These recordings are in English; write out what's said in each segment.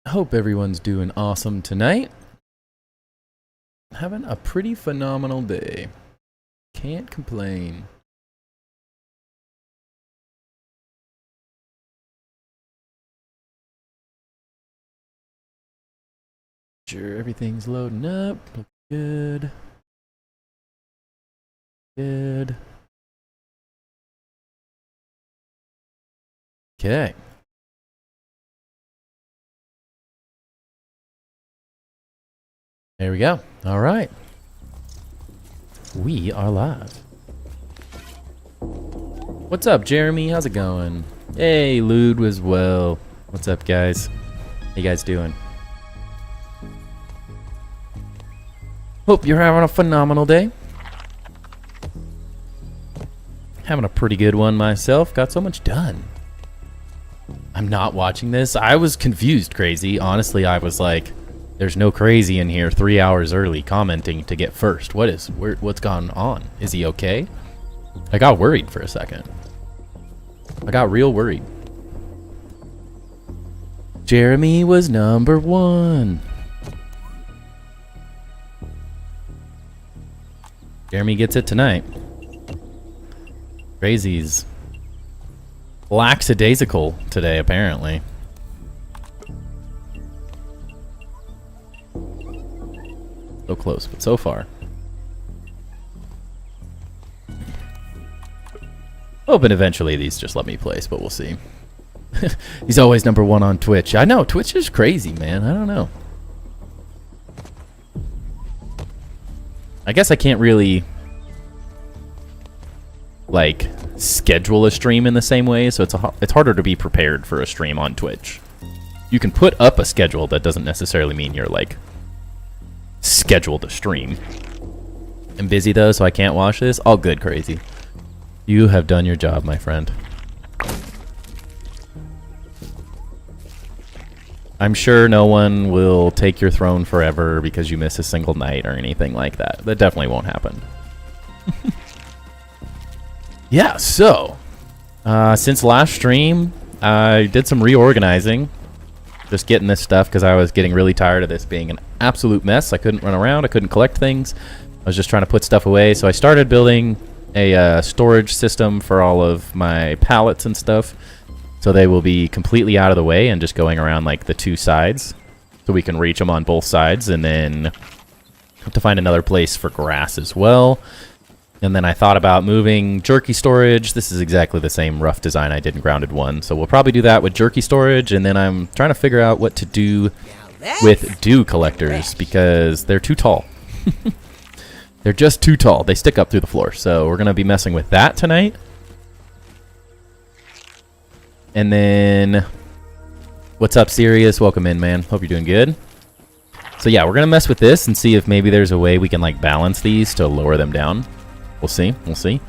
Hope everyone's doing awesome tonight. Having a pretty phenomenal day. Can't complain. Sure, everything's loading up. Look good. Good. Okay. There we go. All right. We are live. What's up, Jeremy? How's it going? Hey, Lude as well. What's up, guys? How you guys doing? Hope you're having a phenomenal day. Having a pretty good one myself. Got so much done. I'm not watching this. I was confused, crazy. Honestly, I was like, there's no crazy in here 3 hours early commenting to get first. What's gone on? Is he okay? I got worried for a second. I got real worried. Jeremy was number one. Jeremy gets it tonight. Crazy's lackadaisical today, apparently. So close, but so far. Hoping eventually these just let me place, but we'll see. He's always number one on Twitch. I know, Twitch is crazy, man. I don't know. I guess I can't really like schedule a stream in the same way, so it's harder to be prepared for a stream on Twitch. You can put up a schedule, that doesn't necessarily mean you're like scheduled to stream. I'm busy though, so I can't watch this. All good, crazy. You have done your job, my friend. I'm sure no one will take your throne forever because you miss a single night or anything like that. That definitely won't happen. Yeah, so since last stream, I did some reorganizing. Just getting this stuff because I was getting really tired of this being an absolute mess. I couldn't run around. I couldn't collect things. I was just trying to put stuff away. So I started building a storage system for all of my pallets and stuff. So they will be completely out of the way and just going around like the two sides. So we can reach them on both sides. And then have to find another place for grass as well. And then I thought about moving Jerky storage. This is exactly the same rough design I did in Grounded 1. So we'll probably do that with Jerky storage. And then I'm trying to figure out what to do with dew collectors because they're too tall. They're just too tall. They stick up through the floor. So we're going to be messing with that tonight. And then, what's up, Sirius? Welcome in, man. Hope you're doing good. So yeah, we're going to mess with this and see if maybe there's a way we can like balance these to lower them down. We'll see. We'll see.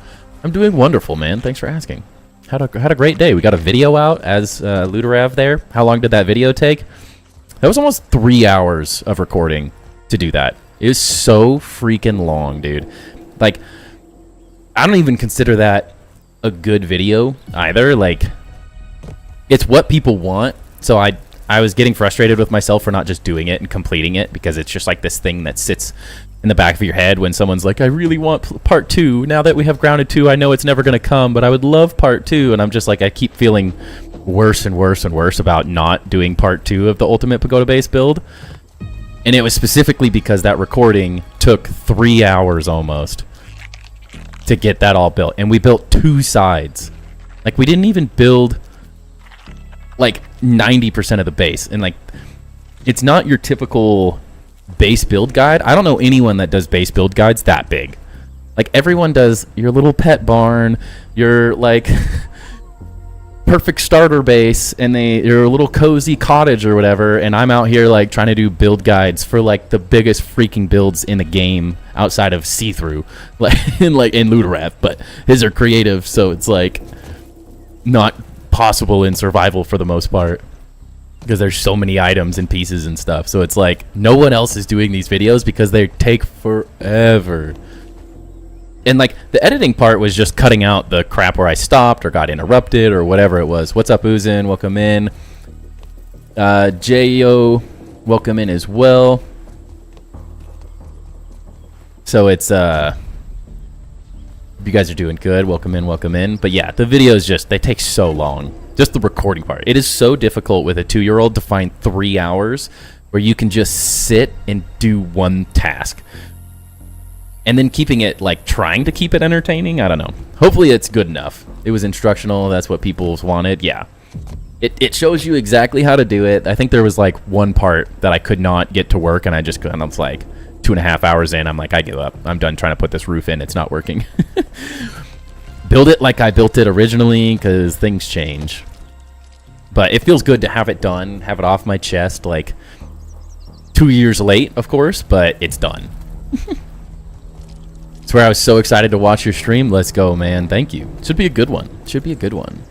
I'm doing wonderful, man. Thanks for asking. Had a great day. We got a video out as Luderav there. How long did that video take? That was almost 3 hours of recording to do that. It was so freaking long, dude. Like, I don't even consider that a good video either. Like, it's what people want. So I was getting frustrated with myself for not just doing it and completing it because it's just like this thing that sits in the back of your head when someone's like, I really want part 2. Now that we have Grounded 2, I know it's never going to come, but I would love part 2. And I'm just like, I keep feeling worse and worse and worse about not doing part 2 of the Ultimate Pagoda Base build. And it was specifically because that recording took 3 hours almost to get that all built. And we built 2 sides. Like, we didn't even build like 90% of the base. And like, it's not your typical base build guide. I don't know anyone that does base build guides that big. Like, everyone does your little pet barn, your like perfect starter base, and your little cozy cottage or whatever, and I'm out here like trying to do build guides for like the biggest freaking builds in the game outside of see-through, like in Luderav, but his are creative, so it's like not possible in survival for the most part because there's so many items and pieces and stuff. So it's like no one else is doing these videos because they take forever. And like the editing part was just cutting out the crap where I stopped or got interrupted or whatever it was. What's up, Uzin? Welcome in. Jo, welcome in as well. So it's you guys are doing good. Welcome in, welcome in. But yeah, the videos they take so long. Just the recording part. It is so difficult with a 2-year-old to find 3 hours where you can just sit and do one task. And then keeping it, like, trying to keep it entertaining, I don't know. Hopefully it's good enough. It was instructional, that's what people wanted, yeah. It shows you exactly how to do it. I think there was, like, one part that I could not get to work, and I just kind of, like, 2.5 hours in, I'm like, I give up. I'm done trying to put this roof in, it's not working. Build it like I built it originally, because things change. But it feels good to have it done, have it off my chest, like, 2 years late, of course, but it's done. Swear I was so excited to watch your stream. Let's go, man. Thank you. Should be a good one. Should be a good one.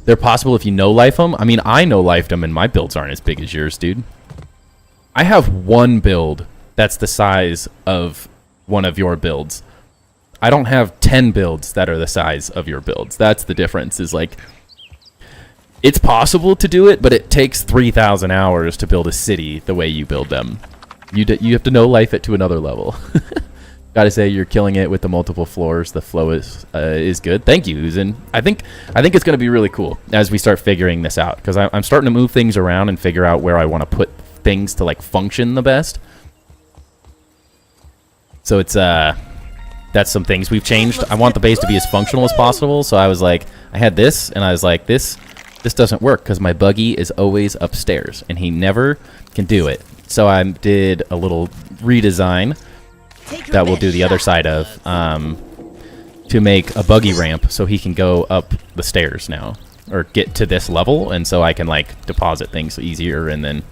They're possible if you no-life them. I mean, I no-lifed them, and my builds aren't as big as yours, dude. I have one build that's the size of one of your builds. I don't have 10 builds that are the size of your builds. That's the difference, is like, it's possible to do it, but it takes 3,000 hours to build a city the way you build them. You have to no-life it to another level. Gotta say, you're killing it with the multiple floors. The flow is good. Thank you, Uzin. I think it's gonna be really cool as we start figuring this out, because I'm starting to move things around and figure out where I want to put things to, like, function the best. So it's that's some things we've changed. I want the base to be as functional as possible. So I was like, I had this, and I was like, this doesn't work because my buggy is always upstairs, and he never can do it. So I did a little redesign that we'll do the other side of to make a buggy ramp so he can go up the stairs now, or get to this level, and so I can, like, deposit things easier, and then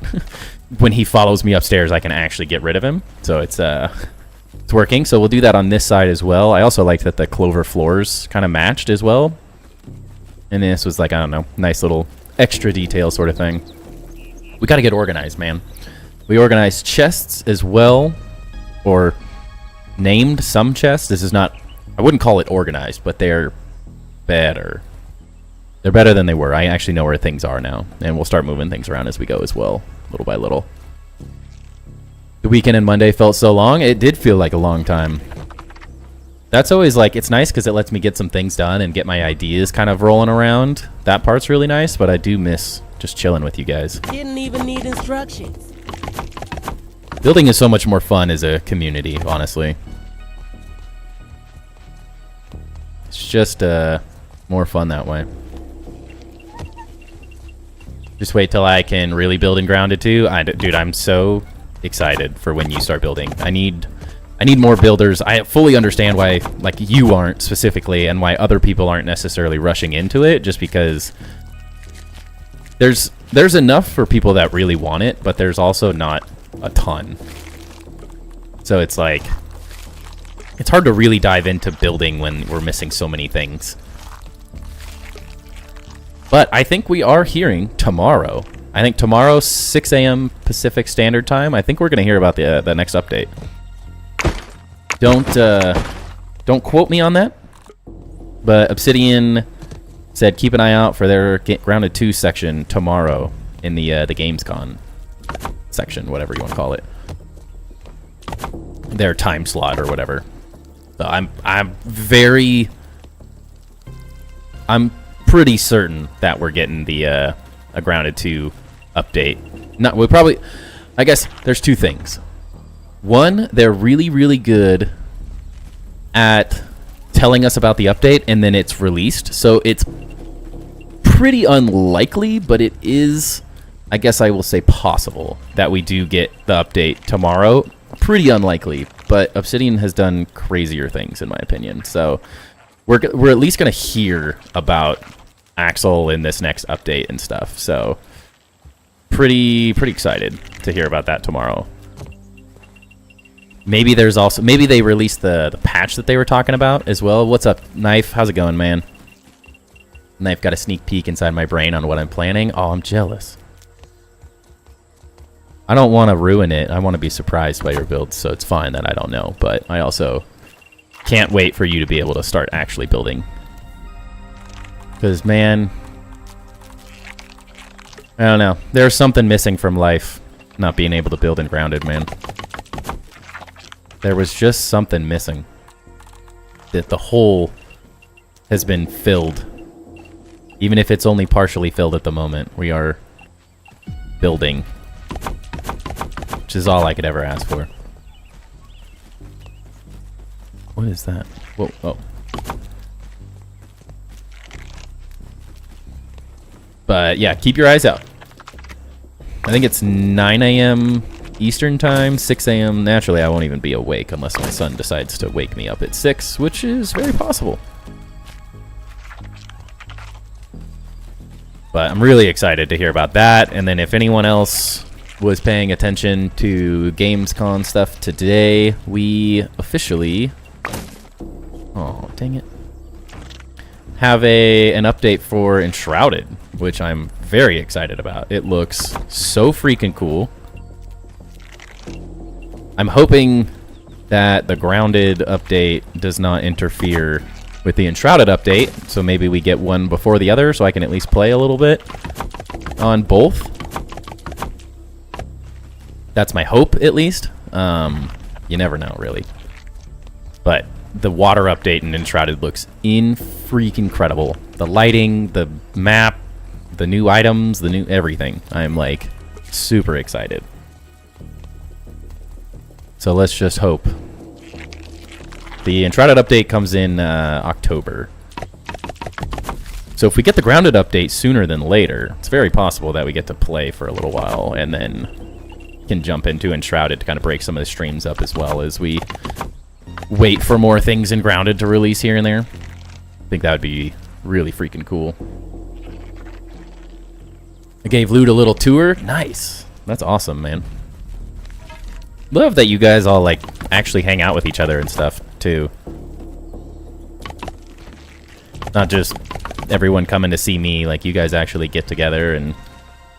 when he follows me upstairs I can actually get rid of him. So it's working. So we'll do that on this side as well. I also liked that the clover floors kind of matched as well, and this was like, I don't know, nice little extra detail sort of thing. We got to get organized, man. We organized chests as well, or named some chests. This is not, I wouldn't call it organized, but they're better. They're better than they were. I actually know where things are now, and we'll start moving things around as we go as well, little by little. The weekend and Monday felt so long. It did feel like a long time. That's always, like, it's nice because it lets me get some things done and get my ideas kind of rolling around. That part's really nice, but I do miss just chilling with you guys. Didn't even need instructions. Building is so much more fun as a community, honestly. It's just more fun that way. Just wait till I can really build Enshrouded too. Dude, I'm so excited for when you start building. I need more builders. I fully understand why, like, you aren't specifically, and why other people aren't necessarily rushing into it, just because there's enough for people that really want it, but there's also not a ton. So it's like, it's hard to really dive into building when we're missing so many things. But I think we are hearing tomorrow. I think tomorrow, 6 a.m. Pacific Standard Time, I think we're going to hear about the next update. Don't quote me on that, but Obsidian said keep an eye out for their Grounded 2 section tomorrow in the Gamescom section, whatever you want to call it, their time slot or whatever. So I'm pretty certain that we're getting the a Grounded 2 update. We probably, I guess there's two things. One, they're really, really good at telling us about the update, and then it's released. So it's pretty unlikely, but it is, I guess I will say, possible that we do get the update tomorrow. Pretty unlikely, but Obsidian has done crazier things, in my opinion. So we're at least going to hear about Axel in this next update and stuff. So pretty excited to hear about that tomorrow. Maybe there's also, maybe they released the patch that they were talking about as well. What's up, Knife? How's it going, man? Knife got a sneak peek inside my brain on what I'm planning. Oh, I'm jealous. I don't want to ruin it. I want to be surprised by your builds, so it's fine that I don't know. But I also can't wait for you to be able to start actually building. Because, man, I don't know. There's something missing from life. Not being able to build in Grounded, man. There was just something missing. That the hole has been filled. Even if it's only partially filled at the moment. We are building. Which is all I could ever ask for. What is that? Whoa, oh. But yeah, keep your eyes out. I think it's 9 a.m. Eastern time, 6 a.m. Naturally, I won't even be awake unless my son decides to wake me up at 6, which is very possible. But I'm really excited to hear about that. And then if anyone else was paying attention to Gamescom stuff today, we officially... Oh, dang it. Have an update for Enshrouded, which I'm very excited about. It looks so freaking cool. I'm hoping that the Grounded update does not interfere with the Enshrouded update, so maybe we get one before the other so I can at least play a little bit on both. That's my hope, at least. You never know, really. But the water update in Enshrouded looks freaking incredible. The lighting, the map, the new items, the new everything. I'm like super excited. So let's just hope. The Enshrouded update comes in October. So if we get the Grounded update sooner than later, it's very possible that we get to play for a little while and then can jump into Enshrouded to kind of break some of the streams up as well as we wait for more things in Grounded to release here and there. I think that would be really freaking cool. I gave Loot a little tour. Nice. That's awesome, man. Love that you guys all like actually hang out with each other and stuff too. Not just everyone coming to see me, like you guys actually get together and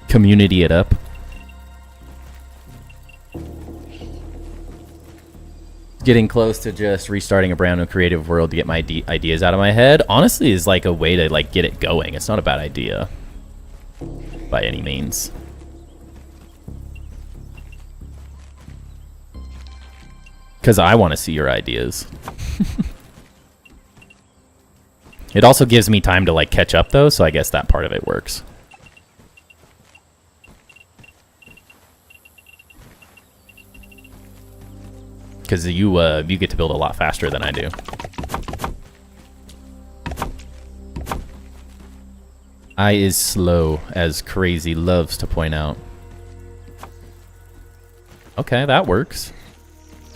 community it up. Getting close to just restarting a brand new creative world to get my ideas out of my head, honestly, is like a way to like get it going. It's not a bad idea by any means. Because I want to see your ideas. It also gives me time to like catch up though, so I guess that part of it works. Because you get to build a lot faster than I do. I is slow, as Crazy loves to point out. Okay, that works.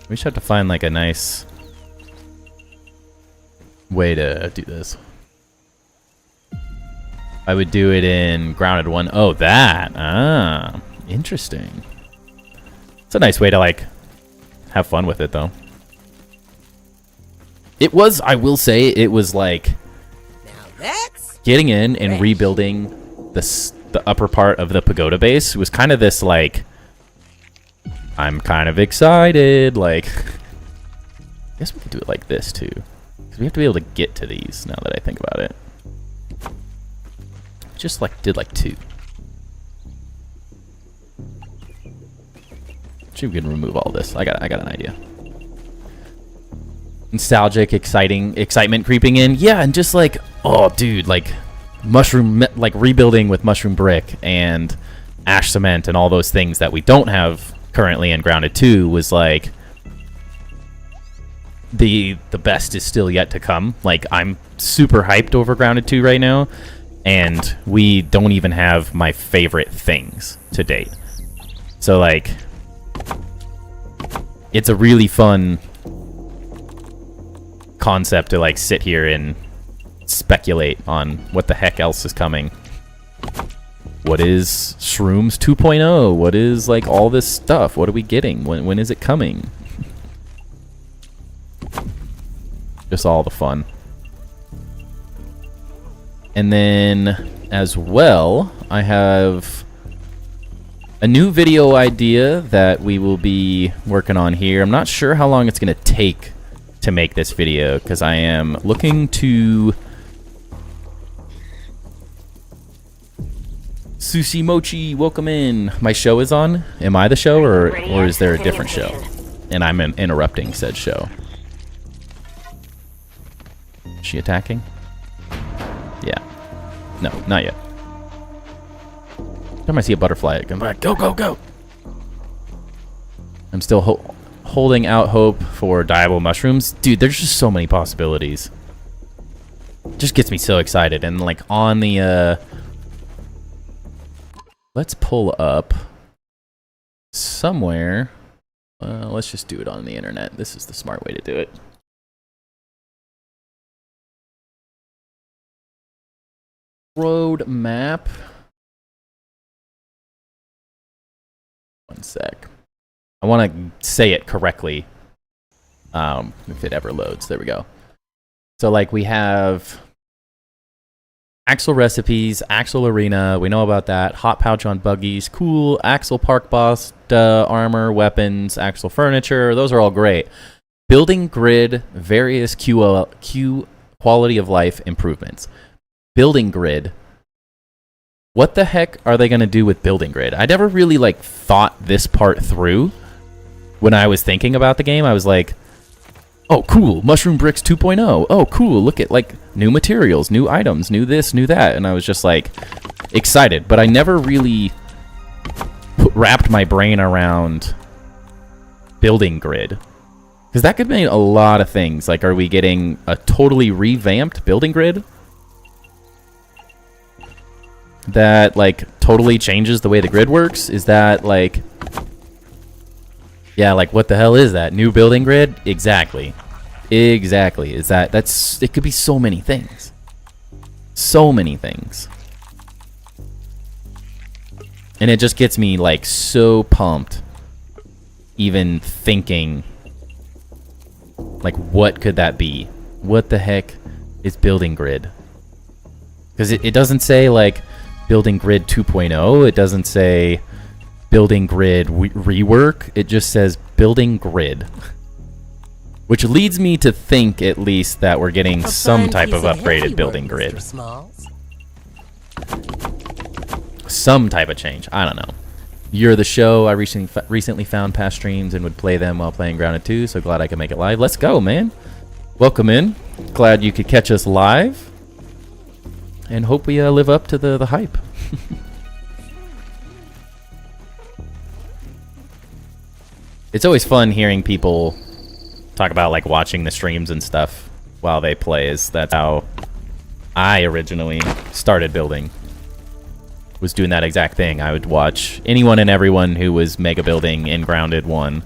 We should have to find like a nice way to do this. I would do it in Grounded 1. Oh, that. Ah, interesting. It's a nice way to like have fun with it, though. It was, I will say, it was like Now that's getting in and rebuilding the upper part of the pagoda base was kind of this like, I'm kind of excited. Like, I guess we could do it like this too, because we have to be able to get to these. Now that I think about it, just like did like 2. See if we can remove all this. I got an idea. Nostalgic, excitement creeping in. Yeah, and just like, oh, dude, like mushroom, like rebuilding with mushroom brick and ash cement and all those things that we don't have currently in Grounded 2 was like the best is still yet to come. Like, I'm super hyped over Grounded 2 right now, and we don't even have my favorite things to date. So like, it's a really fun concept to like sit here and speculate on what the heck else is coming. What is Shrooms 2.0? What is like all this stuff? What are we getting? When is it coming? Just all the fun. And then as well, I have a new video idea that we will be working on here. I'm not sure how long it's going to take to make this video, because I am looking to Sushi Mochi, welcome in. My show is on. Am I the show, or is there a different show? And I'm interrupting said show. Is she attacking? Yeah. No, not yet. Every time I see a butterfly, I'm like, go, go, go. I'm still holding out hope for dyeable mushrooms. Dude, there's just so many possibilities. Just gets me so excited. And like on the let's pull up somewhere. Let's just do it on the internet. This is the smart way to do it. Road map. One sec. I want to say it correctly. If it ever loads. There we go. So like we have Axle recipes, Axle arena, we know about that. Hot pouch on buggies, cool. Axle park boss, armor, weapons, Axle furniture, those are all great. Building grid, various Q quality of life improvements. Building grid. What the heck are they going to do with building grid? I never really like thought this part through when I was thinking about the game. I was like, oh, cool, Mushroom Bricks 2.0. Oh, cool, look at, like, new materials, new items, new this, new that. And I was just, like, excited. But I never really wrapped my brain around building grid. Because that could mean a lot of things. Like, are we getting a totally revamped building grid? That, like, totally changes the way the grid works? Is that, like... Yeah, like, what the hell is that? New building grid? Exactly. Exactly. Is that's... It could be so many things. So many things. And it just gets me, like, so pumped. Even thinking... Like, what could that be? What the heck is building grid? Because it doesn't say, like, building grid 2.0. It doesn't say... building grid rework. It just says building grid, which leads me to think at least that we're getting some type of upgraded building grid, some type of change. I don't know. You're the show. I recently found past streams and would play them while playing Grounded 2, so glad I could make it live. Let's go, man. Welcome in. Glad you could catch us live, and hope we live up to the hype. It's always fun hearing people talk about, like, watching the streams and stuff while they play. That's how I originally started building. Was doing that exact thing. I would watch anyone and everyone who was mega building in Grounded 1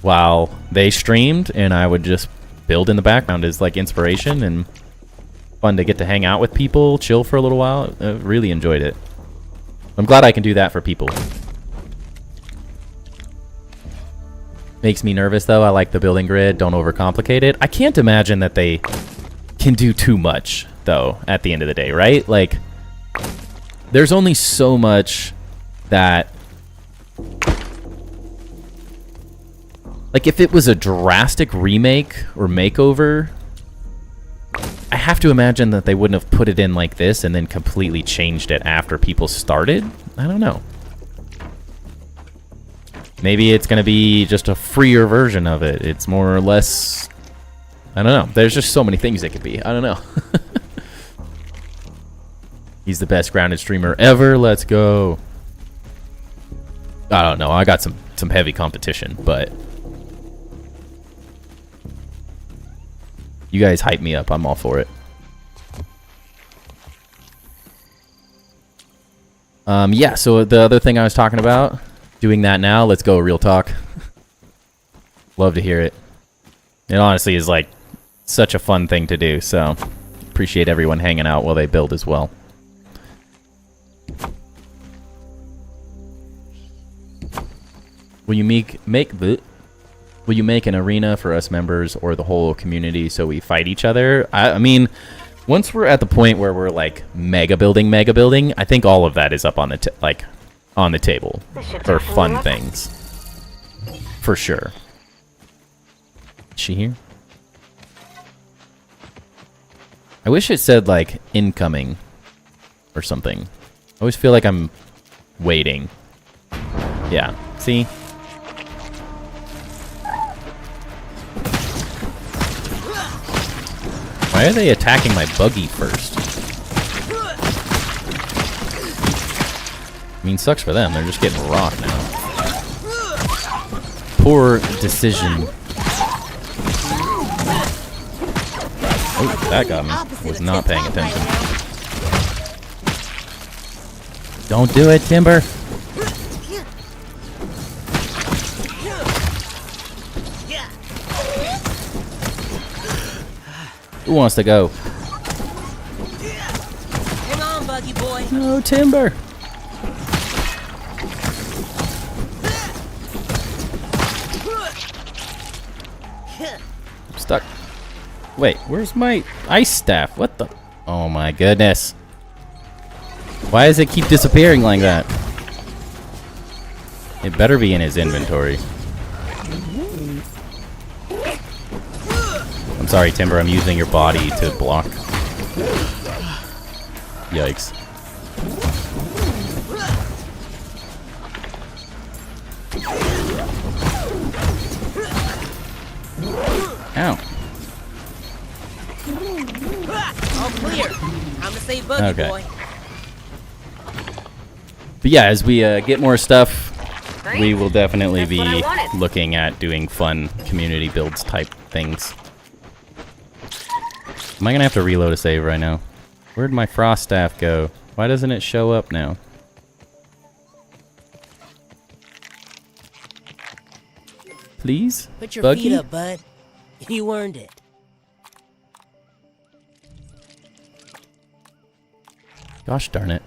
while they streamed, and I would just build in the background as, like, inspiration, and fun to get to hang out with people, chill for a little while. I really enjoyed it. I'm glad I can do that for people. Makes me nervous, though. I like the building grid. Don't overcomplicate it. I can't imagine that they can do too much, though, at the end of the day, right? Like, there's only so much that... Like, if it was a drastic remake or makeover, I have to imagine that they wouldn't have put it in like this and then completely changed it after people started. I don't know. Maybe it's going to be just a freer version of it. It's more or less... I don't know. There's just so many things it could be. I don't know. He's the best Grounded streamer ever. Let's go. I don't know. I got some heavy competition, but... You guys hype me up. I'm all for it. Yeah, so the other thing I was talking about... Doing that now. Let's go. Real talk. Love to hear it. It honestly is like such a fun thing to do. So appreciate everyone hanging out while they build as well. Will you make an arena for us members or the whole community so we fight each other? I mean, once we're at the point where we're like mega building, I think all of that is up on the on the table for fun things, for sure. Is she here? I wish it said like incoming or something. always feel like I'm waiting. Yeah, see? Why are they attacking my buggy first? I mean, sucks for them. They're just getting rocked now. Poor decision. Oh, that got me. Was not paying attention. Don't do it, Timber. Who wants to go? Hang on, buggy boy. No, Timber. I'm stuck. Wait, where's my ice staff? What the? Oh my goodness. Why does it keep disappearing like that? It better be in his inventory. I'm sorry, Timber, I'm using your body to block. Yikes. Ow. All clear. Time to save buggy boy. But yeah, as we get more stuff, we will definitely be looking at doing fun community builds type things. Am I gonna have to reload a save right now? Where'd my frost staff go? Why doesn't it show up now? Please? Put your Buggy? feet up, bud. You earned it. Gosh darn it.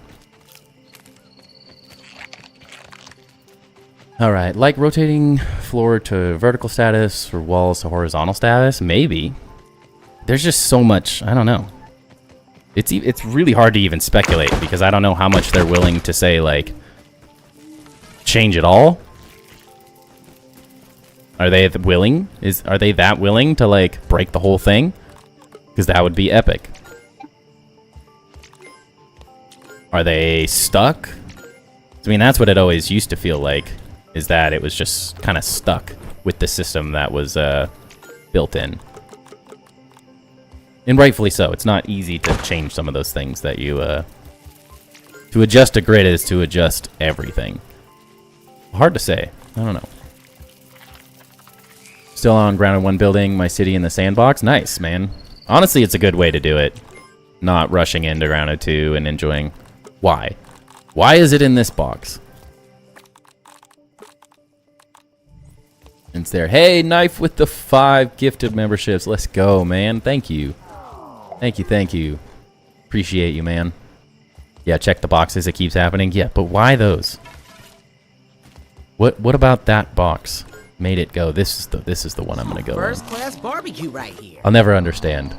Alright, like rotating floor to vertical status or walls to horizontal status? Maybe. There's just so much, I don't know. It's really hard to even speculate because I don't know how much they're willing to say, like, change it all. Are they willing? Are they that willing to, like, break the whole thing? Because that would be epic. Are they stuck? I mean, that's what it always used to feel like, is that it was just kind of stuck with the system that was built in. And rightfully so. It's not easy to change some of those things that you... to adjust a grid is to adjust everything. Hard to say. I don't know. Still on grounded 1 building my city in the sandbox. Nice, man. Honestly, it's a good way to do it. Not rushing into grounded 2 and enjoying... Why? Why is it in this box? It's there. Hey, Knife with the 5 gifted memberships. Let's go, man. Thank you. Thank you, thank you. Appreciate you, man. Yeah, check the boxes. It keeps happening. Yeah, but why those? What about that box made it go? This is the one I'm gonna go on. First class barbecue right here. I'll never understand.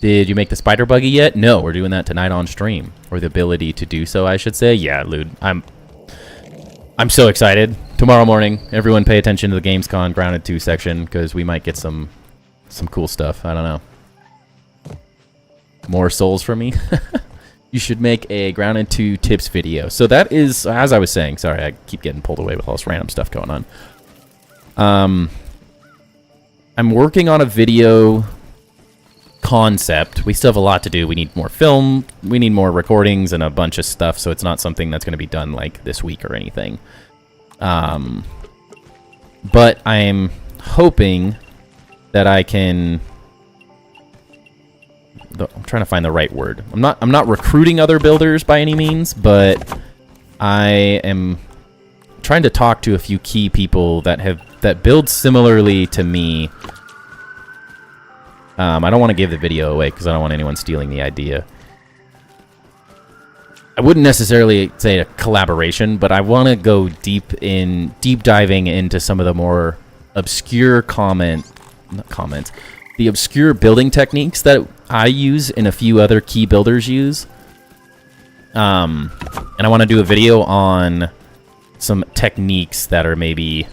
Did you make the spider buggy yet? No, we're doing that tonight on stream. Or the ability to do so, I should say. Yeah, Lude. I'm so excited. Tomorrow morning, everyone pay attention to the Gamescom Grounded 2 section, because we might get some cool stuff. I don't know. More souls for me? You should make a Grounded 2 tips video. So that is, as I was saying, sorry, I keep getting pulled away with all this random stuff going on. I'm working on a video concept. We still have a lot to do. We need more film, we need more recordings and a bunch of stuff, so it's not something that's going to be done like this week or anything. But I'm hoping that I can... I'm trying to find the right word. I'm not recruiting other builders by any means, but I am trying to talk to a few key people that build similarly to me. I don't want to give the video away because I don't want anyone stealing the idea. I wouldn't necessarily say a collaboration, but I want to go deep diving into some of the more obscure the obscure building techniques that I use and a few other key builders use. And I want to do a video on some techniques that are maybe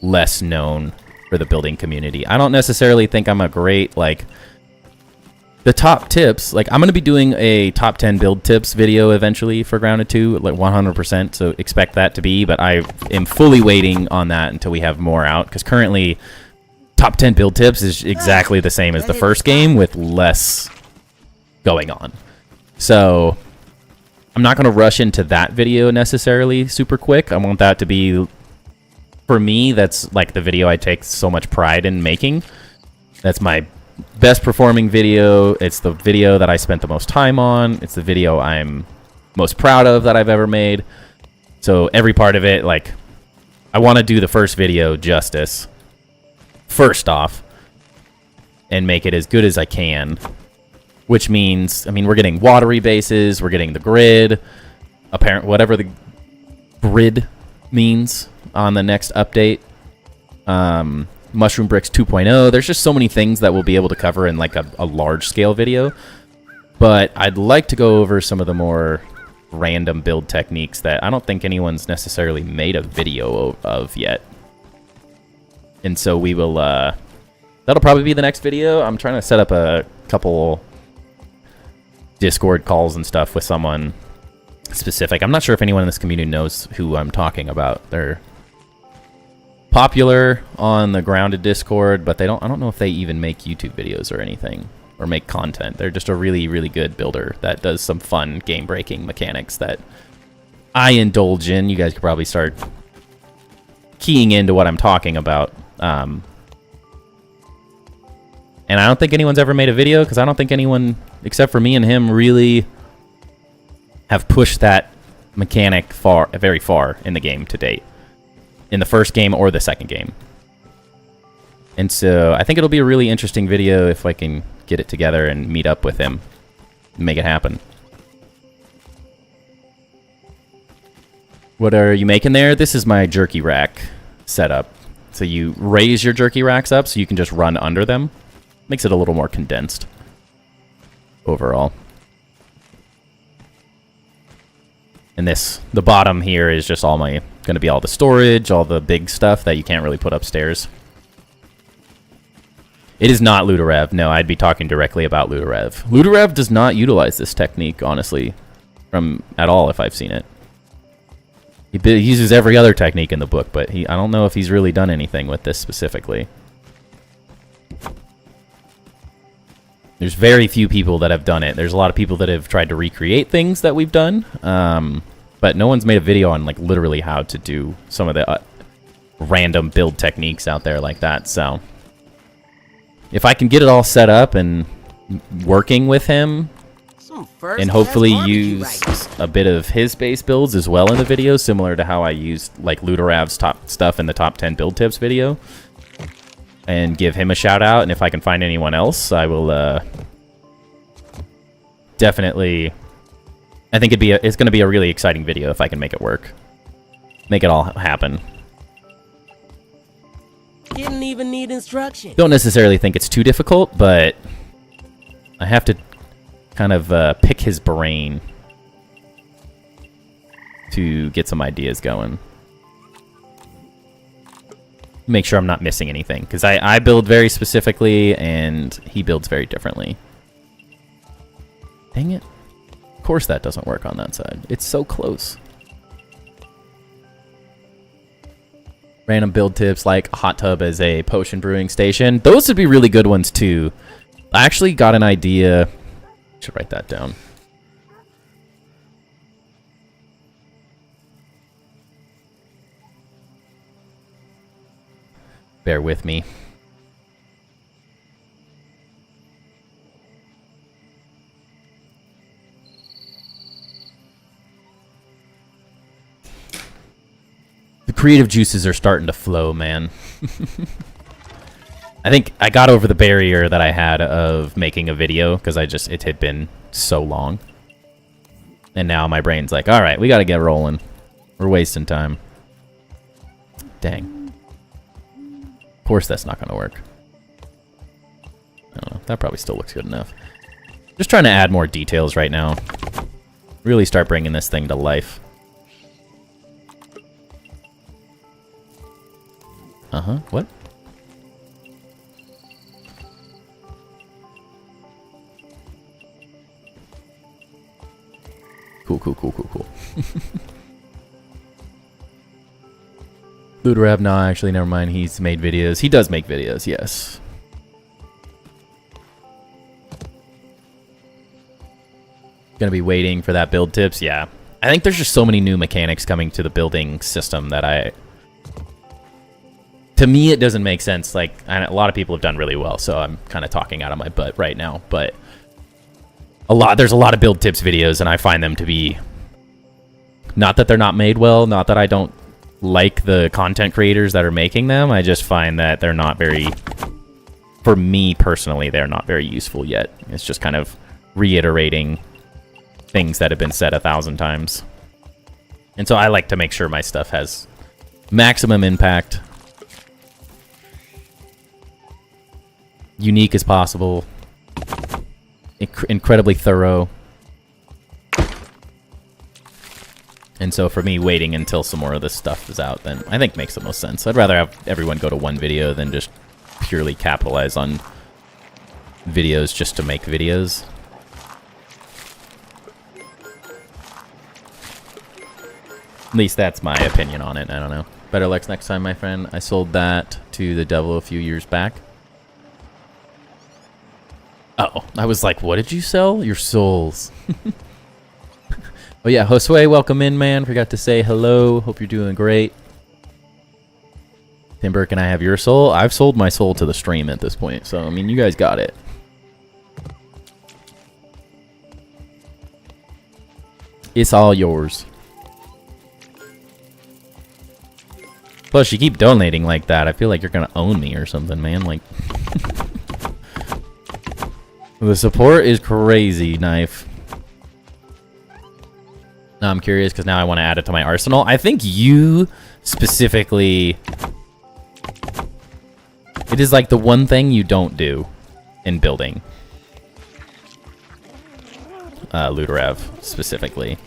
less known for the building community. I don't necessarily think I'm a great, like, the top tips, like I'm going to be doing a top 10 build tips video eventually for Grounded 2, like 100%, so expect that to be, but I am fully waiting on that until we have more out, because currently top 10 build tips is exactly the same as the first game with less going on. So I'm not going to rush into that video necessarily super quick. I want that to be, for me, that's like the video I take so much pride in making. That's my best performing video. It's the video that I spent the most time on. It's the video I'm most proud of that I've ever made. So every part of it, like, I want to do the first video justice first off and make it as good as I can, which means, I mean, we're getting watery bases, we're getting the grid, whatever the grid means on the next update. Mushroom Bricks 2.0. There's just so many things that we'll be able to cover in like a large scale video. But I'd like to go over some of the more random build techniques that I don't think anyone's necessarily made a video of yet. And so we will, that'll probably be the next video. I'm trying to set up a couple Discord calls and stuff with someone specific. I'm not sure if anyone in this community knows who I'm talking about. They're popular on the Grounded Discord, but I don't know if they even make YouTube videos or anything or make content. They're just a really, really good builder that does some fun game-breaking mechanics that I indulge in. You guys could probably start keying into what I'm talking about. And I don't think anyone's ever made a video, because I don't think anyone, except for me and him, really have pushed that mechanic very far in the game to date. In the first game or the second game. And so I think it'll be a really interesting video if I can get it together and meet up with him and make it happen. What are you making there? This is my jerky rack setup. So you raise your jerky racks up so you can just run under them. Makes it a little more condensed overall. And the bottom here is just going to be all the storage, all the big stuff that you can't really put upstairs. It is not Ludorev. No, I'd be talking directly about Ludorev. Ludorev does not utilize this technique, honestly, at all if I've seen it. He uses every other technique in the book, but I don't know if he's really done anything with this specifically. There's very few people that have done it. There's a lot of people that have tried to recreate things that we've done, but no one's made a video on like literally how to do some of the random build techniques out there like that. So if I can get it all set up and working with him, and hopefully use a bit of his base builds as well in the video, similar to how I used like Ludorev's top stuff in the top 10 build tips video, and give him a shout out. And if I can find anyone else, I will definitely. I think it's going to be a really exciting video if I can make it work, make it all happen. Didn't even need instruction. Don't necessarily think it's too difficult, but I have to kind of pick his brain to get some ideas going. Make sure I'm not missing anything, because I build very specifically and he builds very differently. Dang it. Of course that doesn't work on that side. It's so close. Random build tips like a hot tub as a potion brewing station. Those would be really good ones too. I actually got an idea. Should write that down. Bear with me. The creative juices are starting to flow, man. I think I got over the barrier that I had of making a video because it had been so long. And now my brain's like, all right, we got to get rolling. We're wasting time. Dang. Of course that's not going to work. I don't know. That probably still looks good enough. Just trying to add more details right now. Really start bringing this thing to life. Uh-huh. What? Cool. Luderab, no, actually, never mind. He's made videos. He does make videos, yes. Gonna be waiting for that build tips, yeah. I think there's just so many new mechanics coming to the building system that to me, it doesn't make sense. Like, a lot of people have done really well, so I'm kind of talking out of my butt right now. But there's a lot of build tips videos, and I find them to be, not that they're not made well, not that I don't like the content creators that are making them. I just find that they're not very, for me personally, they're not very useful yet. It's just kind of reiterating things that have been said 1,000 times. And so I like to make sure my stuff has maximum impact, unique as possible, incredibly thorough. And so for me, waiting until some more of this stuff is out, then I think makes the most sense. I'd rather have everyone go to one video than just purely capitalize on videos just to make videos. At least that's my opinion on it. I don't know. Better luck next time, my friend. I sold that to the devil a few years back. Uh-oh. I was like, what did you sell? Your souls. Oh yeah, Josue, welcome in, man. Forgot to say hello. Hope you're doing great. Timber, can I have your soul? I've sold my soul to the stream at this point, so I mean, you guys got it. It's all yours. Plus, you keep donating like that. I feel like you're gonna own me or something, man. Like, the support is crazy, Knife. Now I'm curious because now I want to add it to my arsenal. I think you specifically, it is like the one thing you don't do in building. Luderev specifically.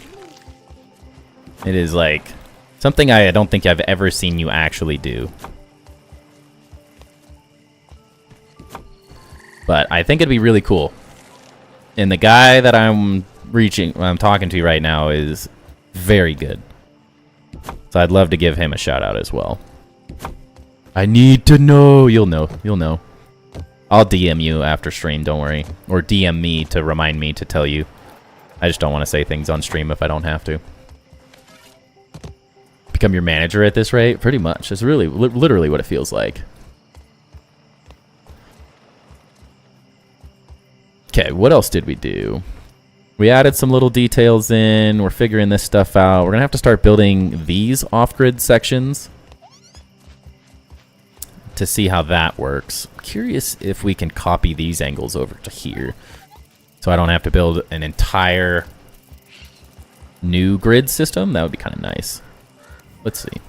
It is like something I don't think I've ever seen you actually do. But I think it'd be really cool. And the guy that I'm talking to right now is very good. So I'd love to give him a shout out as well. I need to know. You'll know. You'll know. I'll DM you after stream, don't worry. Or DM me to remind me to tell you. I just don't want to say things on stream if I don't have to. Become your manager at this rate? Pretty much. It's really, literally what it feels like. Okay, what else did we do? We added some little details in. We're figuring this stuff out. We're going to have to start building these off-grid sections to see how that works. I'm curious if we can copy these angles over to here so I don't have to build an entire new grid system. That would be kind of nice. Let's see.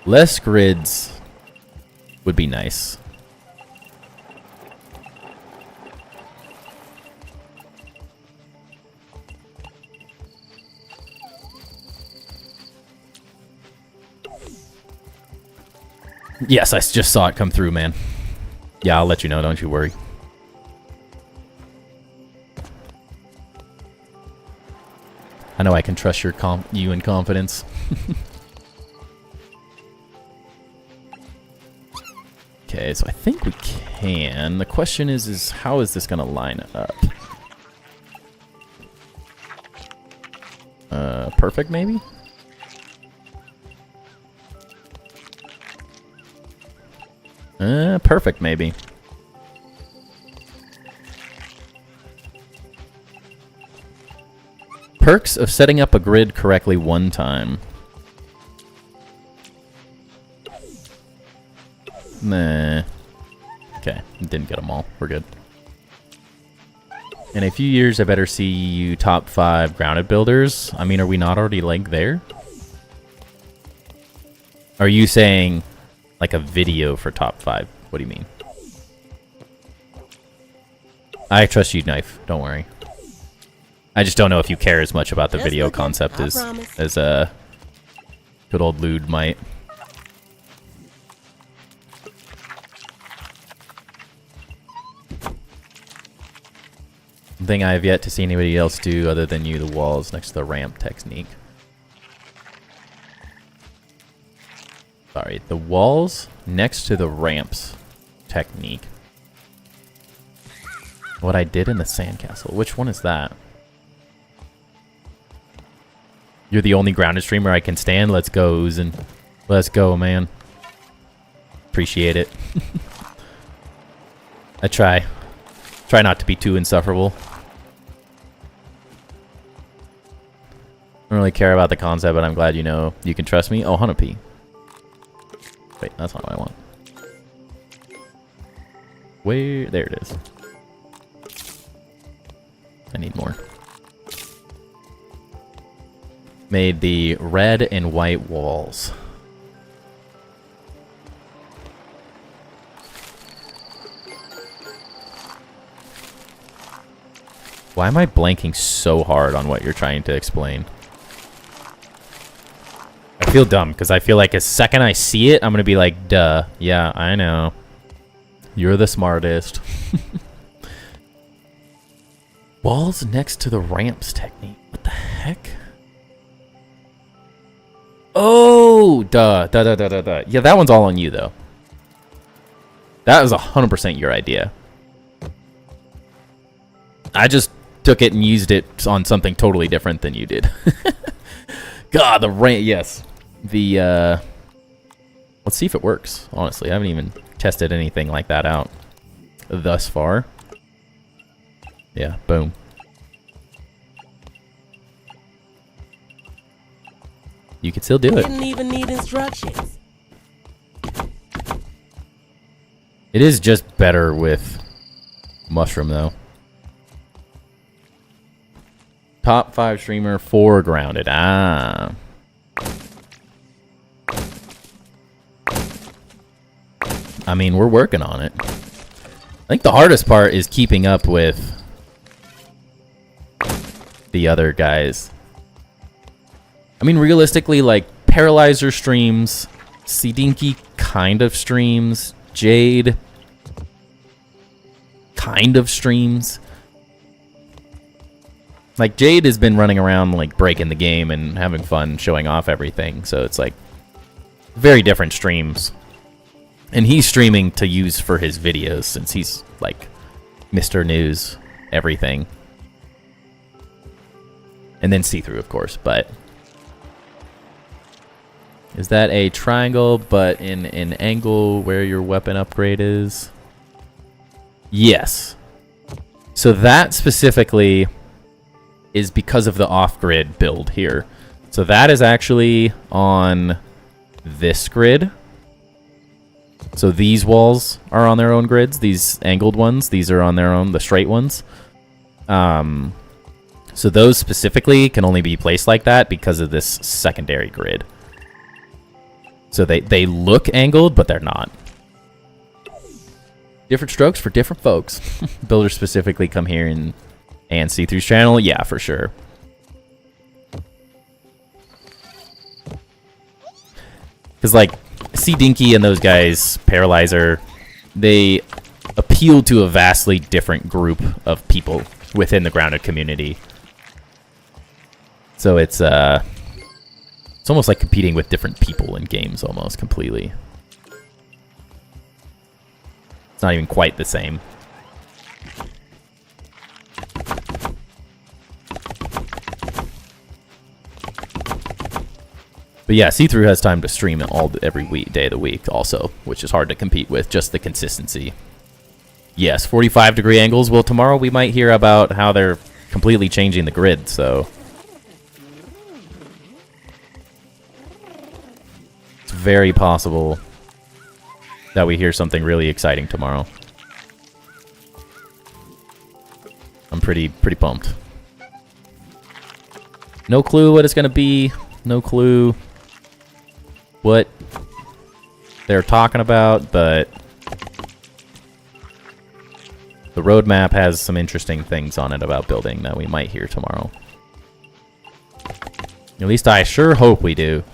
Less grids would be nice. Yes, I just saw it come through, man. Yeah, I'll let you know, don't you worry. I know I can trust you in confidence. Okay, so I think we can. The question is how is this gonna line up? Perfect, maybe? Perfect, maybe. Perks of setting up a grid correctly one time. Nah. Okay, didn't get them all. We're good. In a few years, I better see you top 5 grounded builders. I mean, are we not already, like, there? Are you saying, like, a video for top 5? What do you mean? I trust you, Knife. Don't worry. I just don't know if you care as much about the video concept as good old Lude might. Thing I have yet to see anybody else do other than you, the walls next to the ramp technique. Sorry, the walls next to the ramps technique. What I did in the sandcastle. Which one is that? You're the only grounded streamer I can stand. Let's go, Oozin. Let's go, man. Appreciate it. I try. Try not to be too insufferable. I don't really care about the concept, but I'm glad you know you can trust me. Oh, 100p. Wait, that's not what I want. Where? There it is. I need more. Made the red and white walls. Why am I blanking so hard on what you're trying to explain? I feel dumb, because I feel like the second I see it, I'm going to be like, duh. Yeah, I know. You're the smartest. Walls next to the ramps technique. What the heck? Oh, duh. Yeah, that one's all on you, though. That was 100% your idea. I just took it and used it on something totally different than you did. God, the ramp. Yes. The, let's see if it works, honestly. I haven't even tested anything like that out thus far. Yeah, boom. You can still do it. Didn't even need instructions. It is just better with mushroom, though. Top 5 streamer for grounded. Ah. I mean, we're working on it. I think the hardest part is keeping up with the other guys. I mean, realistically, like, Paralyzer streams, Sidinky kind of streams, Jade kind of streams. Like, Jade has been running around, like, breaking the game and having fun showing off everything, so it's, like, very different streams. And he's streaming to use for his videos, since he's, like, Mr. News, everything. And then see-through, of course, but... Is that a triangle, but in an angle where your weapon upgrade is? Yes. So that specifically is because of the off-grid build here. So that is actually on this grid. So these walls are on their own grids. These angled ones, these are on their own, the straight ones. So those specifically can only be placed like that because of this secondary grid. So they look angled, but they're not. Different strokes for different folks. Builders specifically come here and see through's channel. Yeah, for sure. Because, like, Dinky and those guys, Paralyzer, they appeal to a vastly different group of people within the grounded community. So it's almost like competing with different people in games, almost completely. It's not even quite the same. But yeah, See-Through has time to stream it every day of the week also, which is hard to compete with, just the consistency. Yes, 45-degree angles. Well, tomorrow we might hear about how they're completely changing the grid, so... It's very possible that we hear something really exciting tomorrow. I'm pretty pumped. No clue what it's going to be. No clue what they're talking about, but the roadmap has some interesting things on it about building that we might hear tomorrow. At least I sure hope we do.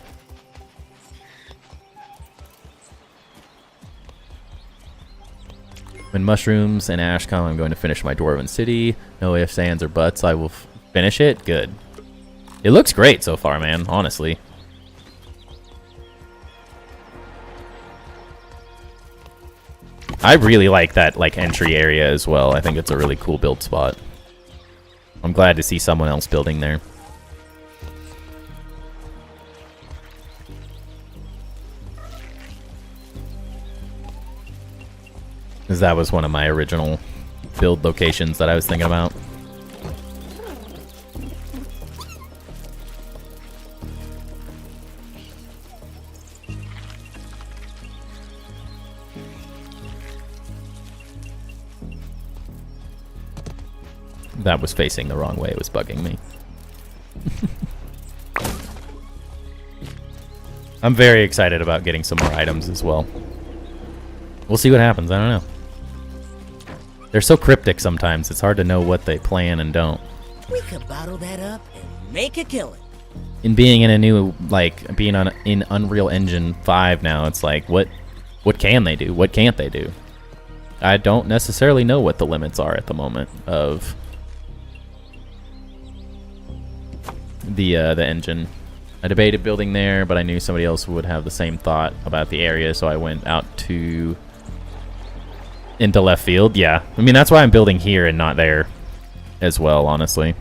When mushrooms and ash come, I'm going to finish my dwarven city. No ifs, ands, or buts. I will finish it. Good. It looks great so far, man, honestly. I really like that entry area as well. I think it's a really cool build spot. I'm glad to see someone else building there. Because that was one of my original build locations that I was thinking about. That was facing the wrong way. It was bugging me. I'm very excited about getting some more items as well. We'll see what happens. I don't know. They're so cryptic sometimes. It's hard to know what they plan and don't. We could bottle that up and make a killing. In being in a new, being in Unreal Engine 5 now, it's like, what can they do? What can't they do? I don't necessarily know what the limits are at the moment of the engine. I debated building there, but I knew somebody else would have the same thought about the area, so I went out into left field. Yeah, I mean, that's why I'm building here and not there as well, honestly.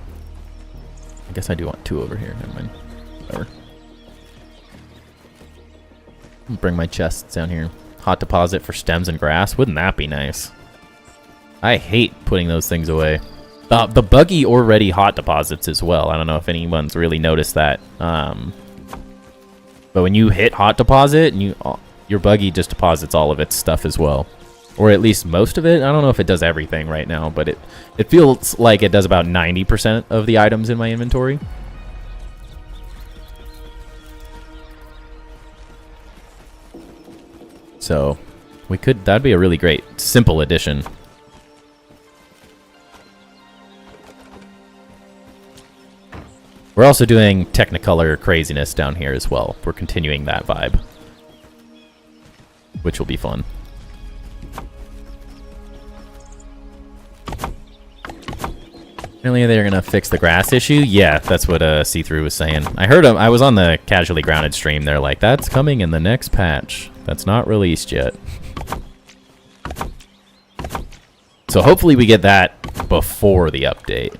I guess I do want 2 over here. Never mind. Whatever. Bring my chests down here. Hot deposit for stems and grass. Wouldn't that be nice? I hate putting those things away. The buggy already hot deposits as well. I don't know if anyone's really noticed that. But when you hit hot deposit, and your buggy just deposits all of its stuff as well. Or at least most of it. I don't know if it does everything right now, but it feels like it does about 90% of the items in my inventory. So that'd be a really great simple addition. We're also doing Technicolor craziness down here as well. We're continuing that vibe, which will be fun. Apparently they're gonna fix the grass issue. Yeah, that's what See-Through was saying. I heard him. I was on the Casually Grounded stream. They're like, that's coming in the next patch. That's not released yet. So hopefully we get that before the update.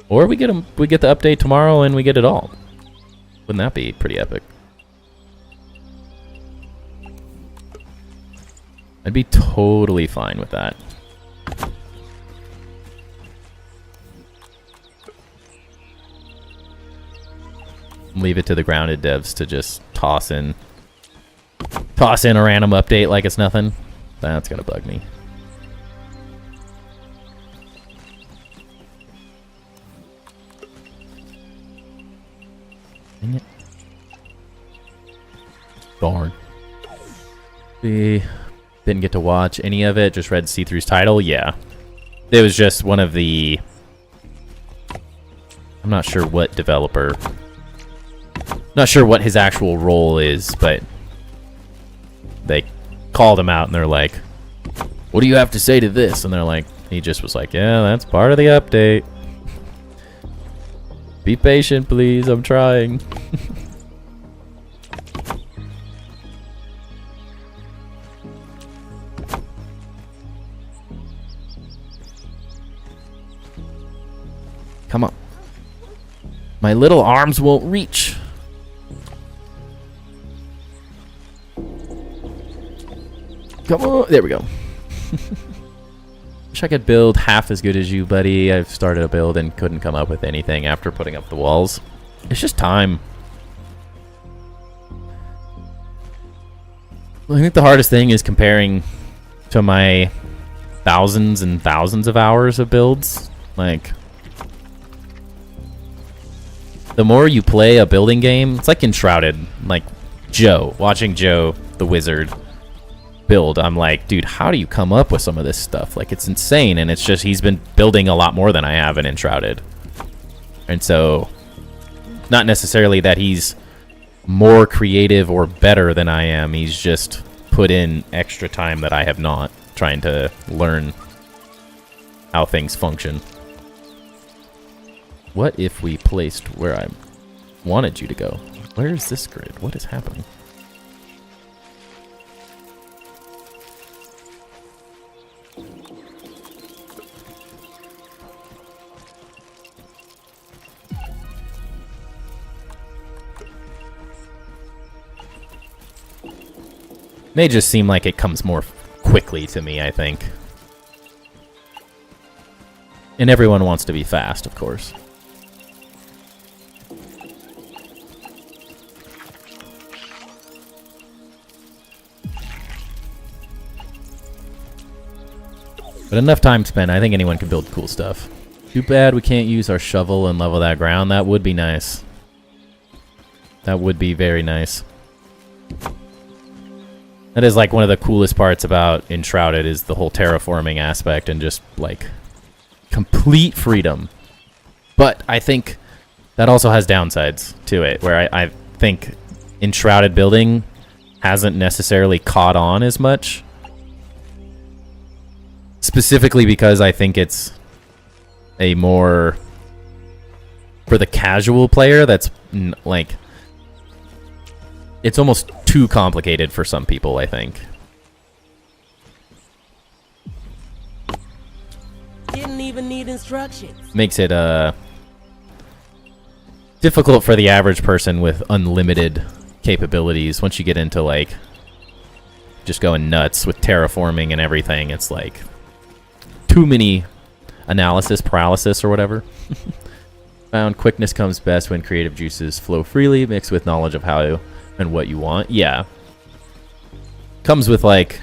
Or we get the update tomorrow and we get it all. Wouldn't that be pretty epic? I'd be totally fine with that. Leave it to the grounded devs to just toss in a random update like it's nothing. That's gonna bug me. Dang it. Darn. We didn't get to watch any of it, just read See-Through's title. Yeah. It was just one of the... I'm not sure what developer... Not sure what his actual role is, but they called him out and they're like, what do you have to say to this? And they're like, he just was like, yeah, that's part of the update. Be patient, please. I'm trying. Come on. My little arms won't reach. Come on. There we go. Wish I could build half as good as you, buddy. I've started a build and couldn't come up with anything after putting up the walls. It's just time. I think the hardest thing is comparing to my thousands and thousands of hours of builds. Like, the more you play a building game, it's like Enshrouded. Like, watching Joe, the wizard, build, I'm like, dude, how do you come up with some of this stuff? Like, it's insane, and it's just he's been building a lot more than I have in Enshrouded. And so, not necessarily that he's more creative or better than I am, he's just put in extra time that I have not, trying to learn how things function. What if we placed where I wanted you to go? Where is this grid? What is happening? May just seem like it comes more quickly to me, I think. And everyone wants to be fast, of course. But enough time spent, I think anyone can build cool stuff. Too bad we can't use our shovel and level that ground. That would be nice. That would be very nice. That is like one of the coolest parts about Enshrouded is the whole terraforming aspect and just like complete freedom. But I think that also has downsides to it, where I think Enshrouded building hasn't necessarily caught on as much. Specifically because I think it's a more, for the casual player, that's like, it's almost too complicated for some people, I think. Didn't even need instructions. Makes it difficult for the average person with unlimited capabilities. Once you get into like just going nuts with terraforming and everything, it's like too many analysis paralysis or whatever. Found quickness comes best when creative juices flow freely, mixed with knowledge of how and what you want. Yeah. Comes with like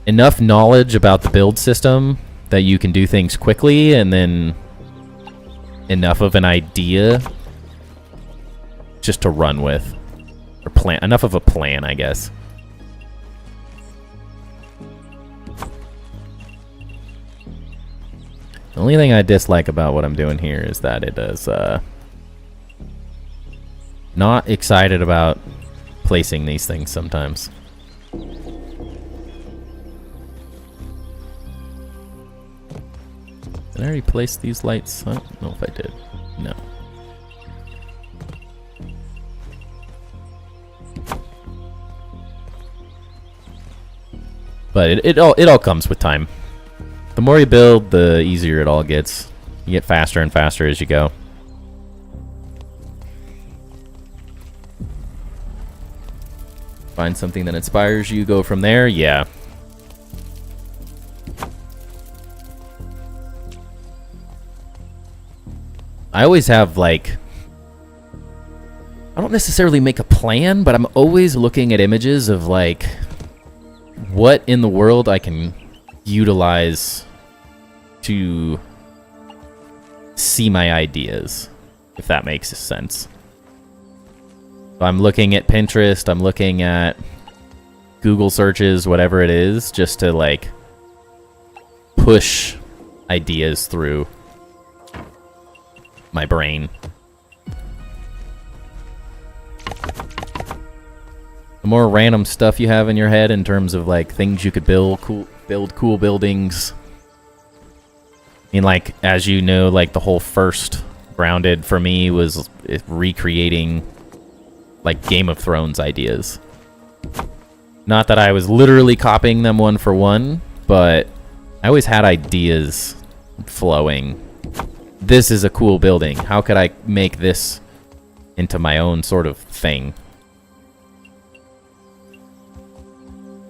enough knowledge about the build system that you can do things quickly, and then enough of an idea just to run with, or plan, enough of a plan, I guess. The only thing I dislike about what I'm doing here is that it is not excited about placing these things sometimes. Did I already place these lights? I don't know if I did. No. But it all comes with time. The more you build, the easier it all gets. You get faster and faster as you go. Find something that inspires you, go from there. Yeah. I always have like, I don't necessarily make a plan, but I'm always looking at images of like what in the world I can utilize to see my ideas, if that makes sense. So I'm looking at Pinterest, I'm looking at Google searches, whatever it is, just to like push ideas through my brain. The more random stuff you have in your head in terms of like things you could build cool buildings. I mean, like, as you know, like the whole first Grounded for me was recreating like Game of Thrones ideas. Not that I was literally copying them one for one, but I always had ideas flowing. This is a cool building. How could I make this into my own sort of thing?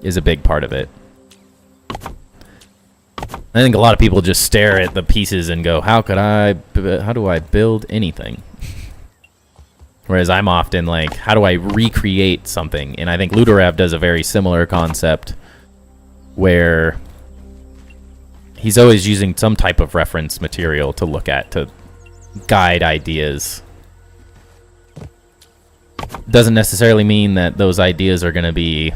Is a big part of it. I think a lot of people just stare at the pieces and go, how do I build anything? Whereas I'm often like, how do I recreate something? And I think Ludorev does a very similar concept where he's always using some type of reference material to look at to guide ideas. Doesn't necessarily mean that those ideas are going to be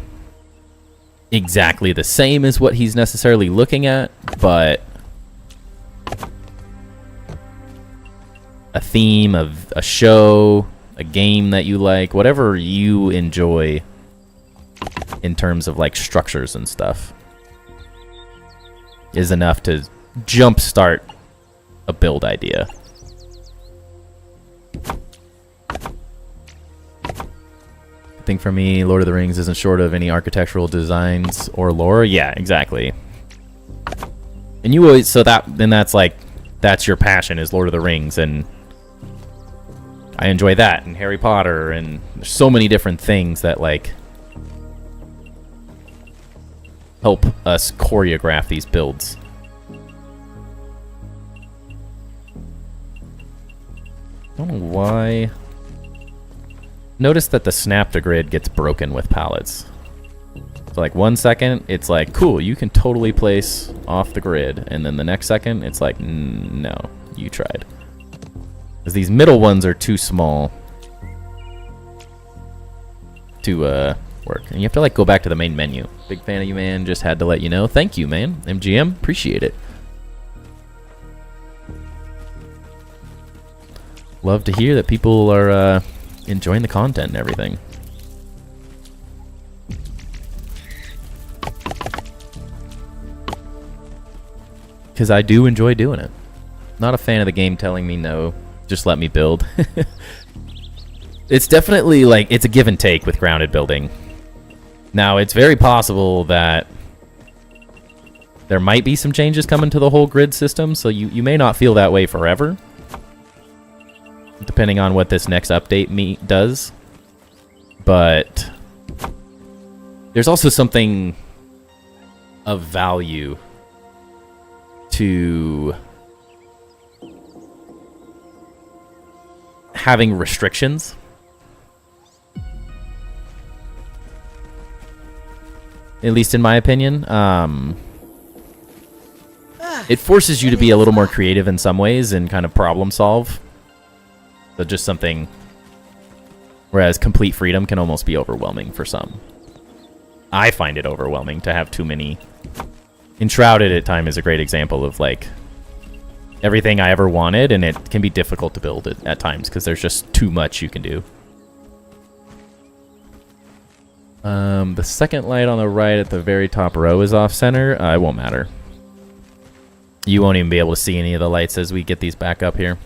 exactly the same as what he's necessarily looking at, but a theme of a show, a game that you like, whatever you enjoy in terms of like structures and stuff is enough to jumpstart a build idea. I think for me, Lord of the Rings isn't short of any architectural designs or lore. Yeah, exactly. And you always, so that, then that's like, that's your passion is Lord of the Rings, and I enjoy that, and Harry Potter, and there's so many different things that like help us choreograph these builds. I don't know why. Notice that the snap to grid gets broken with pallets. So like 1 second, it's like, cool, you can totally place off the grid. And then the next second, it's like, no, you tried. Because these middle ones are too small to work. And you have to like go back to the main menu. Big fan of you, man. Just had to let you know. Thank you, man. MGM, appreciate it. Love to hear that people are enjoying the content and everything. Because I do enjoy doing it. Not a fan of the game telling me no, just let me build. It's definitely like, it's a give and take with grounded building. Now, it's very possible that there might be some changes coming to the whole grid system, so you may not feel that way forever, depending on what this next update does. But there's also something of value to having restrictions. At least in my opinion. It forces you to be a little more creative in some ways and kind of problem solve. So just something, whereas complete freedom can almost be overwhelming for some. I find it overwhelming to have too many. Enshrouded at time is a great example of like everything I ever wanted, and it can be difficult to build it at times because there's just too much you can do. The second light on the right at the very top row is off center. It won't matter. You won't even be able to see any of the lights as we get these back up here.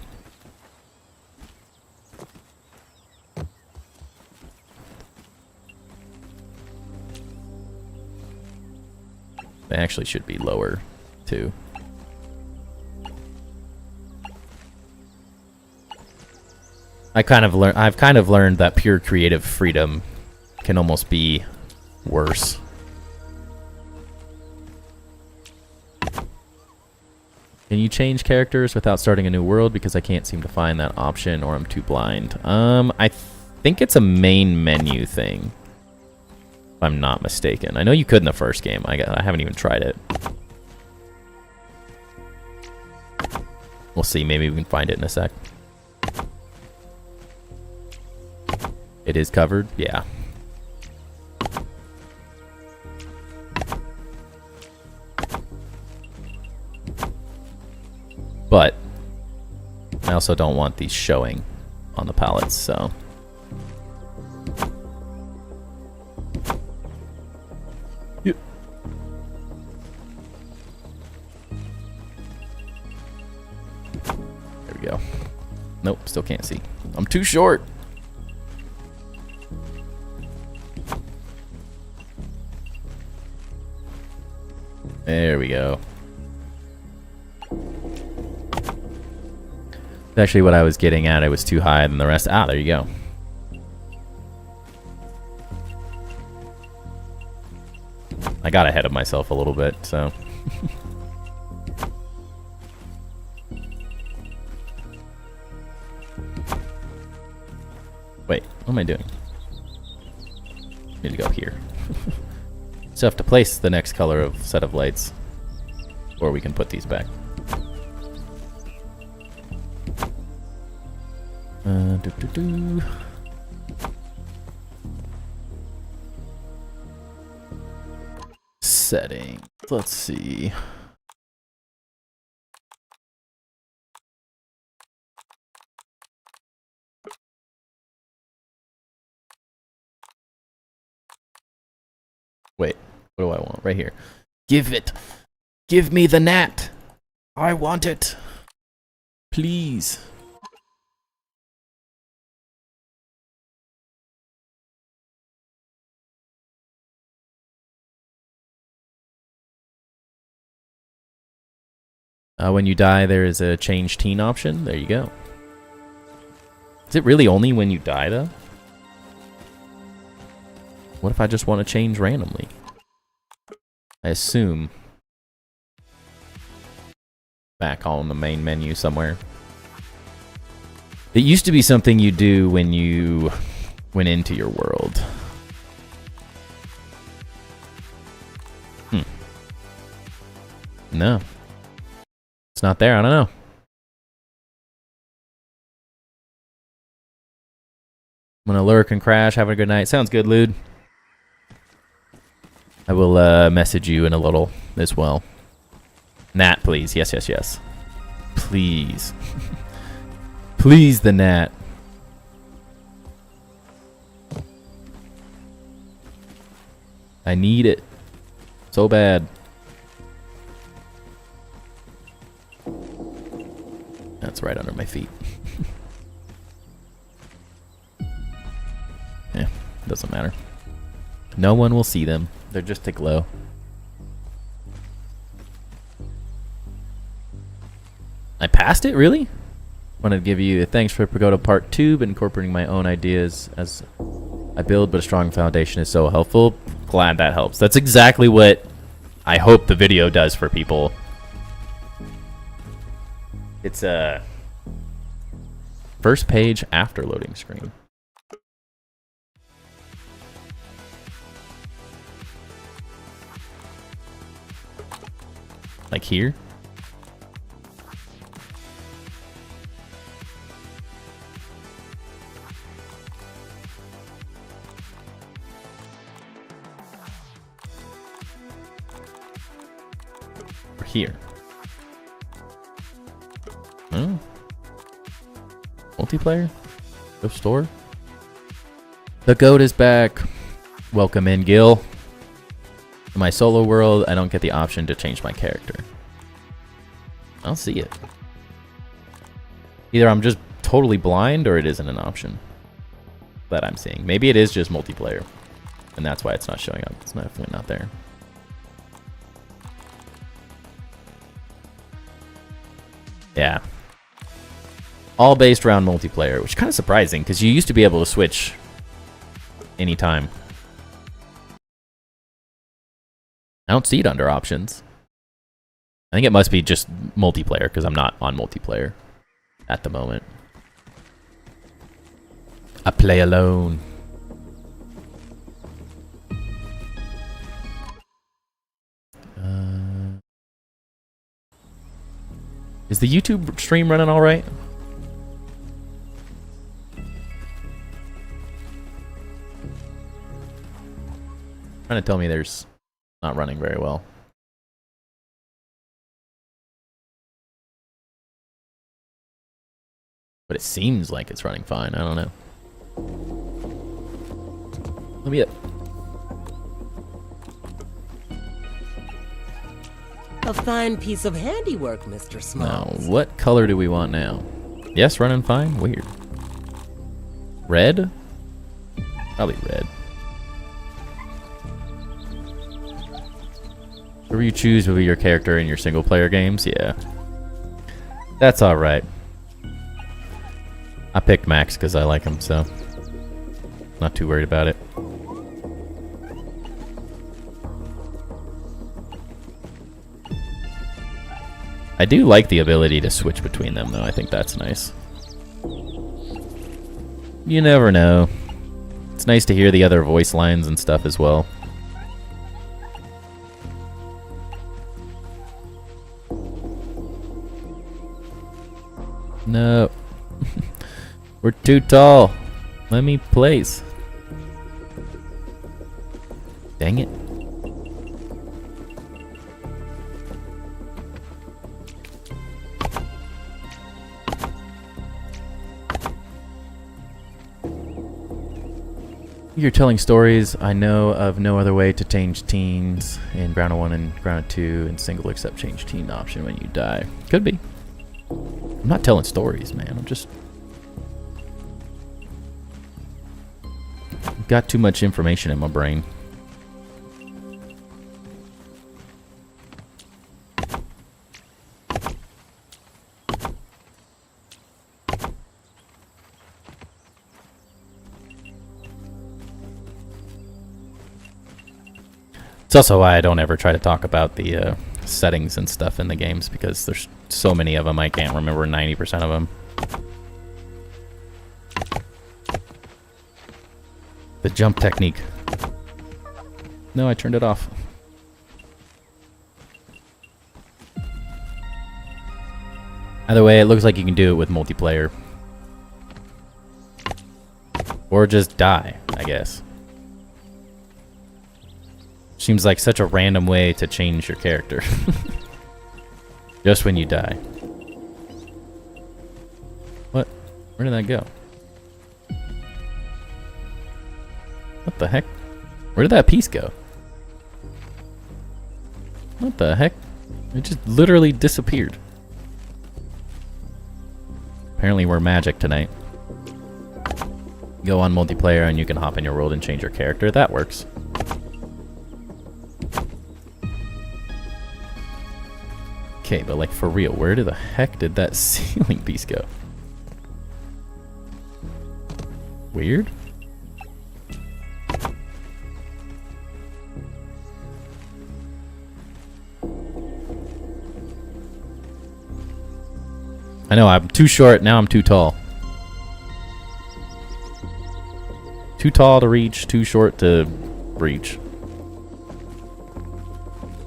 They actually should be lower, too. I've kind of learned that pure creative freedom can almost be worse. Can you change characters without starting a new world? Because I can't seem to find that option, or I'm too blind. I think it's a main menu thing, if I'm not mistaken. I know you could in the first game. I haven't even tried it. We'll see. Maybe we can find it in a sec. It is covered? Yeah. But I also don't want these showing on the palettes, so. Yep. There we go. Nope, still can't see. I'm too short. There we go. Actually, what I was getting at, it was too high than the rest. Ah, there you go. I got ahead of myself a little bit, so. Wait, what am I doing? Need to go here. So I have to place the next color of set of lights, or we can put these back. Setting. Let's see. Wait, what do I want? Right here. Give it. Give me the gnat. I want it. Please. When you die, there is a change teen option. There you go. Is it really only when you die, though? What if I just want to change randomly? I assume. Back on the main menu somewhere. It used to be something you do when you went into your world. No. It's not there, I don't know. I'm gonna lurk and crash, having a good night. Sounds good, Lude. I will message you in a little as well. Nat, please. Yes, yes, yes. Please. Please, the Nat. I need it. So bad. That's right under my feet. Yeah, doesn't matter. No one will see them. They're just a glow. I passed it? Really? Wanted to give you a thanks for Pagoda Part 2, but incorporating my own ideas as I build, but a strong foundation is so helpful. Glad that helps. That's exactly what I hope the video does for people. It's a first page after loading screen. Like here. Or here. Oh. Multiplayer? Go store? The goat is back. Welcome in, Gil. In my solo world, I don't get the option to change my character. I don't see it. Either I'm just totally blind or it isn't an option that I'm seeing. Maybe it is just multiplayer, and that's why it's not showing up. It's definitely not there. Yeah. All based around multiplayer, which is kind of surprising because you used to be able to switch anytime. I don't see it under options. I think it must be just multiplayer because I'm not on multiplayer at the moment. I play alone. Is the YouTube stream running all right? Trying to tell me there's not running very well. But it seems like it's running fine. I don't know. Let me up. A fine piece of handiwork, Mr. Smalls. Now, what color do we want now? Yes, running fine? Weird. Red? Probably red. Whoever you choose will be your character in your single player games? Yeah. That's alright. I picked Max because I like him, so not too worried about it. I do like the ability to switch between them, though. I think that's nice. You never know. It's nice to hear the other voice lines and stuff as well. No. We're too tall. Let me place. Dang it. You're telling stories. I know of no other way to change teens in Ground 1 and Ground 2 and single except change teen option when you die. Could be. I'm not telling stories, man. I'm just... got too much information in my brain. It's also why I don't ever try to talk about the settings and stuff in the games, because there's so many of them I can't remember 90% of them. The jump technique. No, I turned it off. Either way, it looks like you can do it with multiplayer. Or just die, I guess. Seems like such a random way to change your character. Just when you die. What? Where did that go? What the heck? Where did that piece go? What the heck? It just literally disappeared. Apparently we're magic tonight. Go on multiplayer and you can hop in your world and change your character. That works. Okay, but like for real, where the heck did that ceiling piece go? Weird. I know, I'm too short, now I'm too tall. Too tall to reach, too short to reach.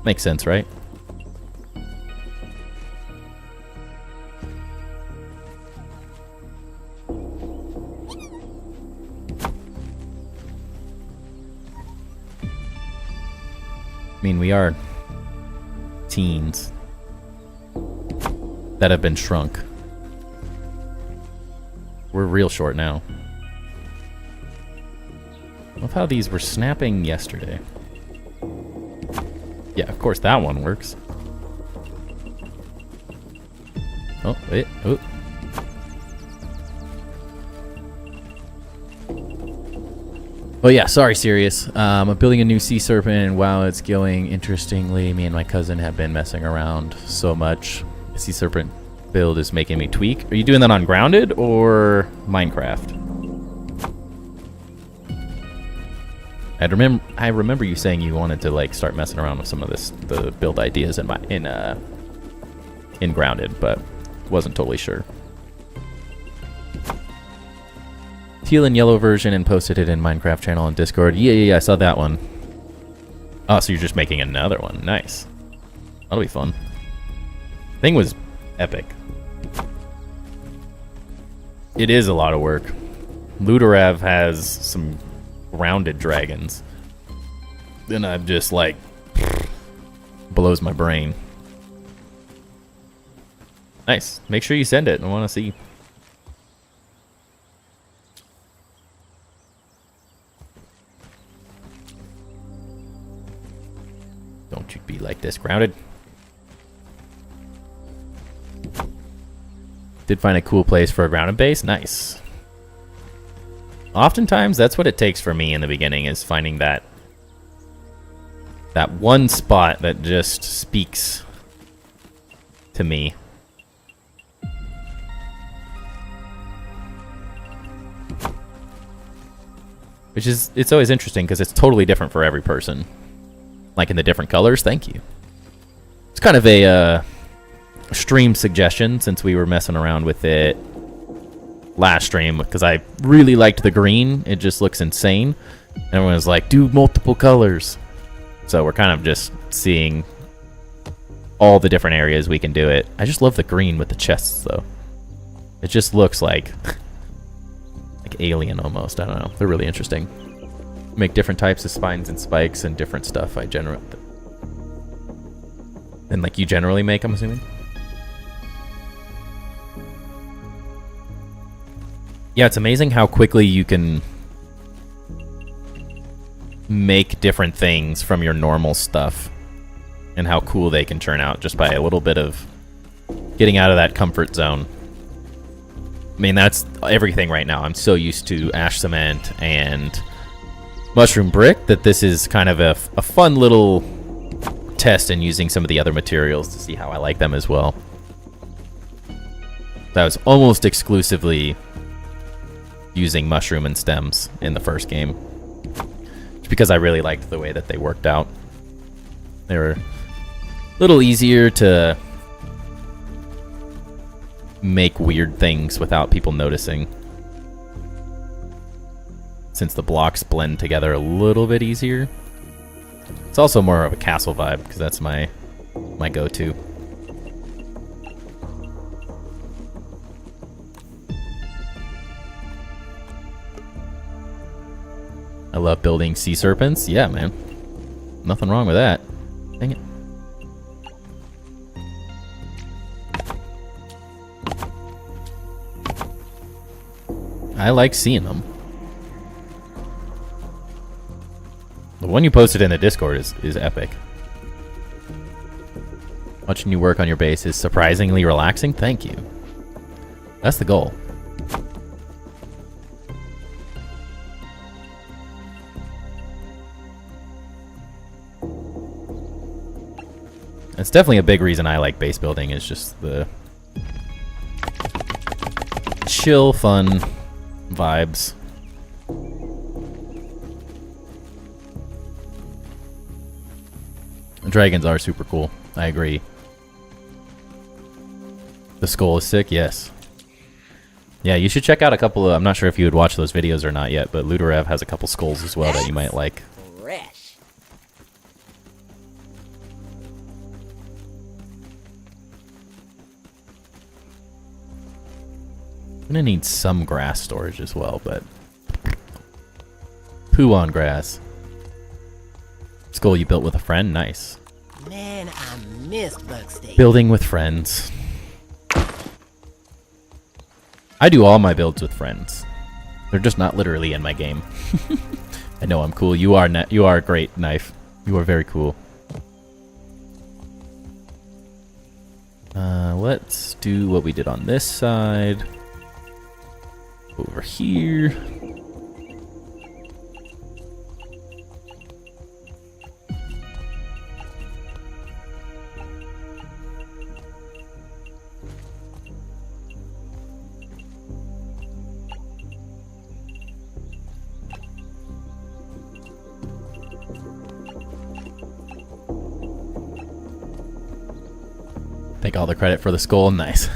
Makes sense, right? I mean, we are teens that have been shrunk. We're real short now. I love how these were snapping yesterday. Yeah, of course that one works. Oh, wait. Oh. Oh yeah, sorry, Sirius. I'm building a new sea serpent, and wow, it's going interestingly. Me and my cousin have been messing around so much. The sea serpent build is making me tweak. Are you doing that on Grounded or Minecraft? I remember you saying you wanted to like start messing around with some of the build ideas in Grounded, but wasn't totally sure. Teal and yellow version and posted it in Minecraft channel and Discord. Yeah, I saw that one. Oh, so you're just making another one. Nice. That'll be fun. Thing was epic. It is a lot of work. Ludorav has some grounded dragons. Then I'm just like blows my brain. Nice. Make sure you send it. I want to see. Don't you be like this, Grounded. Did find a cool place for a grounded base. Nice. Oftentimes, that's what it takes for me in the beginning, is finding that one spot that just speaks to me. Which is, it's always interesting because it's totally different for every person. Like in the different colors. Thank you. It's kind of a stream suggestion since we were messing around with it last stream because I really liked the green. It just looks insane. Everyone was like, do multiple colors. So we're kind of just seeing all the different areas we can do it. I just love the green with the chests though. It just looks like alien almost. I don't know. They're really interesting. Make different types of spines and spikes and different stuff. I generally, and like you generally make, I'm assuming. Yeah, it's amazing how quickly you can make different things from your normal stuff and how cool they can turn out just by a little bit of getting out of that comfort zone. I mean, that's everything right now. I'm so used to ash cement and mushroom brick that this is kind of a fun little test in using some of the other materials to see how I like them as well. That was almost exclusively using mushroom and stems in the first game, just because I really liked the way that they worked out. They were a little easier to make weird things without people noticing, since the blocks blend together a little bit easier. It's also more of a castle vibe because that's my go-to. I love building sea serpents. Yeah, man. Nothing wrong with that. Dang it. I like seeing them. The one you posted in the Discord is epic. Watching you work on your base is surprisingly relaxing. Thank you. That's the goal. It's definitely a big reason I like base building, is just the chill, fun vibes. Dragons are super cool. I agree. The skull is sick, yes. Yeah, you should check out a couple of... I'm not sure if you would watch those videos or not yet, but Ludorev has a couple skulls as well that you might like. Fresh. I'm gonna need some grass storage as well, but... Poo on grass. Skull you built with a friend? Nice. Man, I miss Bucksteak. Building with friends. I do all my builds with friends. They're just not literally in my game. I know I'm cool. You are a great, Knife. You are very cool. Let's do what we did on this side. Over here. Take all the credit for the skull. Nice.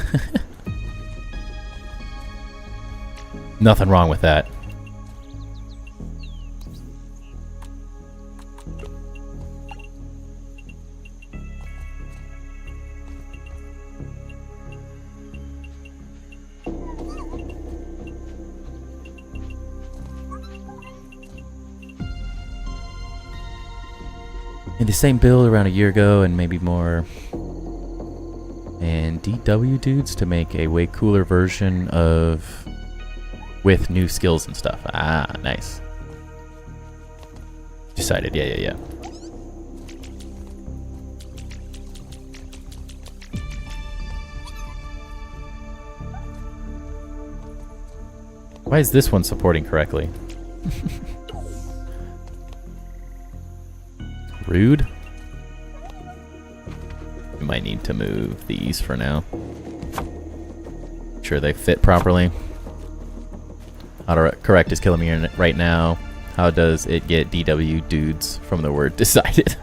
Nothing wrong with that. In the same build around a year ago and maybe more. And DW dudes to make a way cooler version of with new skills and stuff. Ah, nice. Decided, yeah. Why is this one supporting correctly? Rude. We might need to move these for now. Make sure they fit properly. Autocorrect is killing me right now. How does it get DW dudes from the word decided?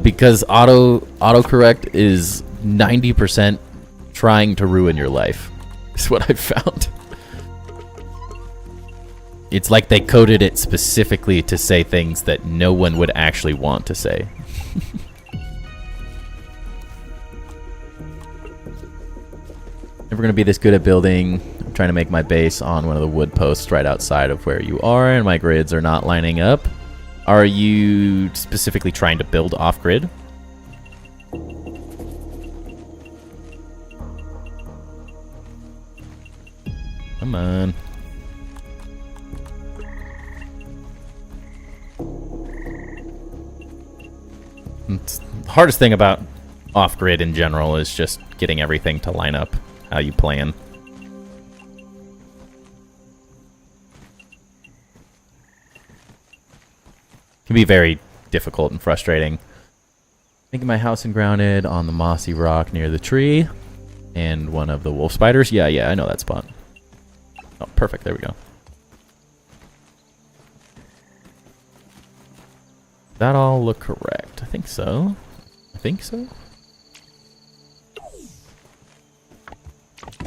Because autocorrect is 90% trying to ruin your life. Is what I've found. It's like they coded it specifically to say things that no one would actually want to say. Never gonna be this good at building. I'm trying to make my base on one of the wood posts right outside of where you are, and my grids are not lining up. Are you specifically trying to build off-grid? Come on. hardest thing about off-grid in general is just getting everything to line up how you plan. Can be very difficult and frustrating. Making my house grounded on the mossy rock near the tree. And one of the wolf spiders. Yeah, I know that spot. Oh, perfect. There we go. That all look correct. I think so.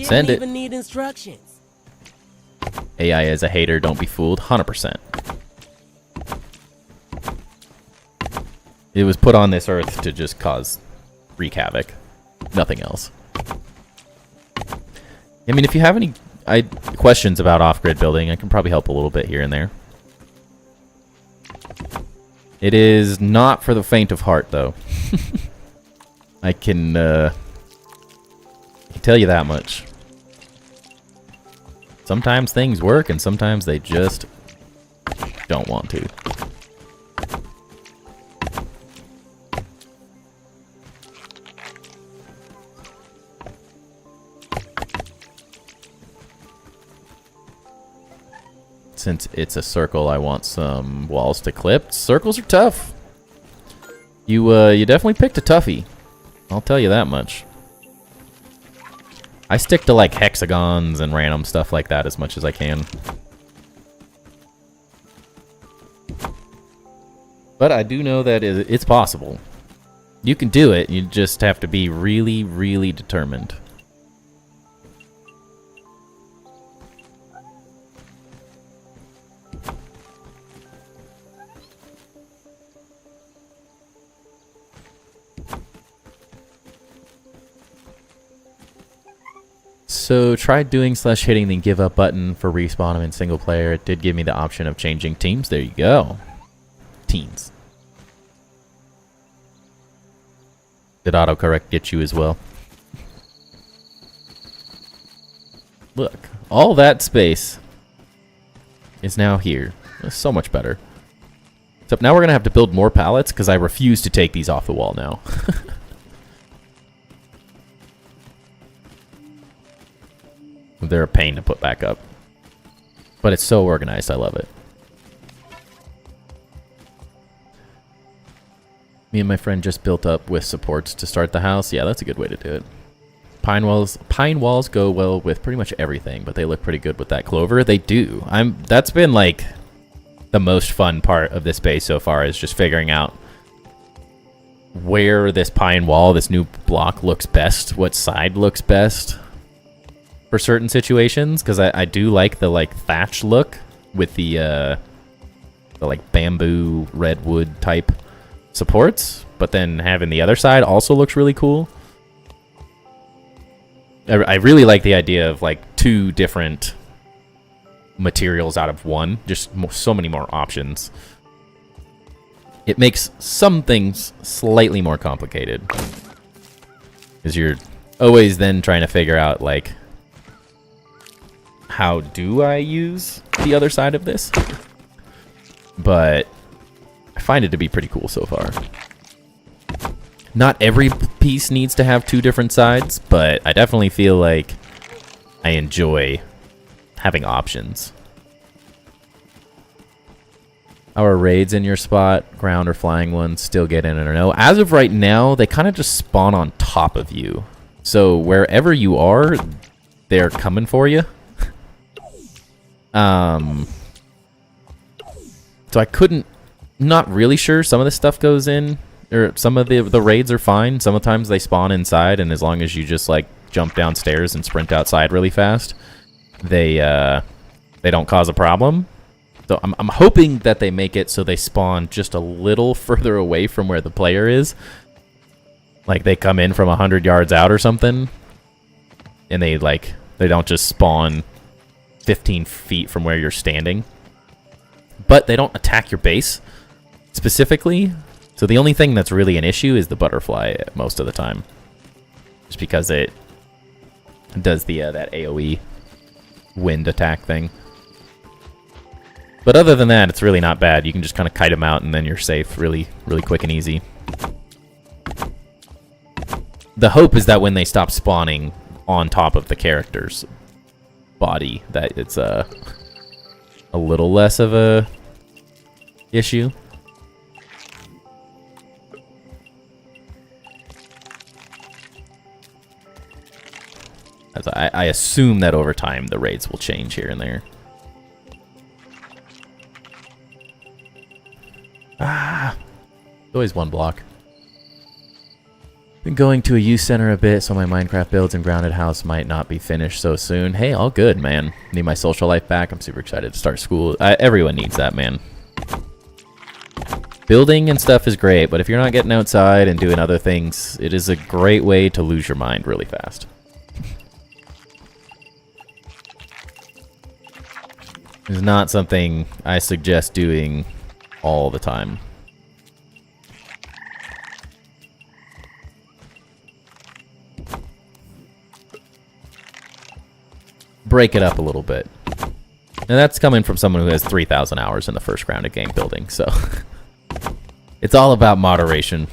Send it. Even need instructions. AI is a hater. Don't be fooled. 100%. It was put on this earth to just wreak havoc. Nothing else. I mean, if you have any questions about off-grid building, I can probably help a little bit here and there. It is not for the faint of heart, though. I can tell you that much. Sometimes things work, and sometimes they just don't want to. Since it's a circle, I want some walls to clip. Circles are tough. You definitely picked a toughie. I'll tell you that much. I stick to like hexagons and random stuff like that as much as I can. But I do know that it's possible. You can do it. You just have to be really, really determined. So tried doing /hitting the give up button for respawn in single player. It did give me the option of changing teams. There you go. Teams. Did autocorrect get you as well? Look, all that space is now here. That's so much better. Except now we're going to have to build more pallets because I refuse to take these off the wall now. They're a pain to put back up. But it's so organized, I love it. Me and my friend just built up with supports to start the house. Yeah, that's a good way to do it. Pine walls go well with pretty much everything, but they look pretty good with that clover. They do. That's been like the most fun part of this base so far, is just figuring out where this pine wall, this new block, looks best, what side looks best for certain situations, because I do like the like thatch look with the like bamboo redwood type supports, but then having the other side also looks really cool. I really like the idea of like two different materials out of one, just so many more options. It makes some things slightly more complicated, because you're always then trying to figure out like, how do I use the other side of this? But I find it to be pretty cool so far. Not every piece needs to have two different sides, but I definitely feel like I enjoy having options. Our raids in your spot, ground or flying ones, still get in or no? As of right now, they kind of just spawn on top of you. So wherever you are, they're coming for you. So I couldn't, not really sure. Some of this stuff goes in, or some of the raids are fine. Sometimes they spawn inside, and as long as you just like jump downstairs and sprint outside really fast, they don't cause a problem. So I'm hoping that they make it so they spawn just a little further away from where the player is. Like they come in from 100 yards out or something, and they don't just spawn 15 feet from where you're standing. But they don't attack your base specifically. So the only thing that's really an issue is the butterfly most of the time. Just because it does the that AoE wind attack thing. But other than that, it's really not bad. You can just kind of kite them out and then you're safe really, really quick and easy. The hope is that when they stop spawning on top of the character's body, that it's a little less of a issue. As I assume that over time the rates will change here and there. Ah, always one block. Been going to a youth center a bit, so my Minecraft builds and grounded house might not be finished so soon. Hey, all good, man. Need my social life back. I'm super excited to start school. Everyone needs that, man. Building and stuff is great, but if you're not getting outside and doing other things, it is a great way to lose your mind really fast. It's not something I suggest doing all the time. Break it up a little bit. And that's coming from someone who has 3,000 hours in the first grounded game building, so it's all about moderation.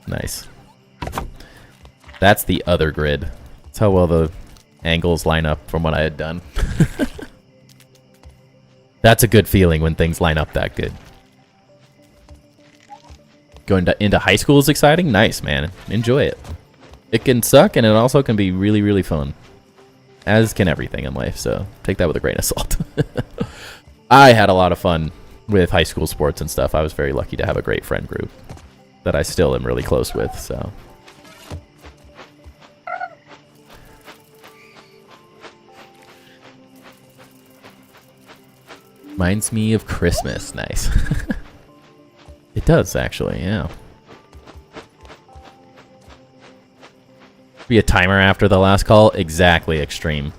Nice. That's the other grid. That's how well the angles line up from what I had done. That's a good feeling when things line up that good. Going into high school is exciting? Nice, man. Enjoy it. It can suck, and it also can be really, really fun. As can everything in life, so take that with a grain of salt. I had a lot of fun with high school sports and stuff. I was very lucky to have a great friend group that I still am really close with, so. Reminds me of Christmas. Nice. It does, actually, yeah. Be a timer after the last call? Exactly, Extreme.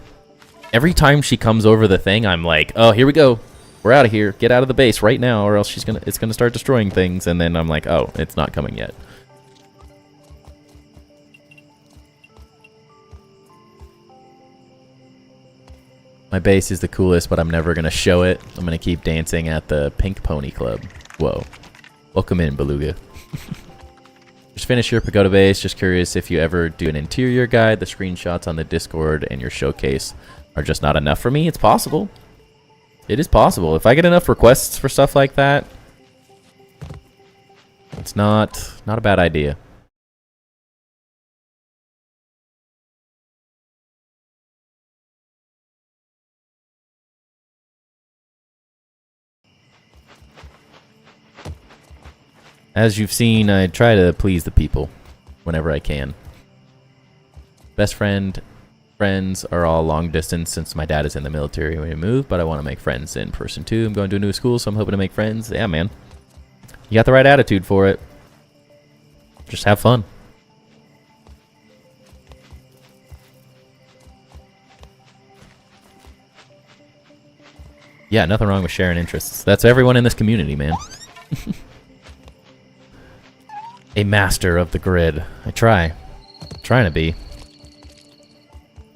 Every time she comes over the thing, I'm like, oh, here we go. We're out of here. Get out of the base right now, or else it's gonna start destroying things. And then I'm like, oh, it's not coming yet. My base is the coolest, but I'm never gonna show it. I'm gonna keep dancing at the Pink Pony Club. Whoa. Welcome in, Beluga. Just finished your pagoda base. Just curious if you ever do an interior guide. The screenshots on the Discord and your showcase are just not enough for me. It's possible. It is possible. If I get enough requests for stuff like that, it's not a bad idea. As you've seen, I try to please the people whenever I can. Best friends are all long distance since my dad is in the military when we move, but I want to make friends in person too. I'm going to a new school, so I'm hoping to make friends. Yeah, man. You got the right attitude for it. Just have fun. Yeah, nothing wrong with sharing interests. That's everyone in this community, man. A master of the grid. I try. Trying to be.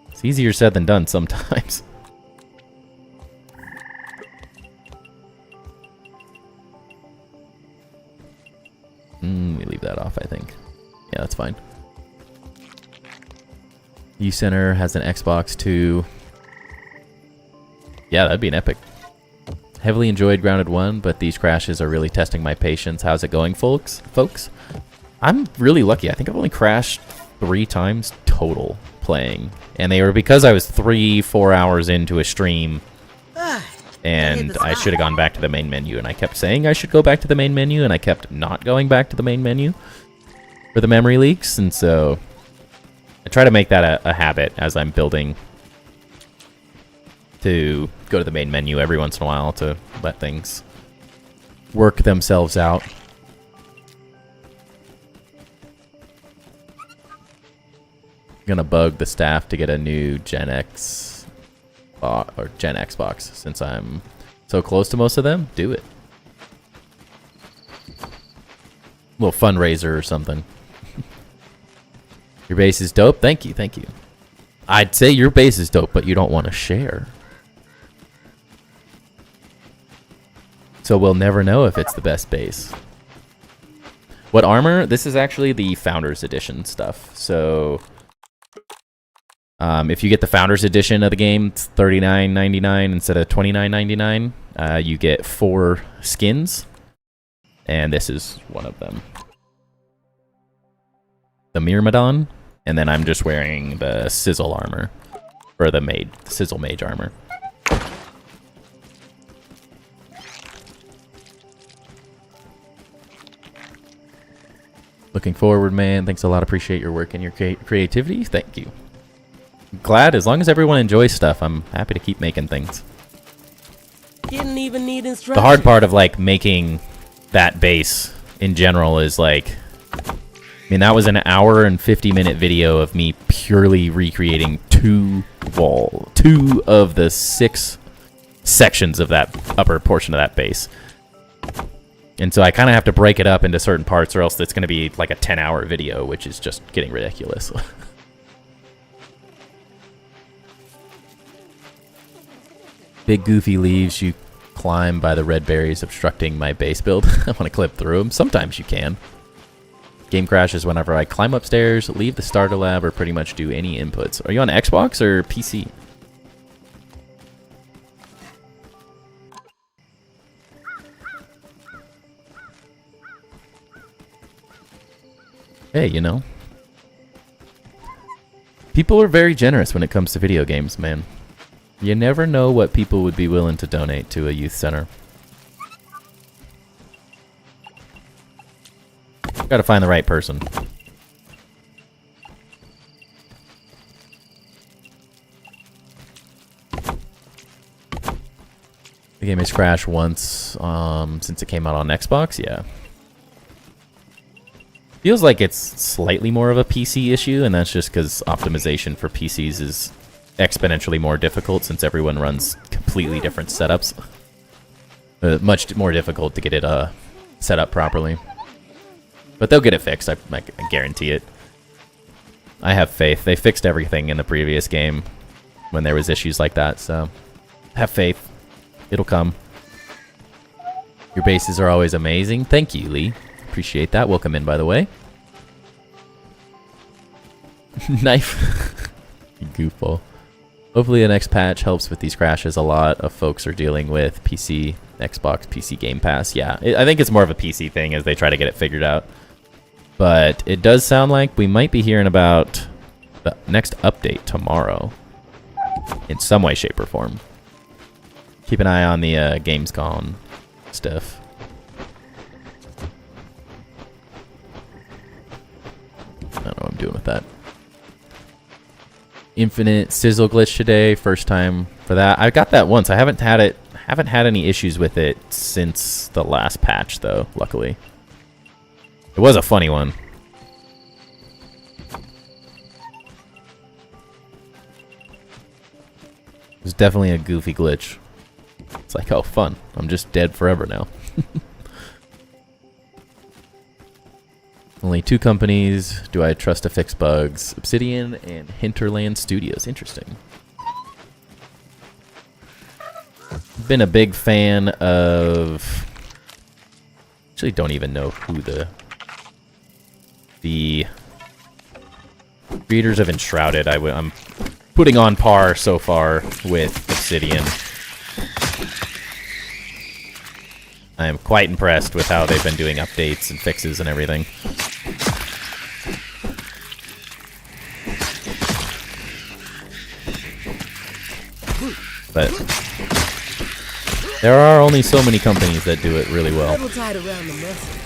It's easier said than done sometimes. We leave that off, I think. Yeah, that's fine. U Center has an Xbox too. Yeah, that'd be an epic. Heavily enjoyed Grounded 1, but these crashes are really testing my patience. How's it going, folks? I'm really lucky. I think I've only crashed 3 times total playing. And they were because I was 3-4 hours into a stream. And I should have gone back to the main menu. And I kept saying I should go back to the main menu. And I kept not going back to the main menu for the memory leaks. And so I try to make that a habit as I'm building to go to the main menu every once in a while to let things work themselves out. Gonna bug the staff to get a new Gen X or Gen Xbox since I'm so close to most of them. Do it. Little fundraiser or something. Your base is dope. Thank you, thank you. I'd say your base is dope, but you don't want to share. So we'll never know if it's the best base. What armor? This is actually the Founders Edition stuff. So if you get the Founders Edition of the game, it's $39.99 instead of $29.99. You get 4 skins, and this is one of them. The Myrmidon, and then I'm just wearing the Sizzle armor, or the Sizzle Mage armor. Looking forward, man. Thanks a lot. Appreciate your work and your creativity. Thank you. Glad, as long as everyone enjoys stuff, I'm happy to keep making things. Didn't even need instructions. The hard part of like making that base in general is like, I mean, that was an hour and 50-minute video of me purely recreating 2 of the 6 sections of that upper portion of that base. And so I kind of have to break it up into certain parts, or else it's going to be like a 10-hour video, which is just getting ridiculous. Big goofy leaves you climb by the red berries obstructing my base build. I want to clip through them. Sometimes you can. Game crashes whenever I climb upstairs, leave the starter lab, or pretty much do any inputs. Are you on Xbox or PC? Hey, you know, people are very generous when it comes to video games, man. You never know what people would be willing to donate to a youth center. Gotta find the right person. The game has crashed once since it came out on Xbox, yeah. Feels like it's slightly more of a PC issue, and that's just because optimization for PCs is exponentially more difficult since everyone runs completely different setups. Much more difficult to get it set up properly. But they'll get it fixed, I guarantee it. I have faith. They fixed everything in the previous game when there was issues like that, so have faith. It'll come. Your bases are always amazing. Thank you, Lee. Appreciate that. Welcome in, by the way. Knife. You goofball. Hopefully the next patch helps with these crashes. A lot of folks are dealing with PC, Xbox, PC Game Pass. Yeah, I think it's more of a PC thing as they try to get it figured out. But it does sound like we might be hearing about the next update tomorrow in some way, shape, or form. Keep an eye on the Gamescom stuff. I don't know what I'm doing with that. Infinite sizzle glitch today. First time for that. I got that once. I haven't had any issues with it since the last patch, though, luckily. It was a funny one. It was definitely a goofy glitch. It's like, oh, fun. I'm just dead forever now. Only 2 companies do I trust to fix bugs. Obsidian and Hinterland Studios. Interesting. Been a big fan of... Actually don't even know who the creators of Enshrouded. I'm putting on par so far with Obsidian. I am quite impressed with how they've been doing updates and fixes and everything. But there are only so many companies that do it really well. Tied around the muscles.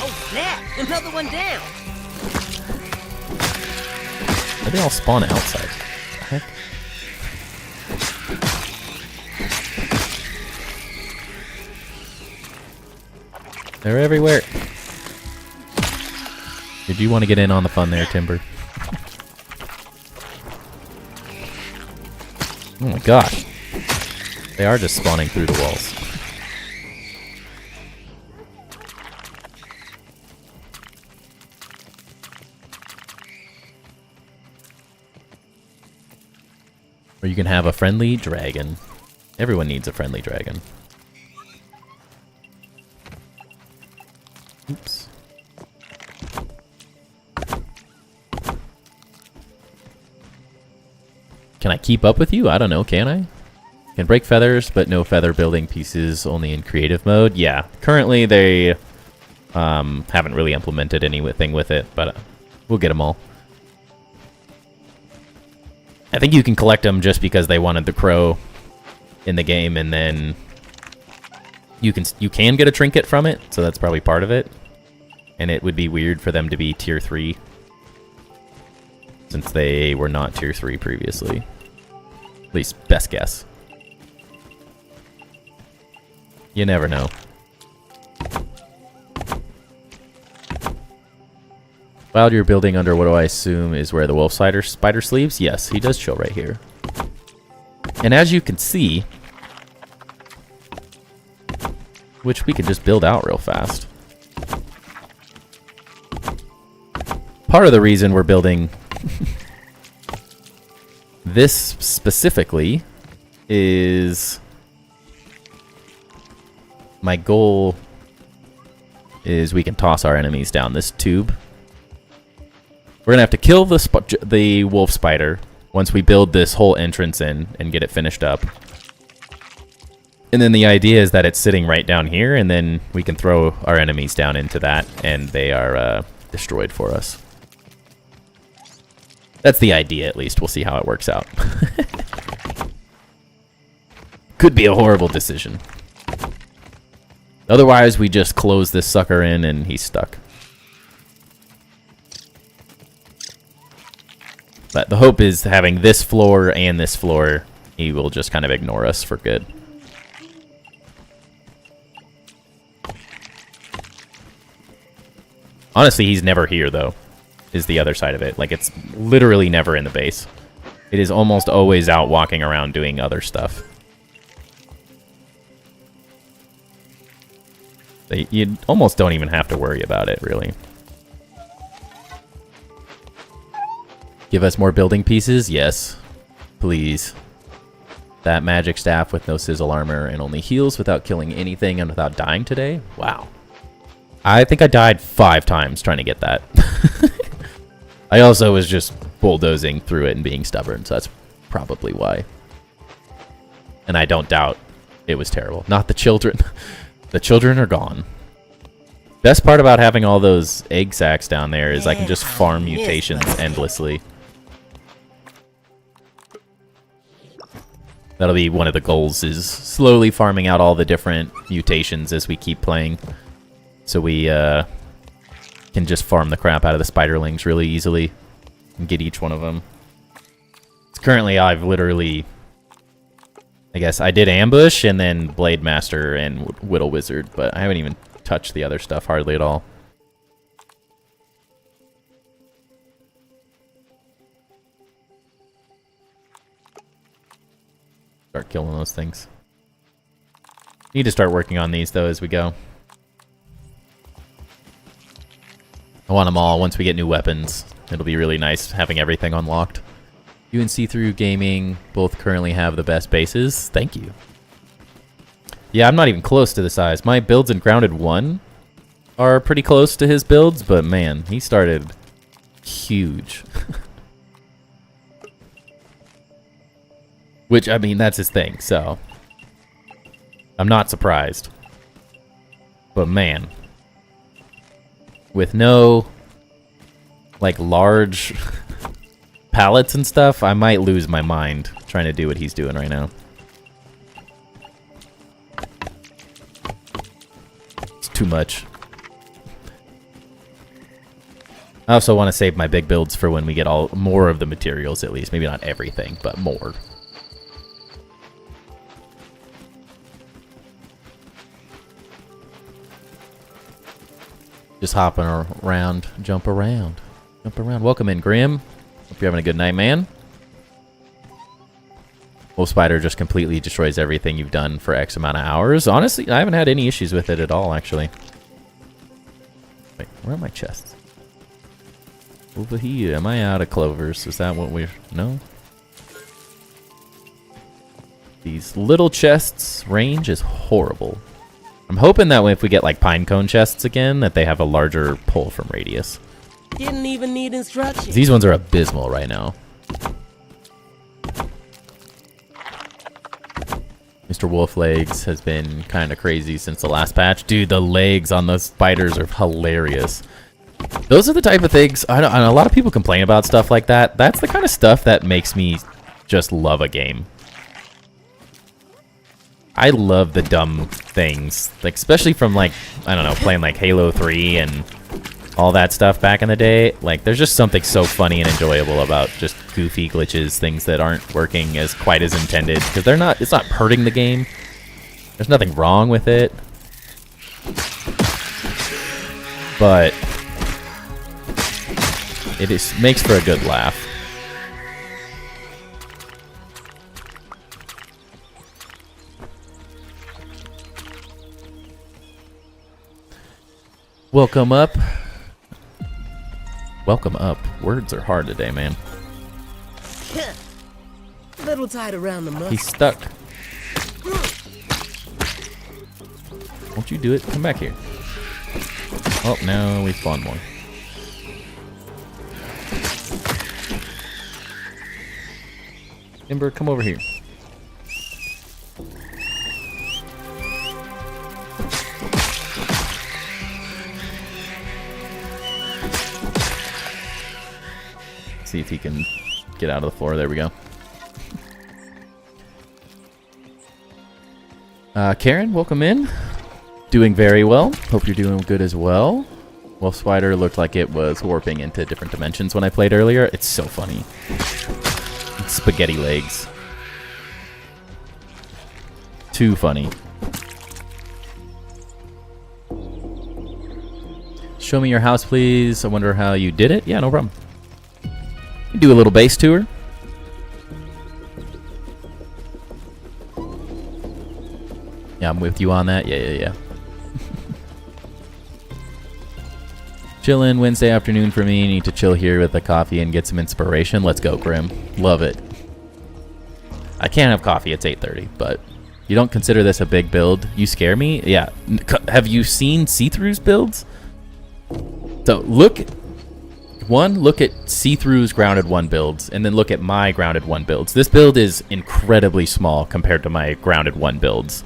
Oh snap! Another one down. Why they all spawn outside? What the heck? They're everywhere. Did you want to get in on the fun there, Timber? Oh my gosh. They are just spawning through the walls. Or you can have a friendly dragon. Everyone needs a friendly dragon. Oops. Can I keep up with you? I don't know, can I? Can break feathers, but no feather building pieces, only in creative mode. Yeah, currently they haven't really implemented anything with it, but we'll get them all. I think you can collect them just because they wanted the crow in the game, and then you can get a trinket from it, so that's probably part of it. And it would be weird for them to be tier 3, since they were not tier 3 previously. At least, best guess. You never know. While you're building under what do I assume is where the wolf spider sleeps? Yes, he does chill right here. And as you can see, which we can just build out real fast. Part of the reason we're building this specifically is my goal is we can toss our enemies down this tube. We're gonna have to kill the wolf spider once we build this whole entrance in and get it finished up. And then the idea is that it's sitting right down here, and then we can throw our enemies down into that, and they are destroyed for us. That's the idea, at least. We'll see how it works out. Could be a horrible decision. Otherwise, we just close this sucker in, and he's stuck. But the hope is having this floor and this floor, he will just kind of ignore us for good. Honestly, he's never here, though, is the other side of it. Like, it's literally never in the base. It is almost always out walking around doing other stuff. You almost don't even have to worry about it, really. Give us more building pieces? Yes. Please. That magic staff with no sizzle armor and only heals without killing anything and without dying today? Wow. I think I died 5 times trying to get that. I also was just bulldozing through it and being stubborn, so that's probably why. And I don't doubt it was terrible. Not the children. The children are gone. Best part about having all those egg sacs down there is I can just farm mutations endlessly. That'll be one of the goals, is slowly farming out all the different mutations as we keep playing. So we can just farm the crap out of the spiderlings really easily and get each one of them. Currently, I've literally... I guess I did Ambush and then Blade Master and Whittle Wizard, but I haven't even touched the other stuff hardly at all. Start killing those things. Need to start working on these, though, as we go. I want them all once we get new weapons. It'll be really nice having everything unlocked. You and See-Through Gaming both currently have the best bases. Thank you. Yeah, I'm not even close to the size. My builds in Grounded 1 are pretty close to his builds, but man, he started huge. Which, I mean, that's his thing, so I'm not surprised. But man, with no, like, large pallets and stuff, I might lose my mind trying to do what he's doing right now. It's too much. I also want to save my big builds for when we get more of the materials, at least. Maybe not everything, but more. Just hopping around, jump around. Jump around. Welcome in, Grim. Hope you're having a good night, man. Wolf Spider just completely destroys everything you've done for X amount of hours. Honestly, I haven't had any issues with it at all, actually. Wait, where are my chests? Over here. Am I out of clovers? Is that what we're... No? These little chests' range is horrible. I'm hoping that if we get like pine cone chests again, that they have a larger pull from radius. Didn't even need instructions. These ones are abysmal right now. Mr. Wolf Legs has been kind of crazy since the last patch. Dude, the legs on those spiders are hilarious. Those are the type of things, I know a lot of people complain about stuff like that. That's the kind of stuff that makes me just love a game. I love the dumb things, like especially from like, I don't know, playing like Halo 3 and all that stuff back in the day. Like there's just something so funny and enjoyable about just goofy glitches, things that aren't working as quite as intended, because they're not, it's not hurting the game. There's nothing wrong with it. But it makes for a good laugh. Welcome up. Welcome up. Words are hard today, man. A little tight around the muscle. He's stuck. Won't you do it? Come back here. Oh, no, we spawned more. Timber, come over here. See if he can get out of the floor. There we go. Karen, welcome in. Doing very well. Hope you're doing good as well. Wolf Spider looked like it was warping into different dimensions when I played earlier. It's so funny. It's spaghetti legs. Too funny. Show me your house, please. I wonder how you did it. Yeah, no problem. Do a little base tour. Yeah, I'm with you on that. Yeah. Chillin' Wednesday afternoon for me. Need to chill here with the coffee and get some inspiration. Let's go, Grim. Love it. I can't have coffee. It's 8:30, but you don't consider this a big build. You scare me. Yeah. Have you seen See-Through's builds? So look at See-Through's Grounded 1 builds, and then look at my Grounded 1 builds. This build is incredibly small compared to my Grounded 1 builds.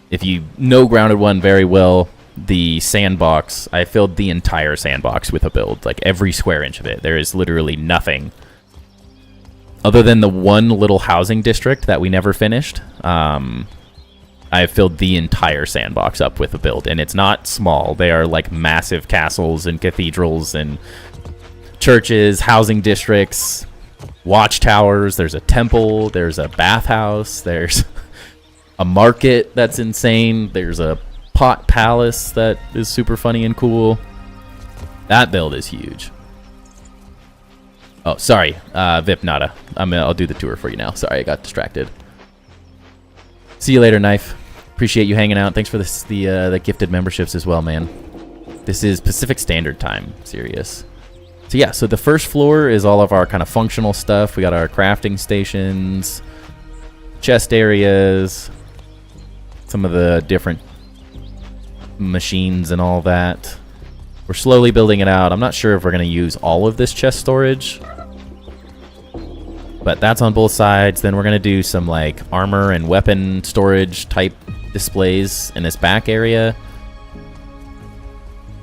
If you know Grounded 1 very well, the sandbox, I filled the entire sandbox with a build, like every square inch of it. There is literally nothing other than the one little housing district that we never finished. I filled the entire sandbox up with a build, and it's not small. They are like massive castles and cathedrals and churches, housing districts, watchtowers. There's a temple. There's a bathhouse. There's a market that's insane. There's a pot palace that is super funny and cool. That build is huge. Oh, sorry, Vip Nada. I'll do the tour for you now. Sorry, I got distracted. See you later, Knife. Appreciate you hanging out. Thanks for the gifted memberships as well, man. This is Pacific Standard Time, serious. So yeah, so the first floor is all of our kind of functional stuff. We got our crafting stations, chest areas, some of the different machines and all that. We're slowly building it out. I'm not sure if we're going to use all of this chest storage, but that's on both sides. Then we're going to do some like armor and weapon storage type displays in this back area.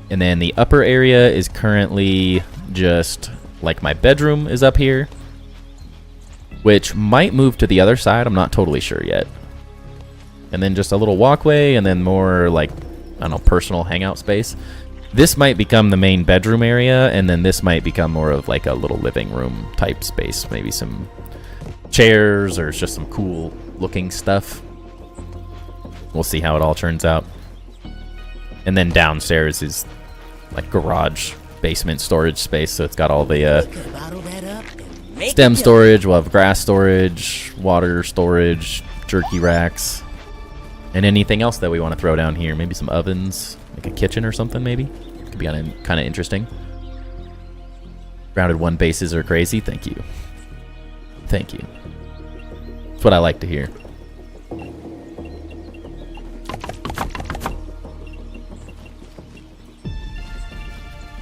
And then the upper area is currently just like my bedroom is up here, which might move to the other side. I'm not totally sure yet. And then just a little walkway, and then more like, I don't know, personal hangout space. This might become the main bedroom area, and then this might become more of like a little living room type space. Maybe some chairs or just some cool looking stuff. We'll see how it all turns out. And then downstairs is like garage, basement storage space, so it's got all the stem storage. We'll have grass storage, water storage, jerky racks, and anything else that we want to throw down here. Maybe some ovens, like a kitchen or something maybe. Could be kind of interesting. Grounded 1 bases are crazy. Thank you. Thank you. That's what I like to hear.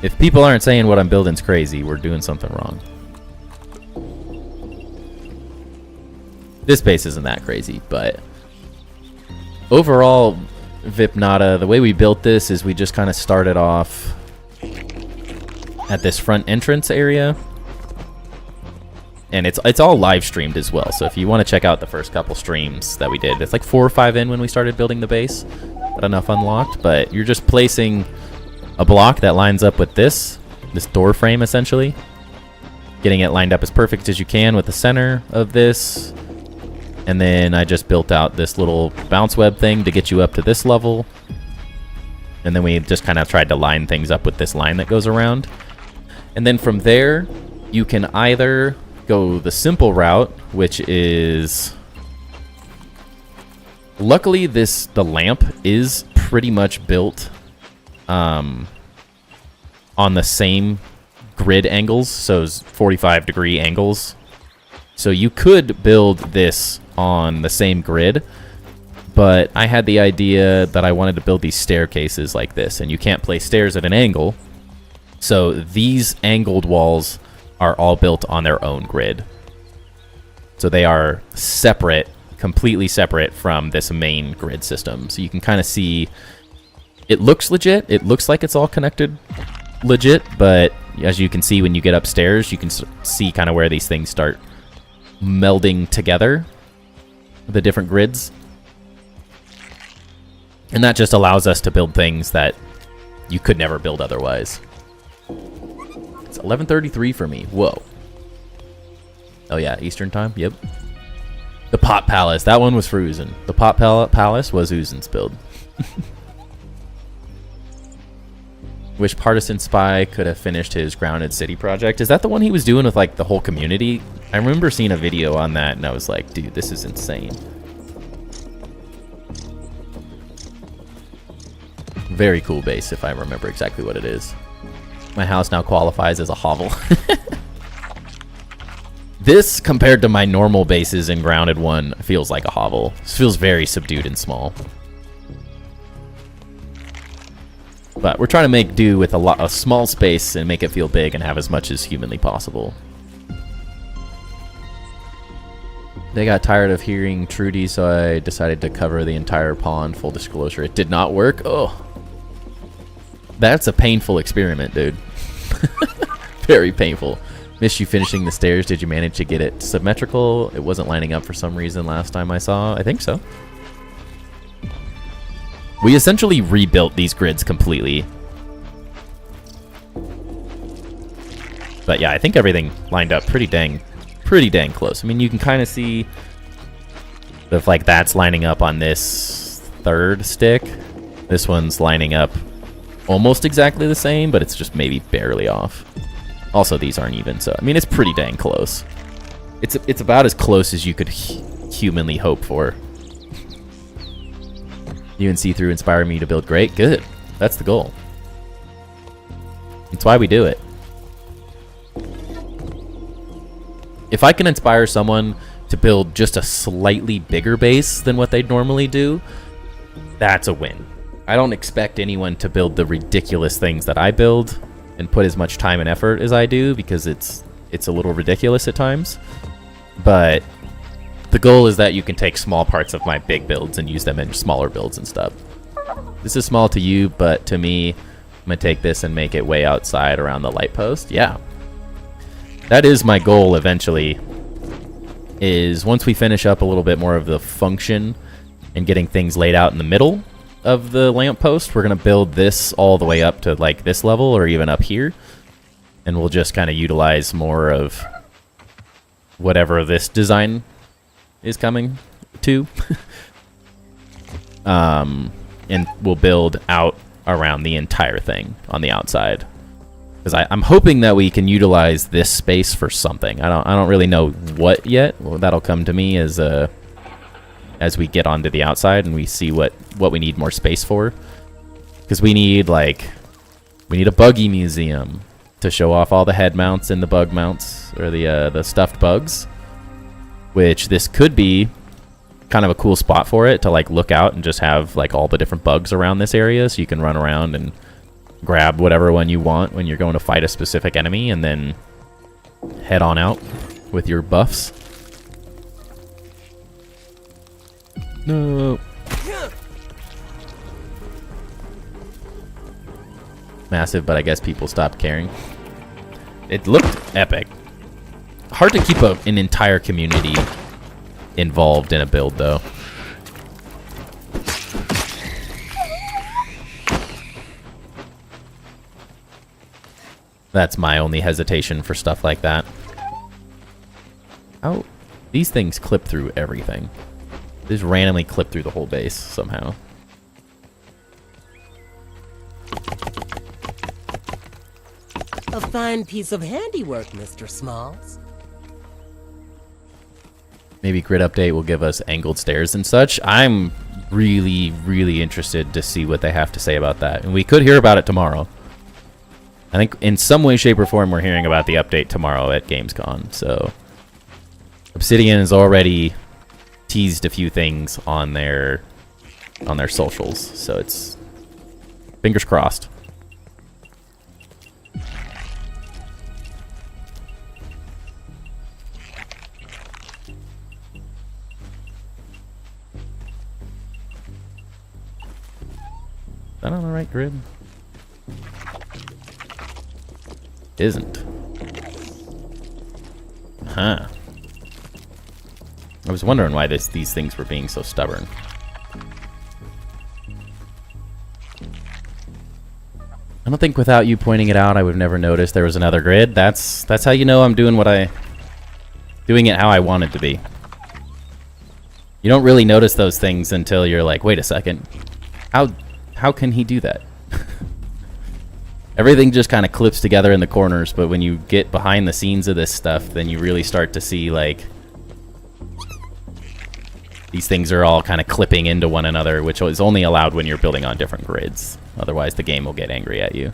If people aren't saying what I'm building's crazy, we're doing something wrong. This base isn't that crazy, but overall, Vipnata, the way we built this is we just kind of started off at this front entrance area. And it's all live streamed as well, so if you want to check out the first couple streams that we did, it's like 4 or 5 in when we started building the base. Not enough unlocked, but you're just placing a block that lines up with this door frame essentially. Getting it lined up as perfect as you can with the center of this. And then I just built out this little bounce web thing to get you up to this level. And then we just kind of tried to line things up with this line that goes around. And then from there, you can either go the simple route, which is... Luckily, the lamp is pretty much built on the same grid angles, so 45-degree angles. So you could build this on the same grid, but I had the idea that I wanted to build these staircases like this, and you can't place stairs at an angle. So these angled walls are all built on their own grid. So they are separate, completely separate from this main grid system. So you can kind of see, it looks legit. It looks like it's all connected legit, but as you can see when you get upstairs, you can see kind of where these things start melding together, the different grids. And that just allows us to build things that you could never build otherwise. It's 11:33 for me. Whoa. Oh yeah, Eastern time. Yep. The Pot Palace. That one was for Uzun. The Pot Palace was Uzun's build. Wish Partisan Spy could have finished his Grounded City project. Is that the one he was doing with like the whole community? I remember seeing a video on that and I was like, dude, this is insane. Very cool base if I remember exactly what it is. My house now qualifies as a hovel. This, compared to my normal bases in Grounded 1, feels like a hovel. This feels very subdued and small. But we're trying to make do with a small space and make it feel big and have as much as humanly possible. They got tired of hearing Trudy, so I decided to cover the entire pond. Full disclosure, it did not work. Oh. That's a painful experiment, dude. Very painful. Missed you finishing the stairs. Did you manage to get it symmetrical? It wasn't lining up for some reason last time I saw. I think so. We essentially rebuilt these grids completely. But yeah, I think everything lined up pretty dang close. I mean, you can kind of see if like that's lining up on this third stick. This one's lining up almost exactly the same, but it's just maybe barely off. Also, these aren't even, so I mean, it's pretty dang close. It's about as close as you could humanly hope for. You and see-through inspire me to build great. Good. That's the goal. That's why we do it. If I can inspire someone to build just a slightly bigger base than what they'd normally do, that's a win. I don't expect anyone to build the ridiculous things that I build and put as much time and effort as I do, because it's a little ridiculous at times. But the goal is that you can take small parts of my big builds and use them in smaller builds and stuff. This is small to you, but to me, I'm going to take this and make it way outside around the light post. Yeah. That is my goal eventually, is once we finish up a little bit more of the function and getting things laid out in the middle of the lamppost, we're going to build this all the way up to like this level or even up here. And we'll just kind of utilize more of whatever this design is coming to. And we'll build out around the entire thing on the outside. Because I'm hoping that we can utilize this space for something. I don't really know what yet. Well, that'll come to me as we get onto the outside and we see what we need more space for. Because we need a buggy museum to show off all the head mounts and the bug mounts, or the stuffed bugs. Which this could be kind of a cool spot for it, to like look out and just have like all the different bugs around this area, so you can run around and grab whatever one you want when you're going to fight a specific enemy, and then head on out with your buffs. No. Massive, but I guess people stopped caring. It looked epic. Hard to keep an entire community involved in a build, though. That's my only hesitation for stuff like that. Oh, these things clip through everything. They just randomly clip through the whole base somehow. A fine piece of handiwork, Mr. Smalls. Maybe grid update will give us angled stairs and such. I'm really, really interested to see what they have to say about that. And we could hear about it tomorrow. I think in some way, shape, or form we're hearing about the update tomorrow at Gamescom. So Obsidian has already teased a few things on their socials. So it's fingers crossed. Is that on the right grid? Isn't. Huh. I was wondering why these things were being so stubborn. I don't think without you pointing it out I would have never noticed there was another grid. That's how you know I'm doing doing it how I want it to be. You don't really notice those things until you're like, wait a second. How can he do that? Everything just kind of clips together in the corners, but when you get behind the scenes of this stuff, then you really start to see, like, these things are all kind of clipping into one another, which is only allowed when you're building on different grids. Otherwise, the game will get angry at you.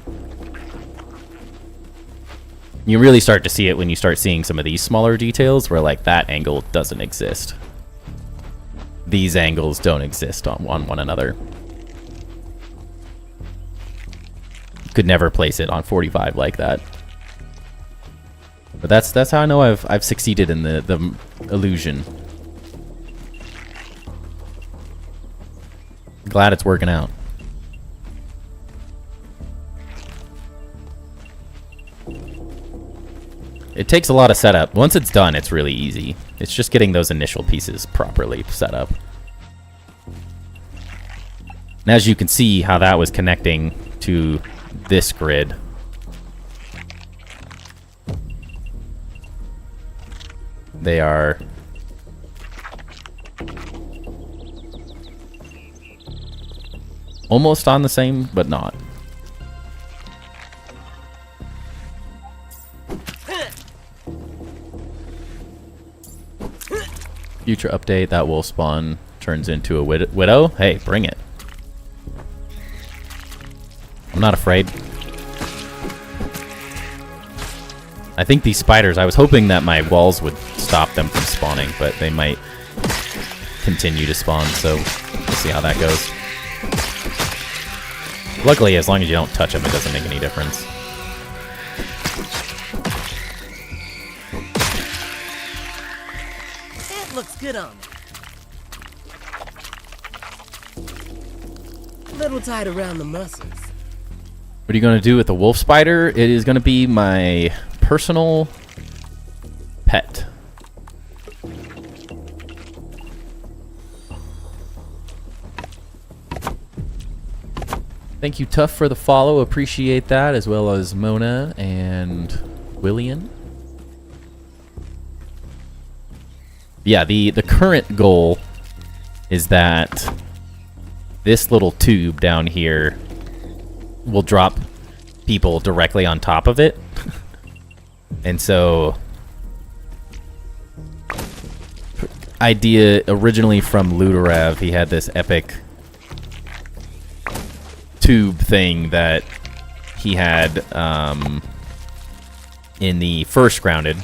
You really start to see it when you start seeing some of these smaller details where, like, that angle doesn't exist. These angles don't exist on one another. Could never place it on 45 like that. But that's how I know I've succeeded in the illusion. Glad it's working out. It takes a lot of setup. Once it's done, it's really easy. It's just getting those initial pieces properly set up. And as you can see how that was connecting to this grid. They are almost on the same, but not. Future update, that wolf spawn turns into a widow. Hey, bring it. I'm not afraid. I think these spiders, I was hoping that my walls would stop them from spawning, but they might continue to spawn, so we'll see how that goes. Luckily, as long as you don't touch them, it doesn't make any difference. That looks good on me. A little tight around the muscles. What are you going to do with the wolf spider? It is going to be my personal pet. Thank you, Tuff, for the follow. Appreciate that, as well as Mona and William. Yeah, the current goal is that this little tube down here will drop people directly on top of it. And so, idea originally from Ludorav, he had this epic tube thing that he had in the first Grounded.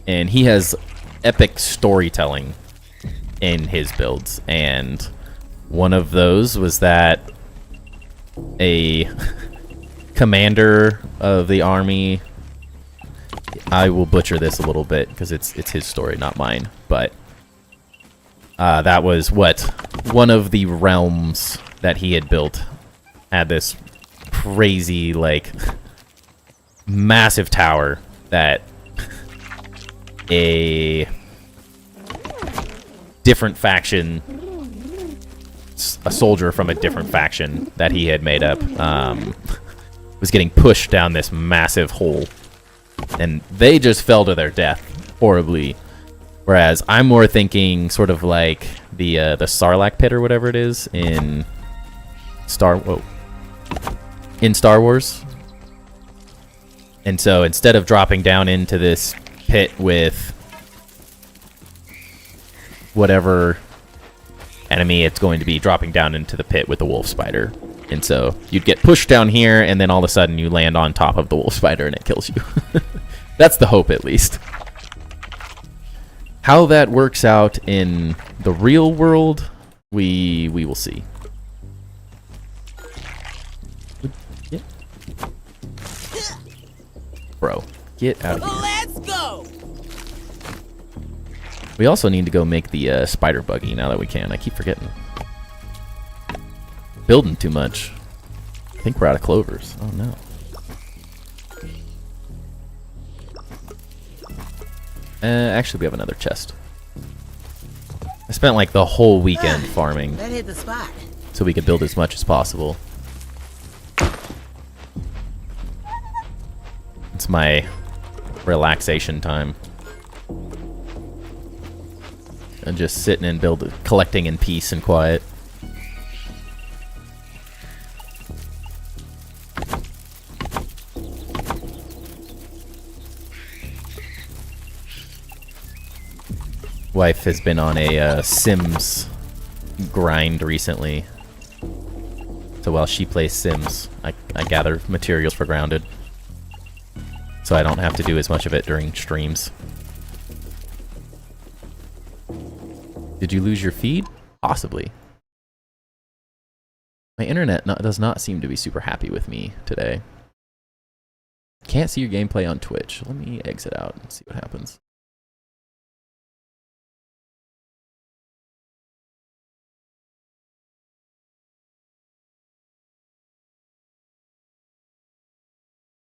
And he has epic storytelling in his builds. And one of those was that a commander of the army. I will butcher this a little bit because it's his story, not mine. But that was what one of the realms that he had built had this crazy, like, massive tower that a different faction, a soldier from a different faction that he had made up, was getting pushed down this massive hole, and they just fell to their death horribly. Whereas I'm more thinking sort of like the Sarlacc pit or whatever it is in Star Wars. And so instead of dropping down into this pit with whatever enemy, it's going to be dropping down into the pit with the wolf spider. And so you'd get pushed down here, and then all of a sudden you land on top of the wolf spider and it kills you. That's the hope, at least. How that works out in the real world, we will see. Yeah. Bro, get out of here. Let's go. We also need to go make the spider buggy now that we can. I keep forgetting. Building too much. I think we're out of clovers. Oh no. Actually, we have another chest. I spent like the whole weekend farming That hit the spot. so we could build as much as possible. It's my relaxation time. And just sitting and collecting in peace and quiet. Wife has been on a Sims grind recently. So while she plays Sims, I gather materials for Grounded. So I don't have to do as much of it during streams. Did you lose your feed? Possibly. My internet does not seem to be super happy with me today. Can't see your gameplay on Twitch. Let me exit out and see what happens.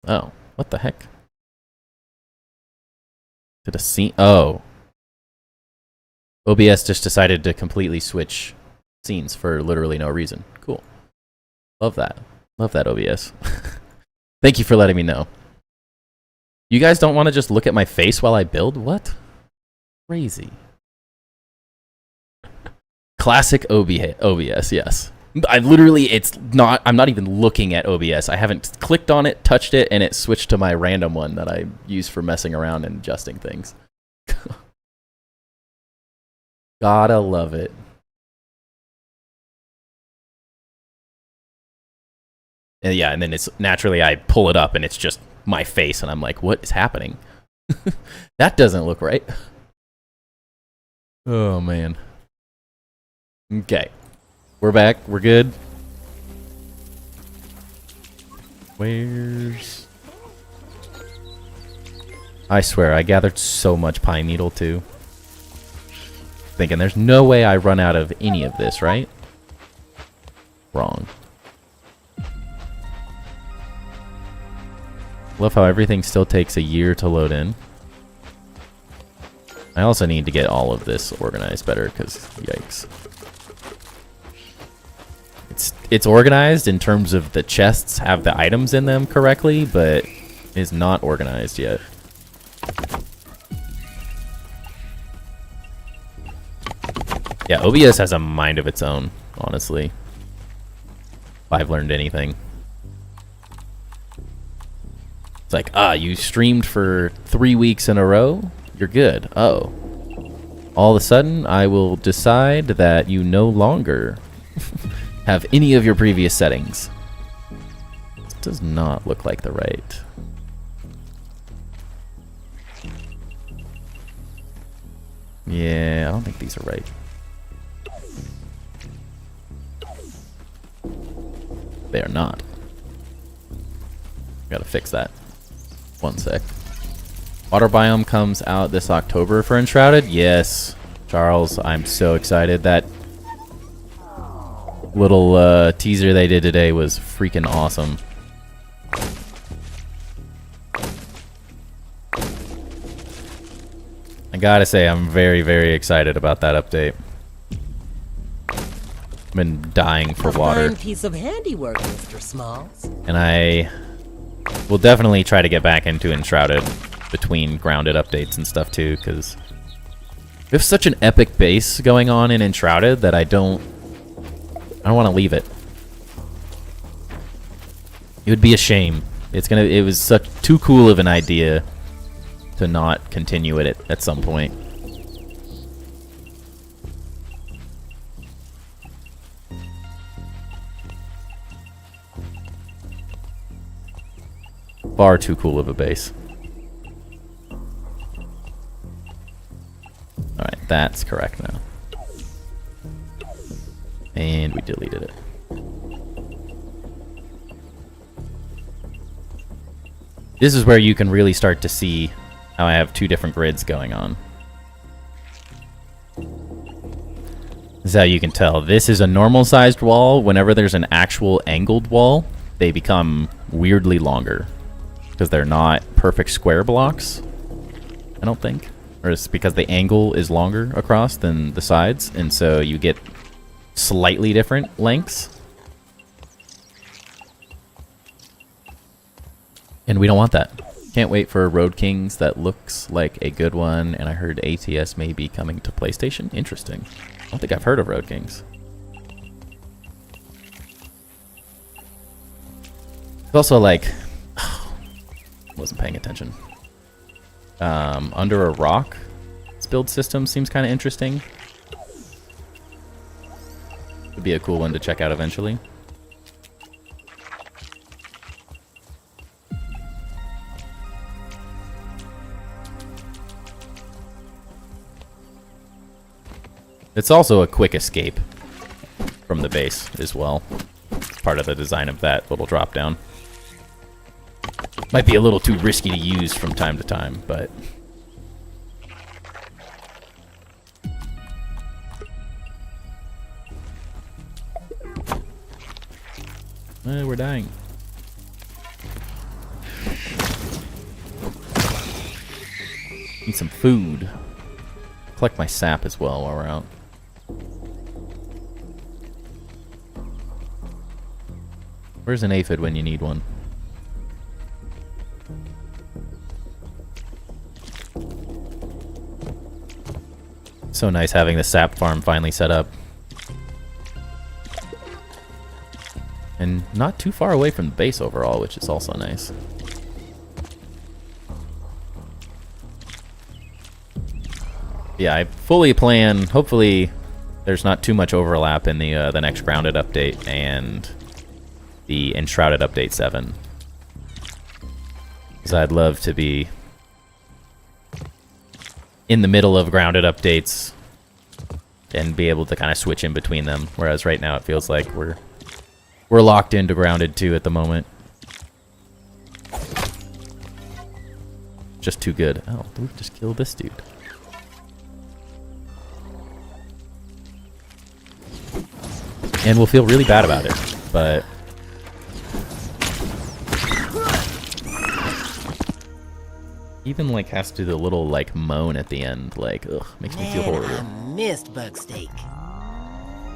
Oh, what the heck? Did a scene? Oh. OBS just decided to completely switch scenes for literally no reason. Cool. Love that. Love that, OBS. Thank you for letting me know. You guys don't want to just look at my face while I build? What? Crazy. Classic OBS, yes. I literally, I'm not even looking at OBS. I haven't clicked on it, touched it, and it switched to my random one that I use for messing around and adjusting things. Gotta love it. And yeah, and then it's naturally I pull it up and it's just my face and I'm like, what is happening? That doesn't look right. Oh man. Okay. We're back. We're good. Where's... I swear, I gathered so much pine needle too. Thinking there's no way I run out of any of this, right? Wrong. Love how everything still takes a year to load in. I also need to get all of this organized better, because yikes. It's organized in terms of the chests have the items in them correctly, but is not organized yet. Yeah, OBS has a mind of its own, honestly. If I've learned anything. It's like, you streamed for 3 weeks in a row? You're good. Oh. All of a sudden, I will decide that you no longer have any of your previous settings. This does not look like the right. Yeah, I don't think these are right. They are not. Gotta fix that. One sec. Water biome comes out this October for Enshrouded? Yes. Charles, I'm so excited. That little teaser they did today was freaking awesome. I gotta say, I'm very, very excited about that update. I've been dying for water. Fine piece of handiwork, Mr. Smalls. And I will definitely try to get back into Enshrouded between grounded updates and stuff too, because we have such an epic base going on in Enshrouded that I don't want to leave it. It would be a shame. It was such too cool of an idea to not continue it at some point. Far too cool of a base. Alright, that's correct now. And we deleted it. This is where you can really start to see how I have two different grids going on. This is how you can tell. This is a normal sized wall. Whenever there's an actual angled wall, they become weirdly longer. Because they're not perfect square blocks, I don't think. Or it's because the angle is longer across than the sides, and so you get slightly different lengths. And we don't want that. Can't wait for Road Kings. That looks like a good one, and I heard ATS may be coming to PlayStation. Interesting. I don't think I've heard of Road Kings. It's also like... wasn't paying attention. Under a rock, this build system seems kind of interesting. Would be a cool one to check out eventually. It's also a quick escape from the base as well. It's part of the design of that little drop down. Might be a little too risky to use from time to time, but... we're dying. Need some food. Collect my sap as well while we're out. Where's an aphid when you need one? So nice having the sap farm finally set up. And not too far away from the base overall, which is also nice. Yeah, I fully plan, hopefully there's not too much overlap in the next Grounded update and the Enshrouded update 7. Because I'd love to be in the middle of Grounded updates and be able to kind of switch in between them. Whereas right now it feels like we're locked into Grounded 2 at the moment. Just too good. Oh, we just killed this dude. And we'll feel really bad about it, but... even like has to do the little like moan at the end, like, ugh, makes me feel horrible. I missed bug steak.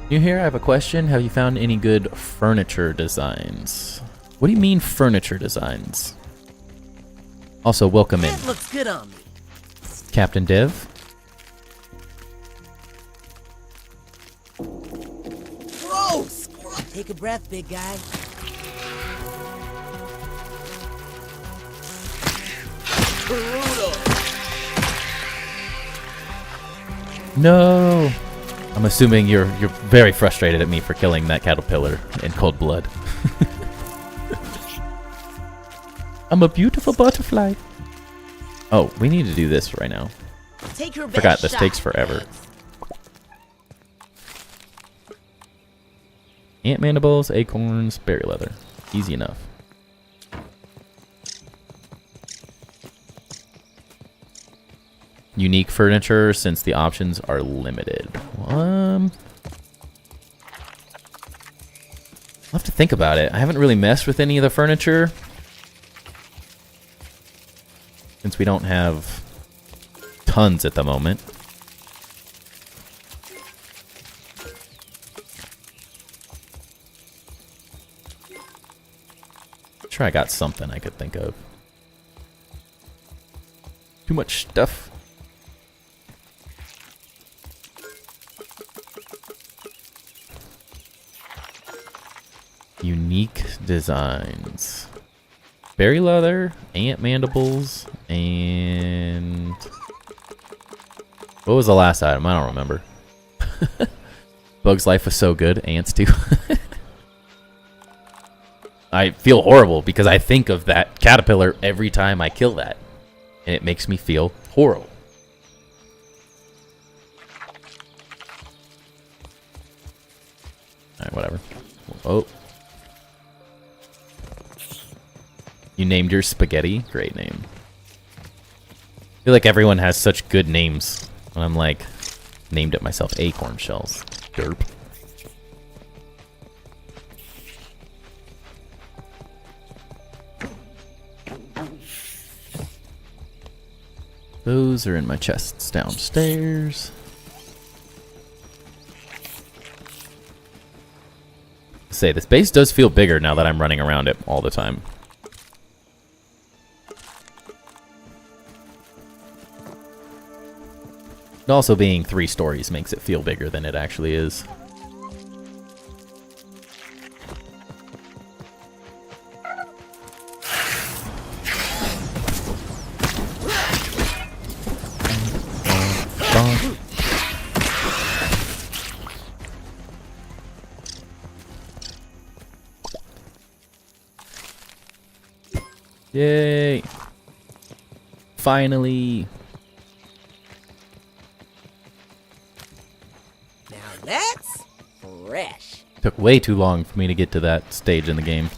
New here, I have a question. Have you found any good furniture designs? What do you mean furniture designs? Also, welcome in. That looks good on me. Captain Dev. Gross! Take a breath, big guy. Brutal. No! I'm assuming you're very frustrated at me for killing that caterpillar in cold blood. I'm a beautiful butterfly. Oh, we need to do this right now. Take your Forgot this takes forever. Ant mandibles, acorns, berry leather. Easy enough. Unique furniture since the options are limited. I'll have to think about it. I haven't really messed with any of the furniture since we don't have tons at the moment. Sure, I got something I could think of. Too much stuff. Unique designs. Berry leather, ant mandibles, and... what was the last item? I don't remember. Bug's life was so good. Ants too. I feel horrible because I think of that caterpillar every time I kill that. And it makes me feel horrible. Alright, whatever. Oh. You named your spaghetti? Great name. I feel like everyone has such good names. And I'm like, named it myself. Acorn shells. Derp. Those are in my chests downstairs. Say, this base does feel bigger now that I'm running around it all the time. And also being 3 stories makes it feel bigger than it actually is. Yay! Finally! Now that's fresh. Took way too long for me to get to that stage in the game.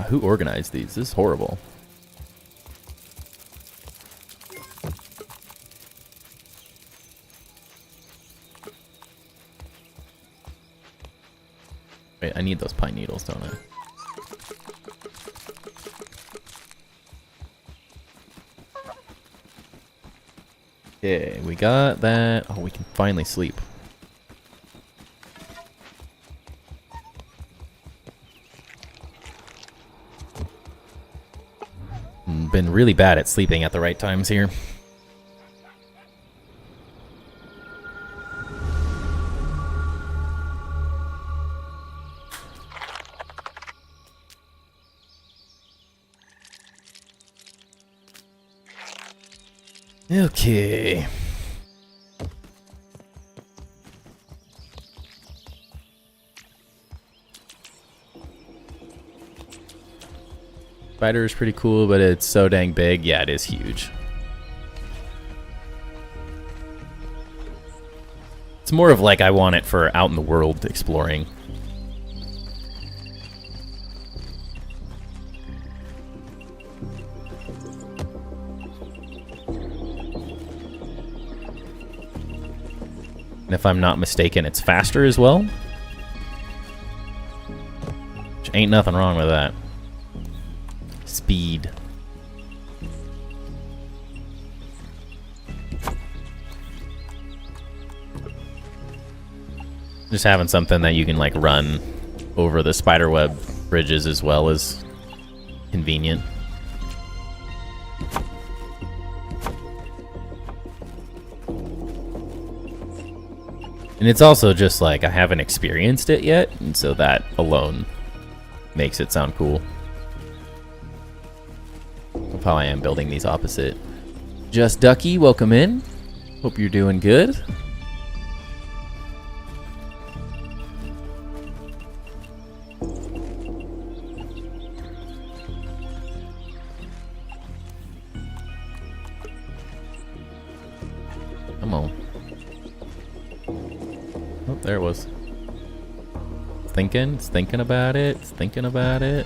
Who organized these? This is horrible. Wait, I need those pine needles, don't I? Okay, we got that. Oh, we can finally sleep. Been really bad at sleeping at the right times here. Okay. Spider is pretty cool, but it's so dang big. Yeah, it is huge. It's more of like I want it for out in the world exploring. And if I'm not mistaken, it's faster as well. Which ain't nothing wrong with that. Speed. Just having something that you can like run over the spiderweb bridges as well is convenient. And it's also just like I haven't experienced it yet, and so that alone makes it sound cool. Of how I am building these opposite. Just Ducky, welcome in. Hope you're doing good. Come on. Oh, there it was. It's thinking about it. It's thinking about it.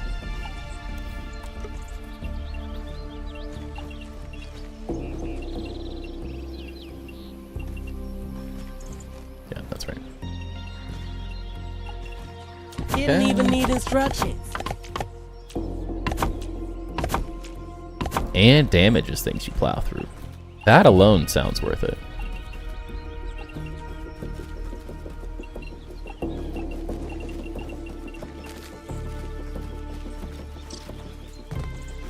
Yeah, that's right. Didn't even need instructions. And damages things you plow through. That alone sounds worth it.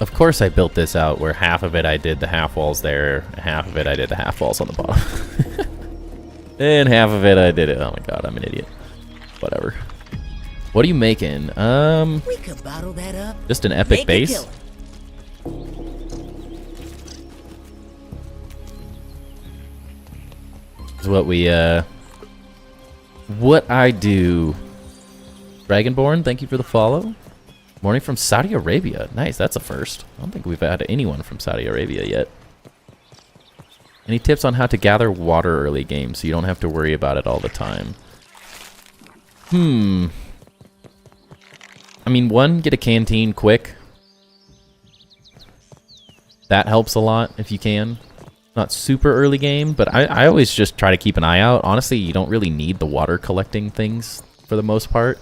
Of course I built this out where half of it I did the half walls there, half of it I did the half walls on the bottom. And half of it I did it. Oh my god, I'm an idiot. Whatever. What are you making? We could bottle that up. Just an epic base? Is what we what I do. Dragonborn, thank you for the follow. Morning from Saudi Arabia. Nice, that's a first. I don't think we've had anyone from Saudi Arabia yet. Any tips on how to gather water early game so you don't have to worry about it all the time? I mean, one, get a canteen quick. That helps a lot if you can. Not super early game, but I always just try to keep an eye out. Honestly, you don't really need the water collecting things for the most part.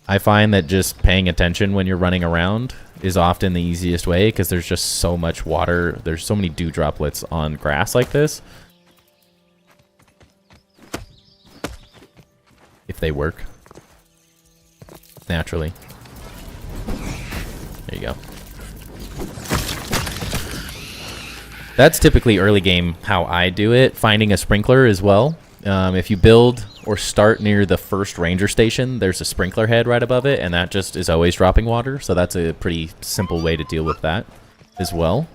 I find that just paying attention when you're running around is often the easiest way because there's just so much water. There's so many dew droplets on grass like this. If they work. Naturally. There you go. That's typically early game how I do it. Finding a sprinkler as well. If you build or start near the first ranger station, there's a sprinkler head right above it, and that just is always dropping water. So that's a pretty simple way to deal with that as well.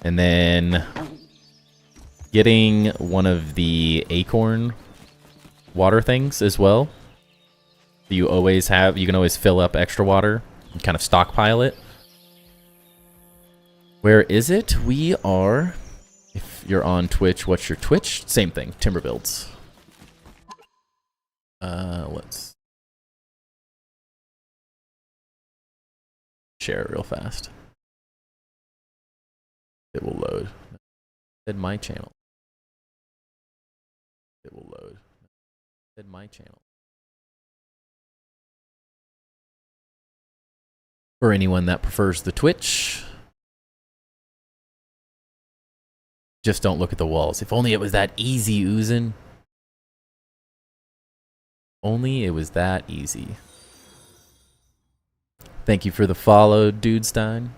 And then getting one of the acorn water things as well. You always have, you can always fill up extra water and kind of stockpile it. Where is it? We are, if you're on Twitch, what's your Twitch? Same thing, TimberBuilds. Let's share it real fast. It will load. In my channel. It will load. In my channel. For anyone that prefers the Twitch, just don't look at the walls. If only it was that easy, oozing. Only it was that easy. Thank you for the follow, Dudestein.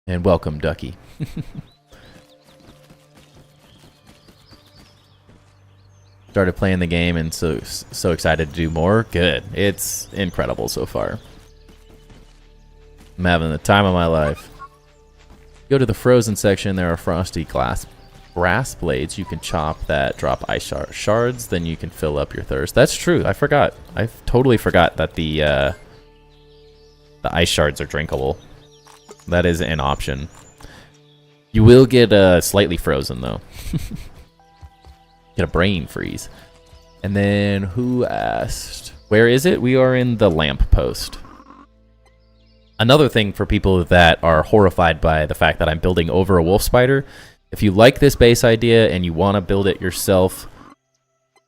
And welcome, Ducky. Started playing the game and so excited to do more. Good. It's incredible so far. I'm having the time of my life. Go to the frozen section. There are frosty grass blades you can chop that drop ice shards. Then you can fill up your thirst. That's true. I forgot. I totally forgot that the ice shards are drinkable. That is an option. You will get slightly frozen though. Get a brain freeze. And then who asked? Where is it? We are in the lamp post. Another thing for people that are horrified by the fact that I'm building over a wolf spider, if you like this base idea and you want to build it yourself,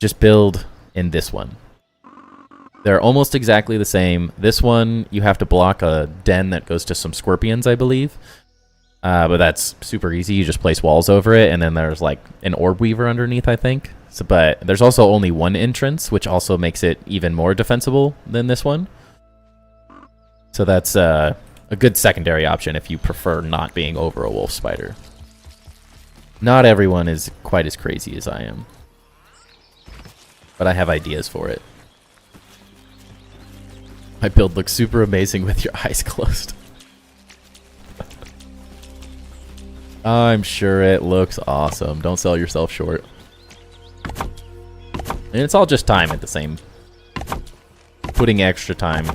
just build in this one. They're almost exactly the same. This one, you have to block a den that goes to some scorpions, I believe. But that's super easy. You just place walls over it, and then there's like an orb weaver underneath, I think. So, but there's also only one entrance, which also makes it even more defensible than this one. So that's a good secondary option if you prefer not being over a wolf spider. Not everyone is quite as crazy as I am. But I have ideas for it. My build looks super amazing with your eyes closed. I'm sure it looks awesome. Don't sell yourself short. And it's all just time at the same. Putting extra time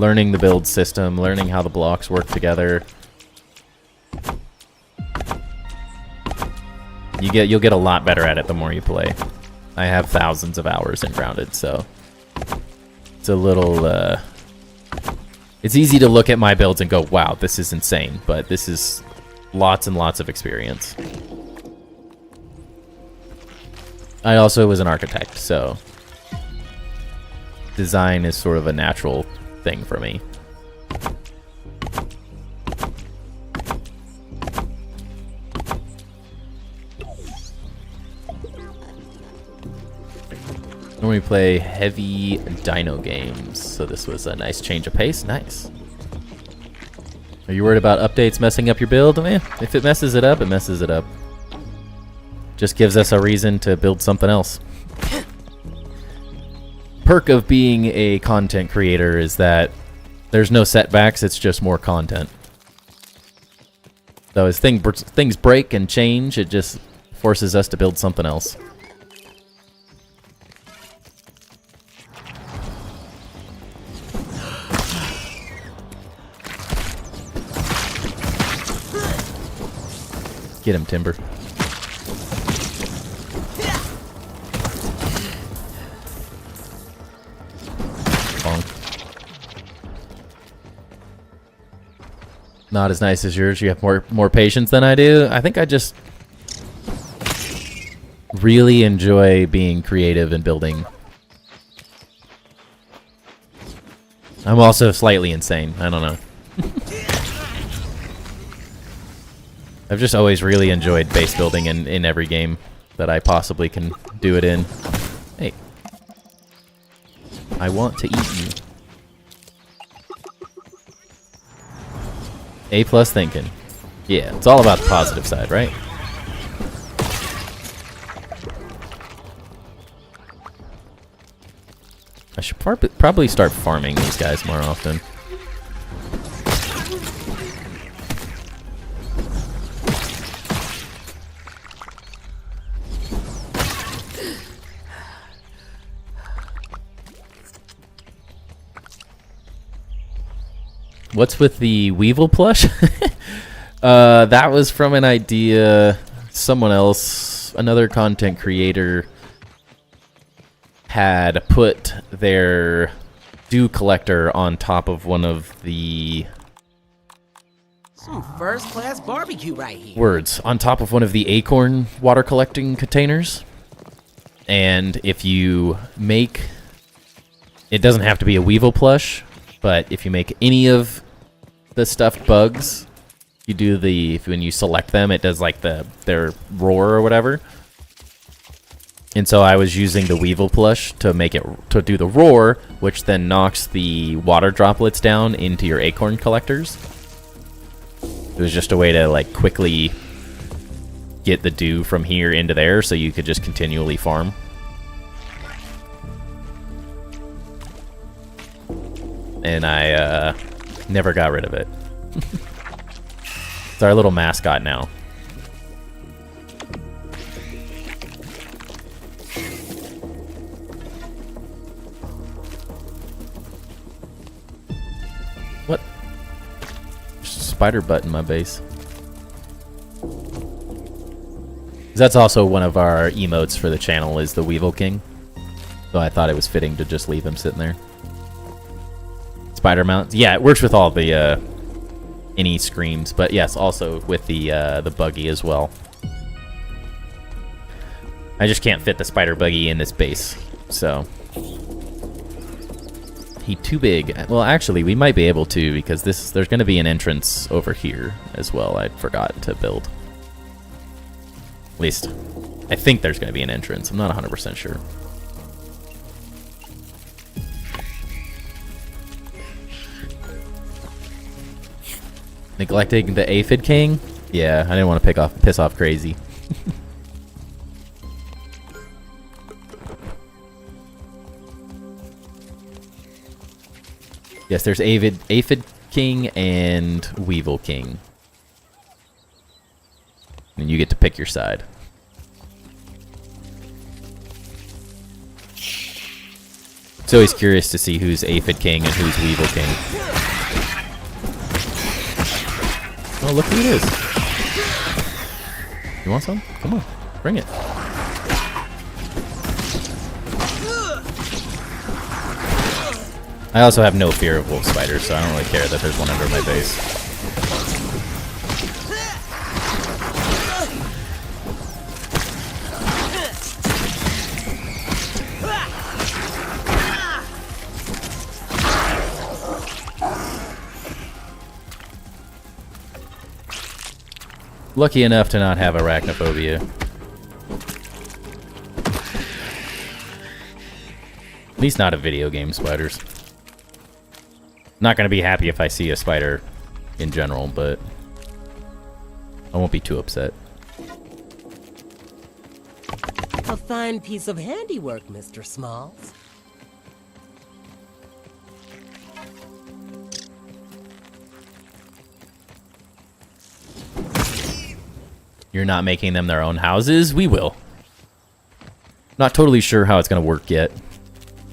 learning the build system, learning how the blocks work together. You'll get a lot better at it the more you play. I have thousands of hours in Grounded, so it's a little it's easy to look at my builds and go, wow, this is insane, but this is lots and lots of experience. I also was an architect, so design is sort of a natural thing for me. Normally play heavy dino games, so this was a nice change of pace. Nice. Are you worried about updates messing up your build? Man, if it messes it up, it messes it up. Just gives us a reason to build something else. Perk of being a content creator is that there's no setbacks, it's just more content. So as things break and change, it just forces us to build something else. Get him, Timber. Not as nice as yours. You have more patience than I do. I think I just really enjoy being creative and building. I'm also slightly insane. I don't know. I've just always really enjoyed base building in every game that I possibly can do it in. Hey. I want to eat you. A+ thinking. Yeah, it's all about the positive side, right? I should probably start farming these guys more often. What's with the Weevil plush? That was from an idea someone else, another content creator, had put their dew collector on top of one of the Some first-class barbecue right here. words, on top of one of the acorn water collecting containers. And if you make, it doesn't have to be a Weevil plush, but if you make any of the stuffed bugs, you do when you select them, it does like their roar or whatever. And so I was using the Weevil plush to do the roar, which then knocks the water droplets down into your acorn collectors. It was just a way to like quickly get the dew from here into there so you could just continually farm. And I never got rid of it. It's our little mascot now. What? There's a spider butt in my base. That's also one of our emotes for the channel, is the Weevil King. So I thought it was fitting to just leave him sitting there. Spider mounts. Yeah, it works with all the any screams, but yes, also with the buggy as well. I just can't fit the spider buggy in this base, so he too big. Well, actually, we might be able to, because there's going to be an entrance over here as well. I forgot to build. At least, I think there's going to be an entrance. I'm not 100% sure. Neglecting the Aphid King? Yeah, I didn't want to piss off Crazy. Yes, there's Aphid King and Weevil King. And you get to pick your side. It's always curious to see who's Aphid King and who's Weevil King. Oh, look who it is. You want some? Come on, bring it. I also have no fear of wolf spiders, so I don't really care that there's one under my base. Lucky enough to not have arachnophobia. At least not of video game spiders. Not gonna be happy if I see a spider in general, but I won't be too upset. A fine piece of handiwork, Mr. Smalls. You're not making them their own houses? We will. Not totally sure how it's gonna work yet.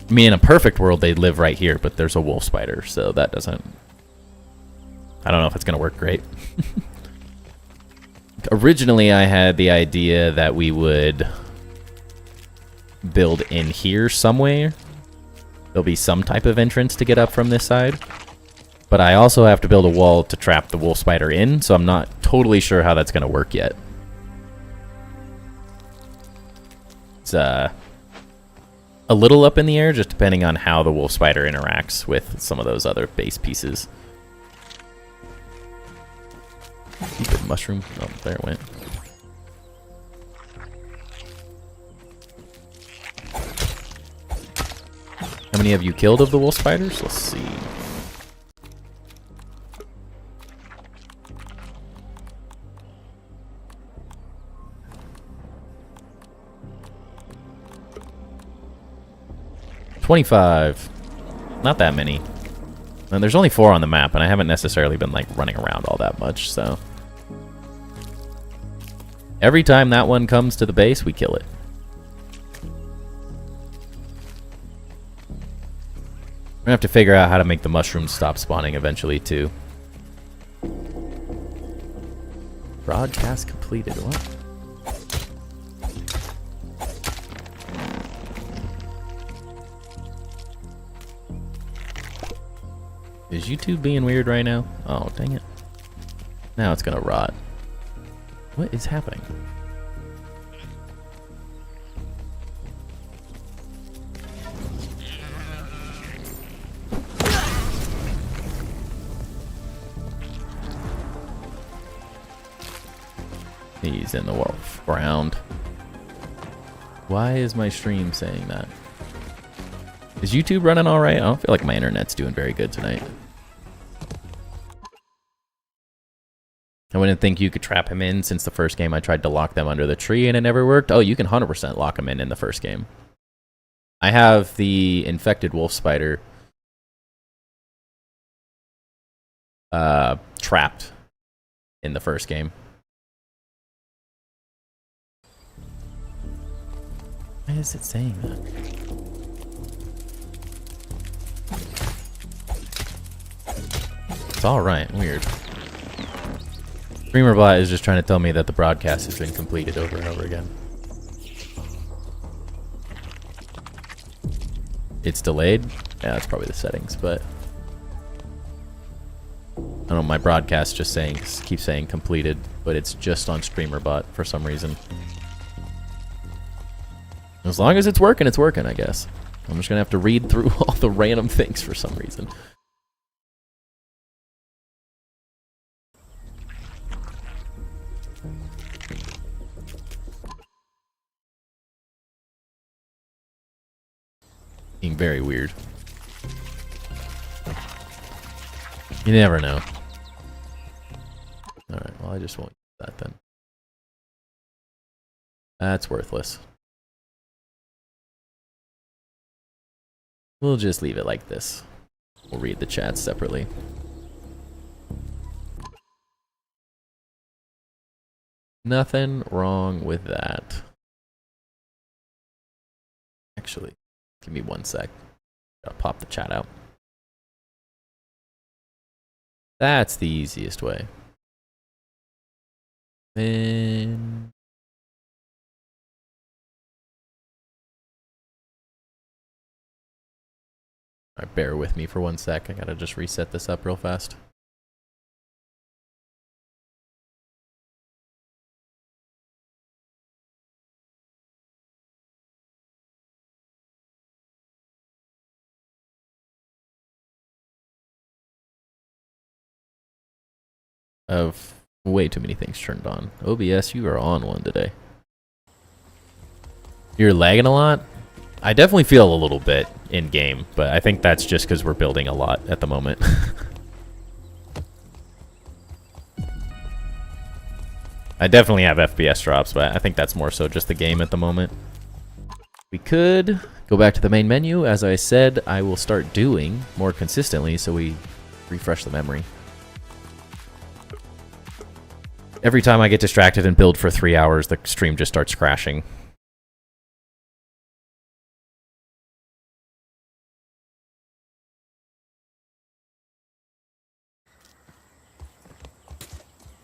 I mean, in a perfect world, they'd live right here, but there's a wolf spider, so that doesn't... I don't know if it's gonna work great. Originally, I had the idea that we would build in here somewhere. There'll be some type of entrance to get up from this side. But I also have to build a wall to trap the wolf spider in, so I'm not totally sure how that's gonna work yet. It's, a little up in the air, just depending on how the wolf spider interacts with some of those other base pieces. Stupid mushroom. Oh, there it went. How many have you killed of the wolf spiders? Let's see. $25. Not that many. And there's only 4 on the map, and I haven't necessarily been like running around all that much, so. Every time that one comes to the base, we kill it. We're gonna have to figure out how to make the mushrooms stop spawning eventually, too. Broadcast completed. What? Is YouTube being weird right now? Oh, dang it. Now it's gonna rot. What is happening? He's in the wolf ground. Why is my stream saying that? Is YouTube running all right? I don't feel like my internet's doing very good tonight. I wouldn't think you could trap him in since the first game I tried to lock them under the tree and it never worked. Oh, you can 100% lock him in the first game. I have the infected wolf spider trapped in the first game. Why is it saying that? It's alright, weird. StreamerBot is just trying to tell me that the broadcast has been completed over and over again. It's delayed? Yeah, that's probably the settings, but... I don't know, my broadcast just keeps saying completed, but it's just on StreamerBot for some reason. As long as it's working, I guess. I'm just gonna have to read through all the random things for some reason. Being very weird. You never know. Alright, well I just won't use that then. That's worthless. We'll just leave it like this. We'll read the chats separately. Nothing wrong with that. Actually, give me one sec. Gotta pop the chat out. That's the easiest way. Then... Alright, bear with me for 1 sec. I gotta just reset this up real fast. Of way too many things turned on. OBS, you are on one today. You're lagging a lot? I definitely feel a little bit in game, but I think that's just because we're building a lot at the moment. I definitely have FPS drops, but I think that's more so just the game at the moment. We could go back to the main menu. As I said, I will start doing more consistently so we refresh the memory. Every time I get distracted and build for 3 hours, the stream just starts crashing.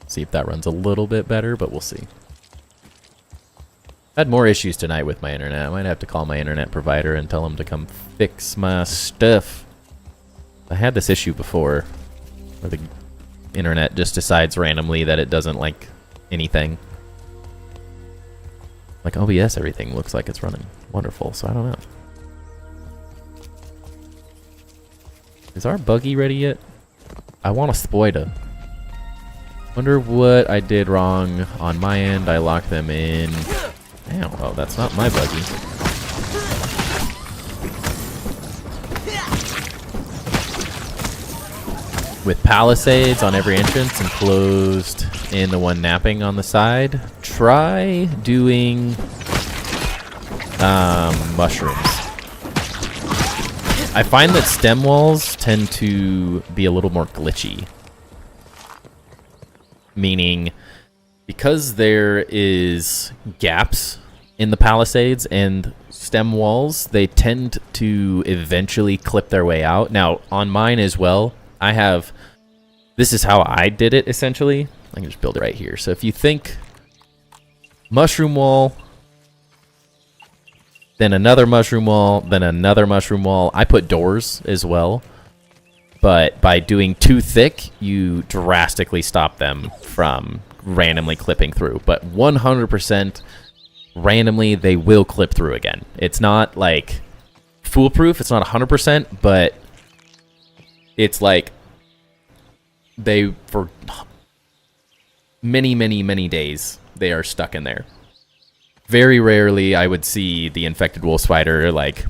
See if that runs a little bit better, but we'll see. I had more issues tonight with my internet. I might have to call my internet provider and tell them to come fix my stuff. I had this issue before, where the internet just decides randomly that it doesn't like anything. Like OBS, everything looks like it's running wonderful, so I don't know. Is our buggy ready yet? I want a spoida. Wonder what I did wrong on my end. I locked them in. Ow, oh, that's not my buggy. With palisades on every entrance and closed in the one napping on the side, try doing mushrooms. I find that stem walls tend to be a little more glitchy. Meaning, because there is gaps in the palisades and stem walls, they tend to eventually clip their way out. Now, on mine as well, I have... This is how I did it, essentially. I can just build it right here. So if you think mushroom wall, then another mushroom wall, then another mushroom wall. I put doors as well. But by doing too thick, you drastically stop them from randomly clipping through. But 100% randomly, they will clip through again. It's not like foolproof. It's not 100%, but it's like they, for many, many, many days, they are stuck in there. Very rarely I would see the infected wolf spider like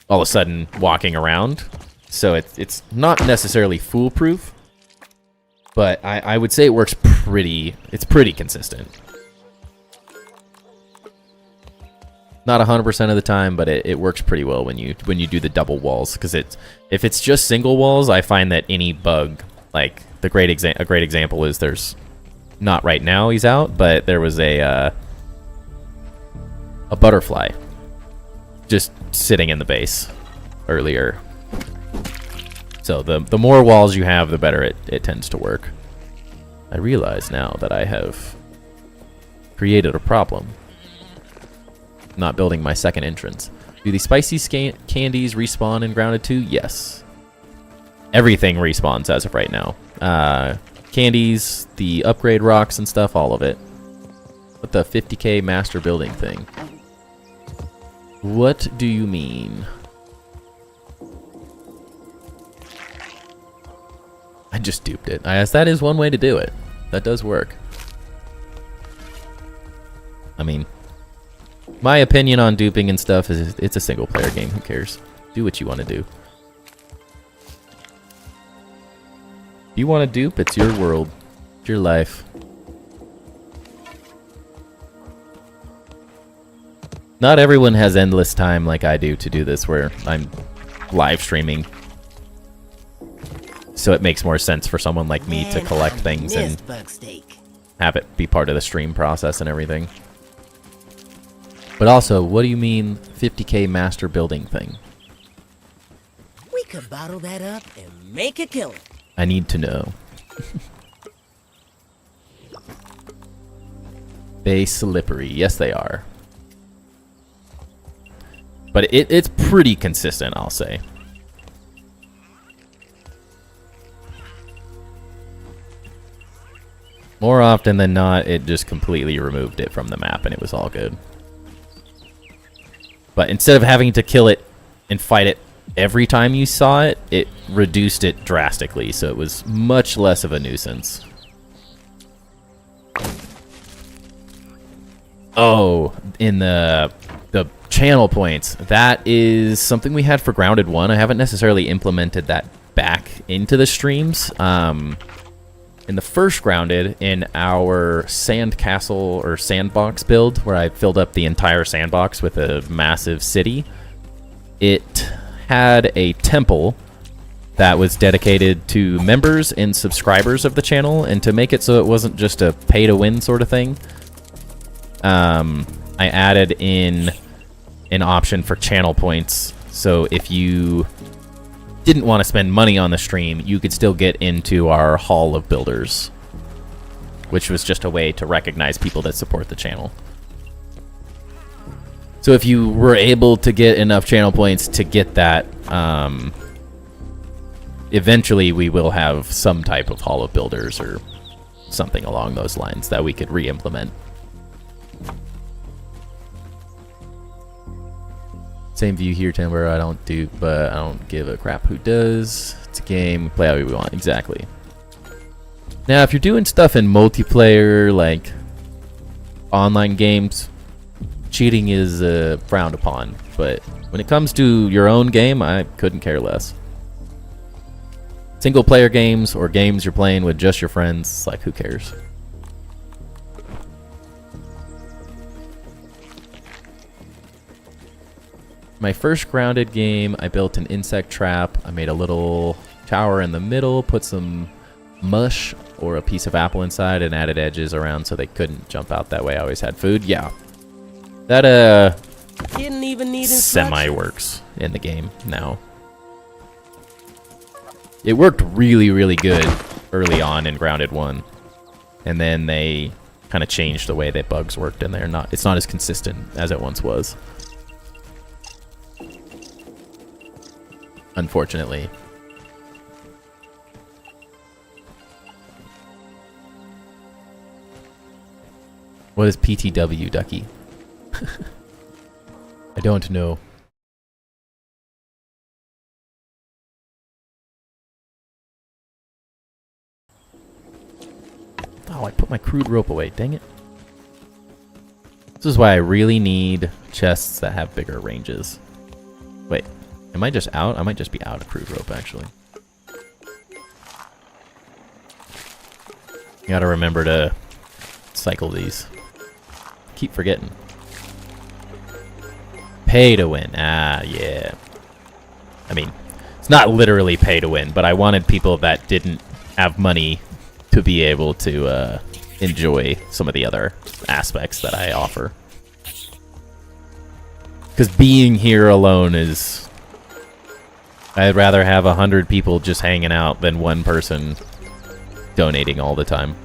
all of a sudden walking around. So it's not necessarily foolproof, but I would say it works it's pretty consistent. Not 100% of the time, but it works pretty well when you do the double walls, because if it's just single walls, I find that any bug, like a great example is there's not right now he's out, but there was a butterfly just sitting in the base earlier. So the more walls you have, the better it tends to work. I realize now that I have created a problem. Not building my second entrance. Do the spicy candies respawn in Grounded 2? Yes. Everything respawns as of right now. Candies, the upgrade rocks and stuff, all of it. What the 50k master building thing? What do you mean? I just duped it. I guess that is one way to do it. That does work. I mean, my opinion on duping and stuff is it's a single player game. Who cares? Do what you want to do. If you want to dupe, it's your world. It's your life. Not everyone has endless time like I do to do this, where I'm live streaming. So it makes more sense for someone like me to collect things and have it be part of the stream process and everything. But also, what do you mean 50k master building thing? could bottle that up and make a killing. I need to know. They slippery. Yes, they are. But it's pretty consistent, I'll say. More often than not, it just completely removed it from the map and it was all good. But instead of having to kill it and fight it every time you saw it, it reduced it drastically, so it was much less of a nuisance. Oh, in the channel points, that is something we had for Grounded 1. I haven't necessarily implemented that back into the streams. In the first Grounded, in our sandcastle or sandbox build, where I filled up the entire sandbox with a massive city, it had a temple that was dedicated to members and subscribers of the channel, and to make it so it wasn't just a pay-to-win sort of thing, I added in an option for channel points, so if you didn't want to spend money on the stream, you could still get into our Hall of Builders, which was just a way to recognize people that support the channel. So if you were able to get enough channel points to get that, eventually we will have some type of Hall of Builders or something along those lines that we could re-implement. Same view here, Timber. I don't give a crap who does. It's a game. We play how we want. Exactly. Now, if you're doing stuff in multiplayer, like online games, cheating is frowned upon. But when it comes to your own game, I couldn't care less. Single player games or games you're playing with just your friends, it's like, who cares? My first Grounded game, I built an insect trap. I made a little tower in the middle, put some mush or a piece of apple inside, and added edges around so they couldn't jump out that way. I always had food. Yeah. That didn't even need semi works in the game now. It worked really, really good early on in Grounded 1. And then they kind of changed the way that bugs worked in there. It's not as consistent as it once was. Unfortunately. What is PTW, Ducky? I don't know. Oh, I put my crude rope away. Dang it. This is why I really need chests that have bigger ranges. Wait. Am I just out? I might just be out of crude rope, actually. You gotta remember to cycle these. Keep forgetting. Pay to win. Ah, yeah. I mean, it's not literally pay to win, but I wanted people that didn't have money to be able to enjoy some of the other aspects that I offer. Because being here alone is... I'd rather have 100 people just hanging out than one person donating all the time.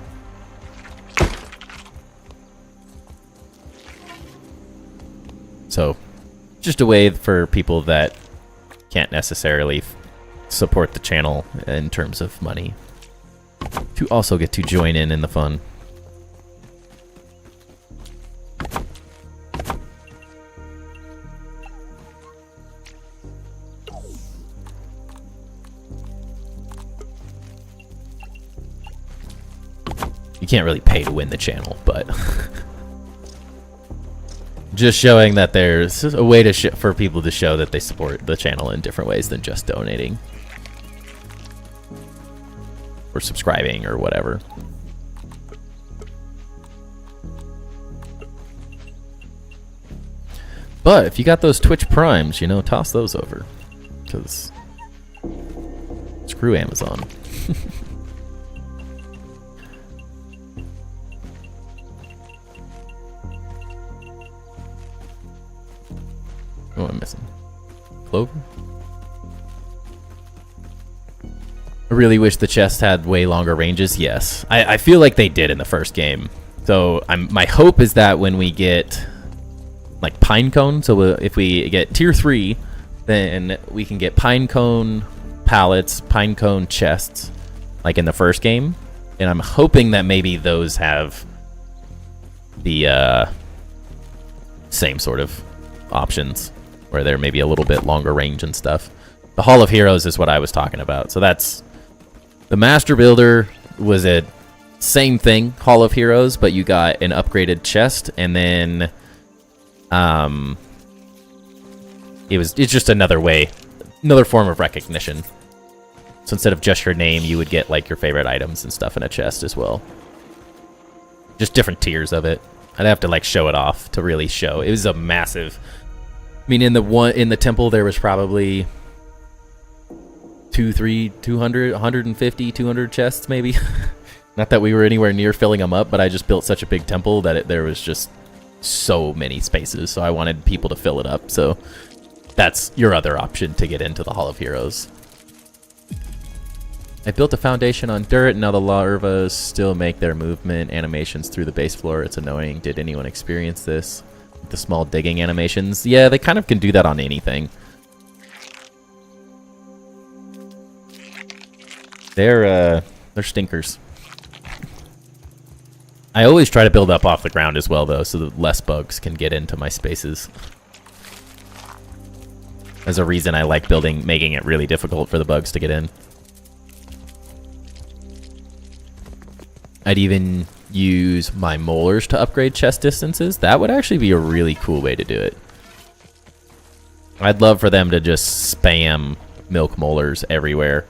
So, just a way for people that can't necessarily support the channel in terms of money to also get to join in the fun. You can't really pay to win the channel, but just showing that there's a way to for people to show that they support the channel in different ways than just donating or subscribing or whatever. But if you got those Twitch Primes, you know, toss those over, because screw Amazon. What am I missing? Clover? I really wish the chests had way longer ranges. Yes, I feel like they did in the first game. So my hope is that when we get like pine cone, so if we get tier 3, then we can get pine cone pallets, pine cone chests, like in the first game. And I'm hoping that maybe those have the same sort of options, where they're maybe a little bit longer range and stuff. The Hall of Heroes is what I was talking about. So that's the Master Builder was a same thing, Hall of Heroes, but you got an upgraded chest, and then it's just another way, another form of recognition. So instead of just your name, you would get like your favorite items and stuff in a chest as well. Just different tiers of it. I'd have to like show it off to really show. It was a massive. I mean, in the temple there was probably 200, 150, 200 chests maybe. Not that we were anywhere near filling them up, but I just built such a big temple that there was just so many spaces. So I wanted people to fill it up. So that's your other option to get into the Hall of Heroes. I built a foundation on dirt, and now the larvas still make their movement animations through the base floor. It's annoying. Did anyone experience this? The small digging animations? Yeah, they kind of can do that on anything. They're stinkers. I always try to build up off the ground as well, though, so that less bugs can get into my spaces. There's a reason I like making it really difficult for the bugs to get in. I'd even use my molars to upgrade chest distances. That would actually be a really cool way to do it. I'd love for them to just spam milk molars everywhere.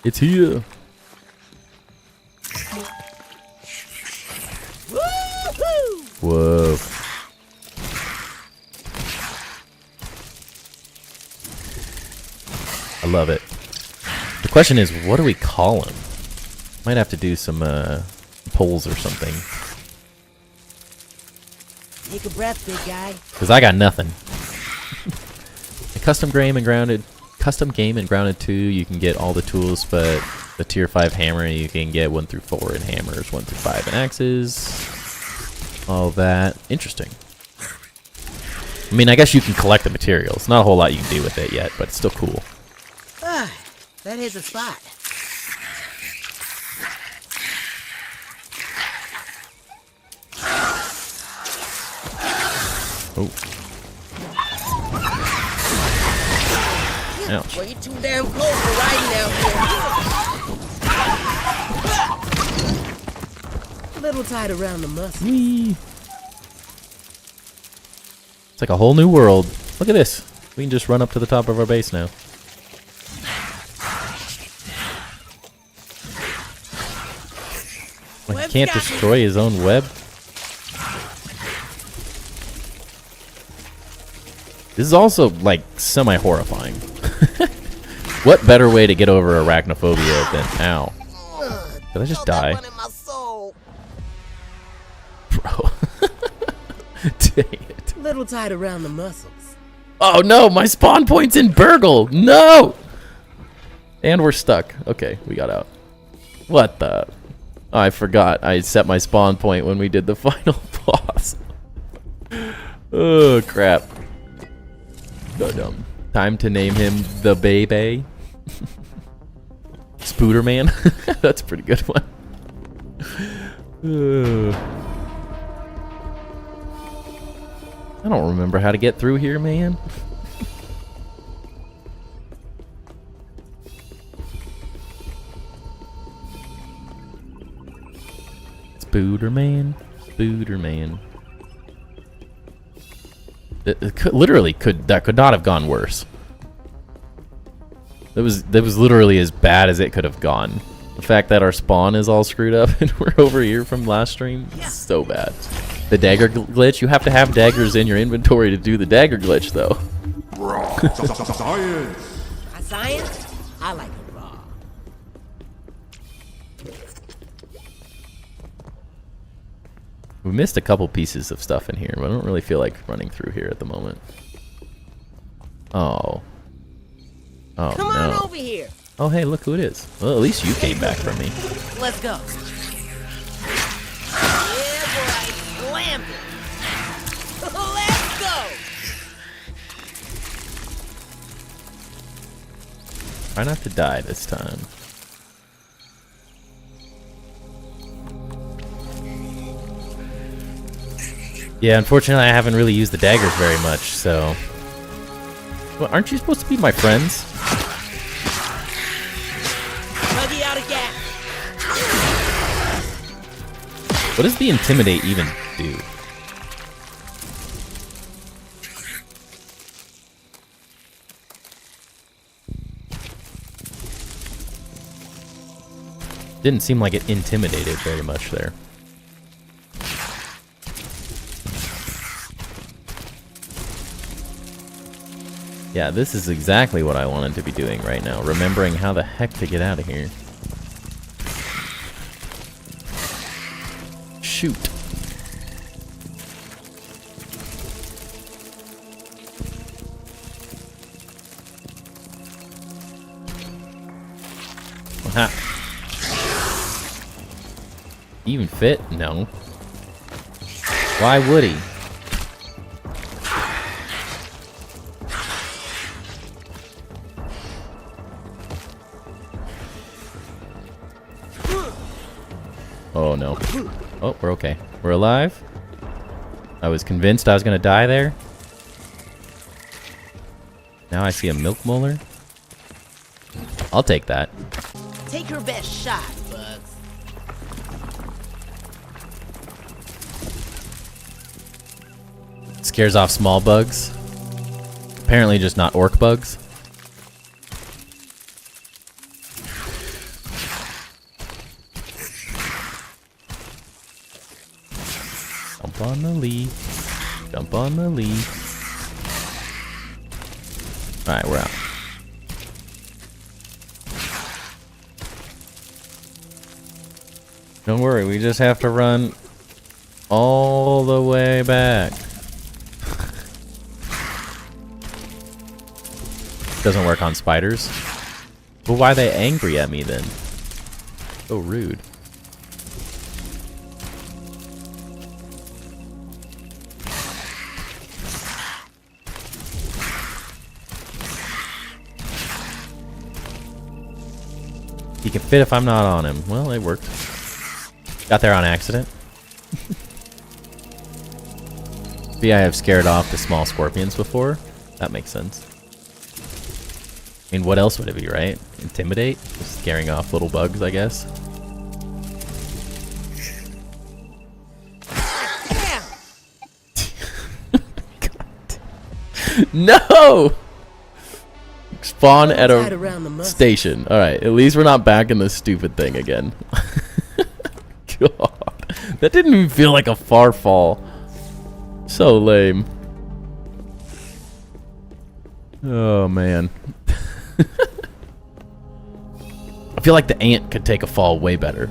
It's here. Whoa. I love it. The question is, what do we call him? Might have to do some polls or something. Take a breath, big guy. Because I got nothing. Custom game and grounded 2, you can get all the tools, but the tier 5 hammer you can get 1 through 4 in hammers, 1 through 5 in axes. All that. Interesting. I mean, I guess you can collect the materials. Not a whole lot you can do with it yet, but it's still cool. Ah, that is a spot. Oh. Ouch. Well, you're too damn close for riding out here. A little tight around the muscle. Whee. It's like a whole new world. Look at this. We can just run up to the top of our base now. Like, he can't destroy his own web. This is also, like, semi-horrifying. What better way to get over arachnophobia than... Ow. Did I just die? Bro. Dang it. Little tight around the muscles. Oh no, my spawn point's in Burgle! No! And we're stuck. Okay, we got out. What the... Oh, I forgot. I set my spawn point when we did the final boss. Oh, crap. Dumb. Time to name him the Baby. Spooderman. That's a pretty good one. I don't remember how to get through here, man. Spooderman. Spooderman. It could, literally that could not have gone worse. That was literally as bad as it could have gone. The fact that our spawn is all screwed up and we're over here from last stream is so bad. The dagger glitch, you have to have daggers in your inventory to do the dagger glitch, though. Science. Science? I like it raw. We missed a couple pieces of stuff in here, but I don't really feel like running through here at the moment. Oh. Oh, Come no. on over here. Oh, hey, look who it is. Well, at least you came back from me. Let's go. Yeah, boy. Slammed it. Let's go. Try not to die this time. Yeah, unfortunately, I haven't really used the daggers very much, so... Well, aren't you supposed to be my friends? Buggy out of gas. What does the intimidate even do? Didn't seem like it intimidated very much there. Yeah, this is exactly what I wanted to be doing right now. Remembering how the heck to get out of here. Shoot. Aha. Even fit? No. Why would he? Oh no. Oh, we're okay. We're alive. I was convinced I was gonna die there. Now I see a milk molar. I'll take that. Take your best shot, Bugs. Scares off small bugs. Apparently just not orc bugs. Jump on the leaf. Jump on the leaf. Alright, we're out. Don't worry, we just have to run all the way back. Doesn't work on spiders. Well, why are they angry at me then? So rude. He can fit if I'm not on him. Well, it worked. Got there on accident. See, I have scared off the small scorpions before. That makes sense. I mean, what else would it be, right? Intimidate? Just scaring off little bugs, I guess. No! Spawn at a station. Alright, at least we're not back in this stupid thing again. God. That didn't even feel like a far fall. So lame. Oh, man. I feel like the ant could take a fall way better.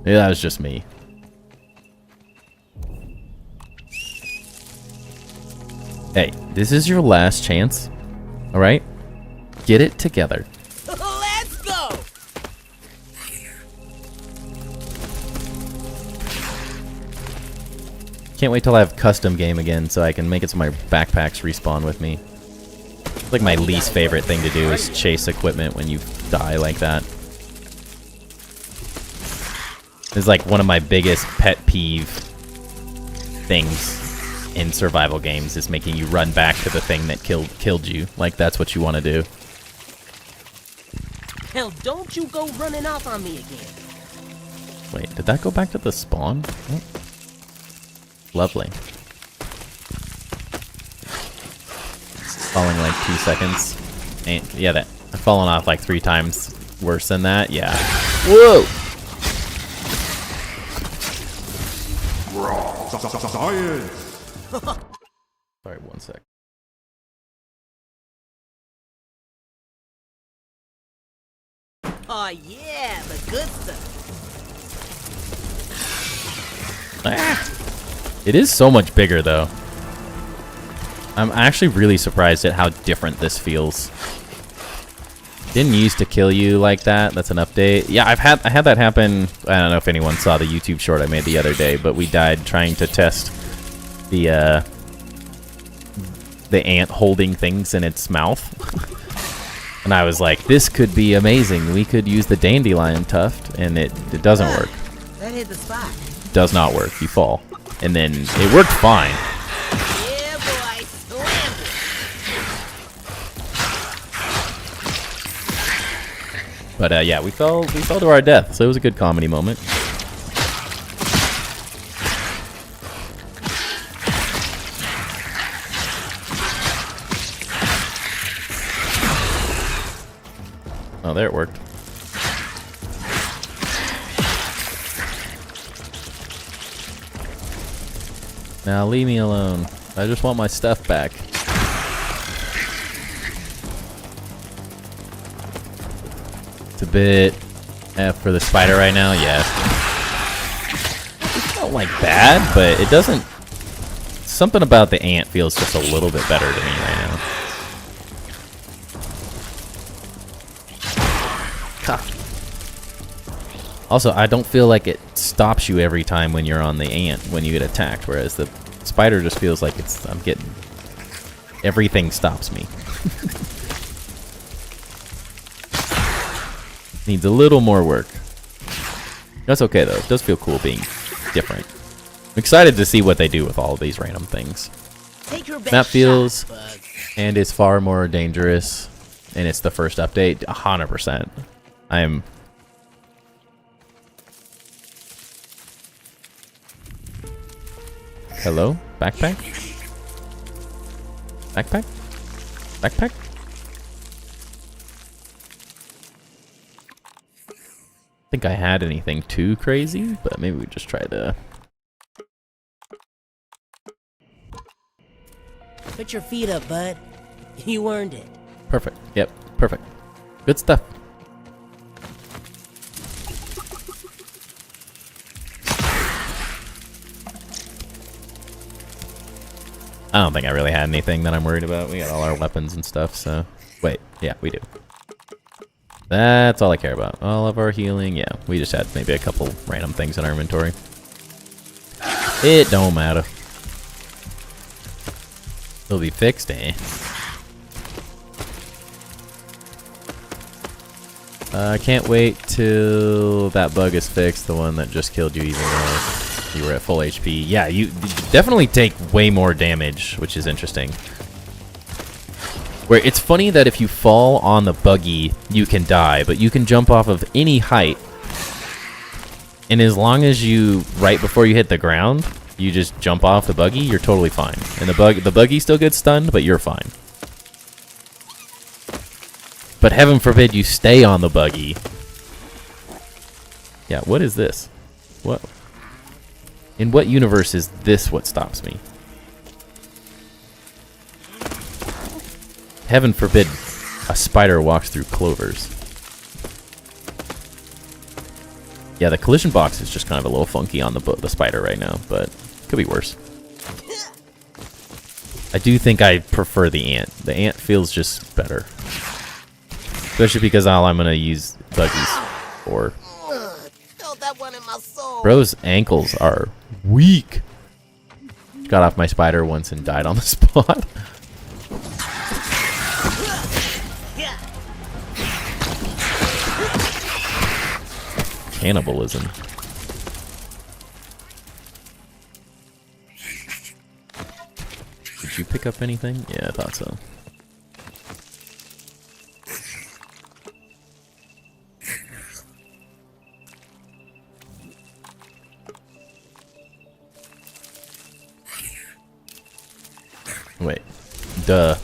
Maybe that was just me. Hey, this is your last chance. Alright? Get it together. Let's go! Can't wait till I have custom game again so I can make it so my backpacks respawn with me. It's like my least favorite thing to do is chase equipment when you die like that. It's like one of my biggest pet peeve things in survival games is making you run back to the thing that killed you. Like that's what you want to do. Hell, don't you go running off on me again. Wait, did that go back to the spawn? Oh. Lovely. Falling like 2 seconds. And yeah, that I've fallen off like 3 times worse than that. Yeah. Whoa! Sorry, 1 sec. Oh yeah, the good stuff. Ah! It is so much bigger, though. I'm actually really surprised at how different this feels. Didn't used to kill you like that. That's an update. Yeah, I had that happen. I don't know if anyone saw the YouTube short I made the other day, but we died trying to test the ant holding things in its mouth. And I was like, this could be amazing. We could use the dandelion tuft, and it doesn't work. That hit the spot. Does not work. You fall. And then it worked fine. Yeah, boy. Slam it. But yeah, we fell to our death, so it was a good comedy moment. Oh, there it worked. Now leave me alone. I just want my stuff back. It's a bit F for the spider right now, yeah. It's not like bad, but it doesn't... Something about the ant feels just a little bit better to me right now. Also, I don't feel like it stops you every time when you're on the ant when you get attacked, whereas the spider just feels like I'm getting... Everything stops me. Needs a little more work. That's okay, though. It does feel cool being different. I'm excited to see what they do with all of these random things. Take your best Map feels, shot, and it's far more dangerous, and it's the first update, 100%. I'm... Hello? Backpack? Backpack? Backpack? I think I had anything too crazy, but maybe we just try to... Put your feet up, bud. You earned it. Perfect. Yep. Perfect. Good stuff. I don't think I really had anything that I'm worried about. We got all our weapons and stuff, so... Wait, yeah, we do. That's all I care about. All of our healing, yeah. We just had maybe a couple random things in our inventory. It don't matter. It'll be fixed, eh? I can't wait till that bug is fixed, the one that just killed you even though you were at full HP. Yeah, you definitely take way more damage, which is interesting. Where it's funny that if you fall on the buggy, you can die, but you can jump off of any height. And as long as you, right before you hit the ground, you just jump off the buggy, you're totally fine. And the buggy still gets stunned, but you're fine. But heaven forbid you stay on the buggy. Yeah, what is this? What? In what universe is this what stops me? Heaven forbid a spider walks through clovers. Yeah, the collision box is just kind of a little funky on the spider right now, but could be worse. I do think I prefer the ant. The ant feels just better. Especially because all I'm going to use buggies for. Felt that one in my soul. Bro's ankles are weak. Got off my spider once and died on the spot. Cannibalism. Did you pick up anything? Yeah, I thought so. Wait. Duh.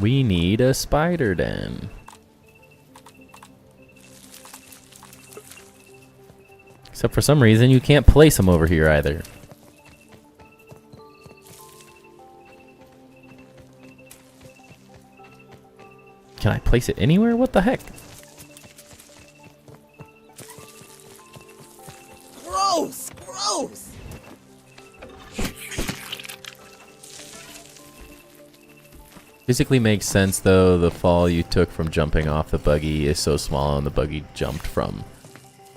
We need a spider den. Except for some reason you can't place them over here either. Can I place it anywhere? What the heck? Physically makes sense though. The fall you took from jumping off the buggy is so small and the buggy jumped from.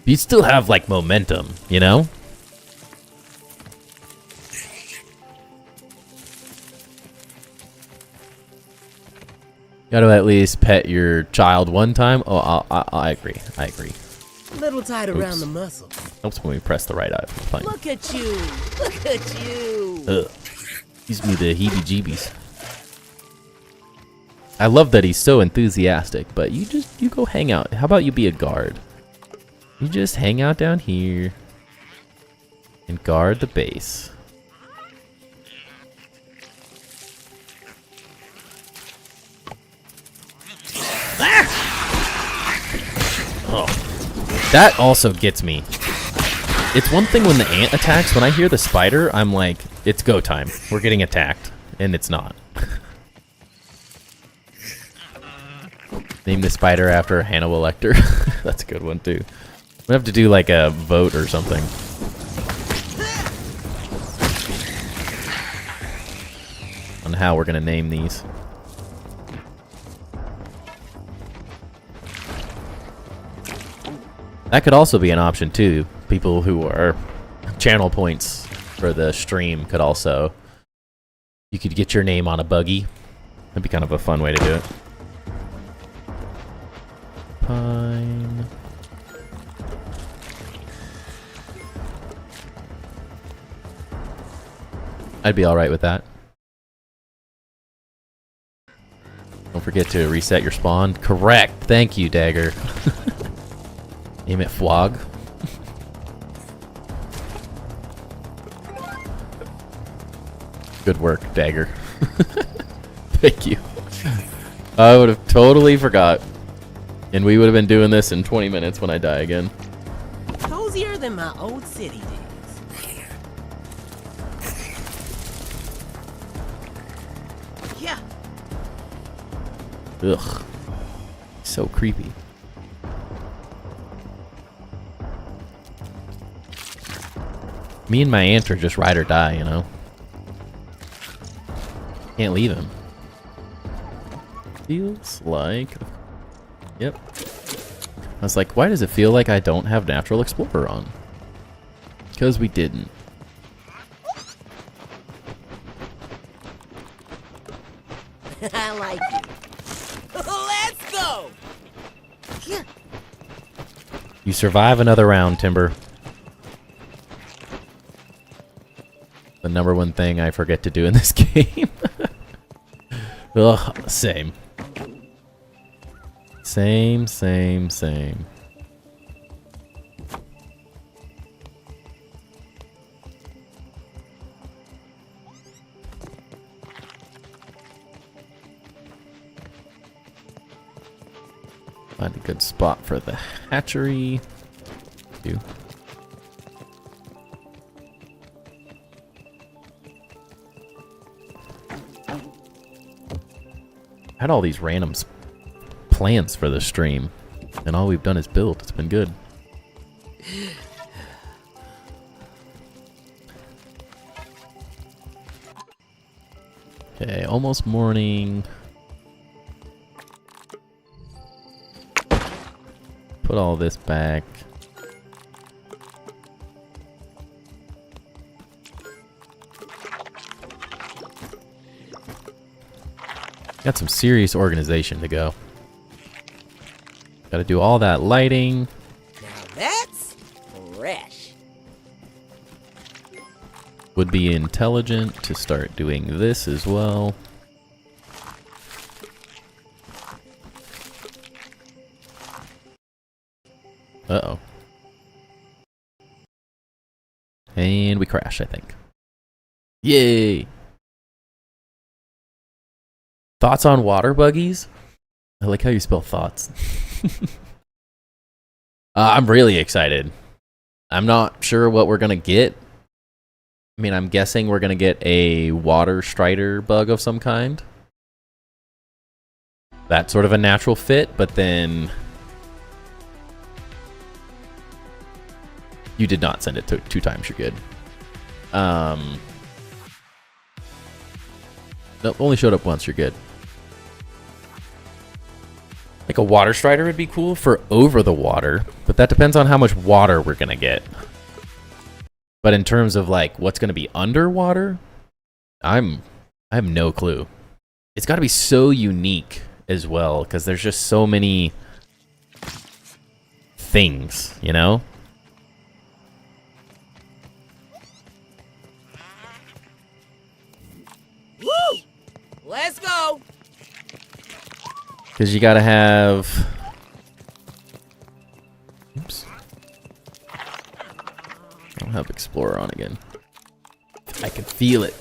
You still have like momentum, you know? Gotta at least pet your child one time. Oh, I agree. I agree. A little tight around the muscle. Helps when we press the right button. Look at you. Look at you. Ugh. Gives me the heebie-jeebies. I love that he's so enthusiastic, but you go hang out. How about you be a guard? You just hang out down here and guard the base. Oh, that also gets me. It's one thing when the ant attacks. When I hear the spider, I'm like, it's go time. We're getting attacked. And it's not. Name the spider after Hannibal Lecter. That's a good one, too. We have to do like a vote or something. On how we're going to name these. That could also be an option too. People who are channel points for the stream could also... You could get your name on a buggy. That'd be kind of a fun way to do it. Pine... I'd be alright with that. Don't forget to reset your spawn. Correct! Thank you, Dagger. Name it Flog. Good work, Dagger. Thank you. I would have totally forgot. And we would have been doing this in 20 minutes when I die again. Cozier than my old city days. Yeah. Ugh. So creepy. Me and my aunt are just ride or die, you know? Can't leave him. Feels like... Yep. I was like, why does it feel like I don't have Natural Explorer on? Because we didn't. I like you. Let's go! Yeah. You survive another round, Timber. The number one thing I forget to do in this game. Ugh, same. Same. Find a good spot for the hatchery. Do. Had all these random plans for the stream, and all we've done is build. It's been good. Okay, almost morning. Put all this back. Got some serious organization to go. Got to do all that lighting. Now that's fresh. Would be intelligent to start doing this as well. Uh-oh. And we crash, I think. Yay! Thoughts on water buggies? I like how you spell thoughts. I'm really excited. I'm not sure what we're gonna get. I mean, I'm guessing we're gonna get a water strider bug of some kind. That's sort of a natural fit, but then... You did not send it 2 times, you're good. Nope, only showed up once, you're good. Like a water strider would be cool for over the water, but that depends on how much water we're gonna get. But in terms of like what's gonna be underwater, I have no clue. It's got to be so unique as well because there's just so many things, you know? Woo! Let's go. Because you got to have... Oops. I'll have Explorer on again. I can feel it.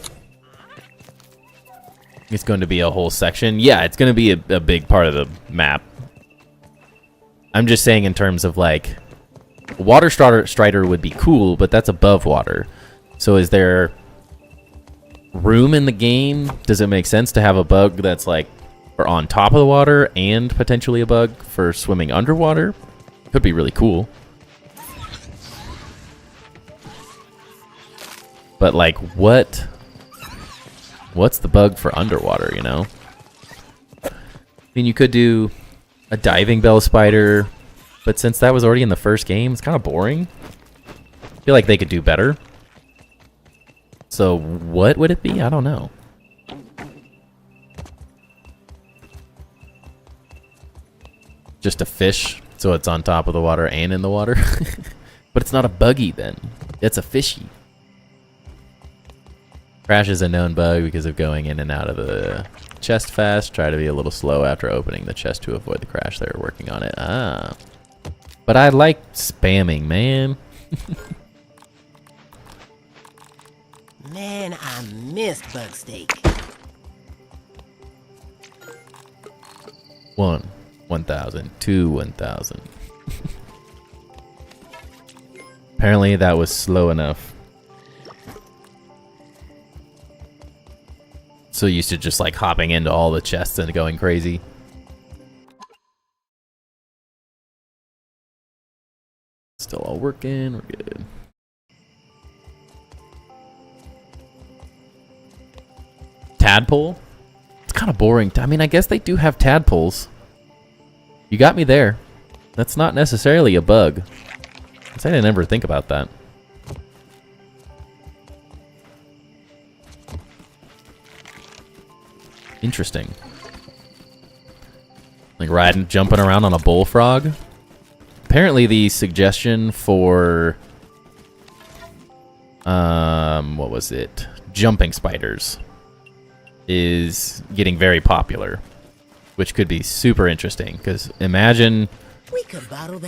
It's going to be a whole section. Yeah, it's going to be a big part of the map. I'm just saying in terms of like... Water strider would be cool, but that's above water. So is there room in the game? Does it make sense to have a bug that's like... Or on top of the water and potentially a bug for swimming underwater? Could be really cool. But like, what's the bug for underwater, you know? I mean, you could do a diving bell spider, but since that was already in the first game, it's kind of boring. I feel like they could do better. So what would it be? I don't know. Just a fish, so it's on top of the water and in the water. But it's not a buggy then. It's a fishy. Crash is a known bug because of going in and out of the chest fast. Try to be a little slow after opening the chest to avoid the crash. They're working on it. Ah. But I like spamming, man. Man, I missed bug steak. 1,000, 2, 1,000. Apparently that was slow enough. So used to just like hopping into all the chests and going crazy. Still all working, we're good. Tadpole? It's kind of boring. I mean, I guess they do have tadpoles. You got me there. That's not necessarily a bug. I didn't ever think about that. Interesting. Like jumping around on a bullfrog. Apparently the suggestion for... what was it? Jumping spiders is getting very popular. Which could be super interesting, because imagine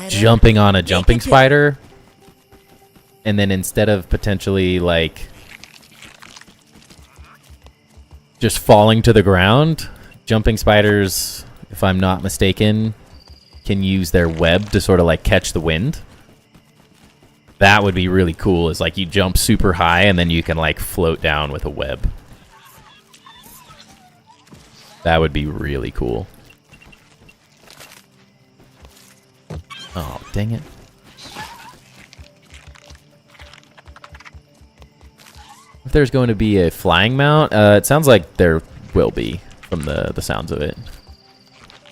jumping on a jumping spider, and then instead of potentially, like, just falling to the ground, jumping spiders, if I'm not mistaken, can use their web to sort of, like, catch the wind. That would be really cool, is, like, you jump super high, and then you can, like, float down with a web. That would be really cool. Oh, dang it. If there's going to be a flying mount, it sounds like there will be from the sounds of it.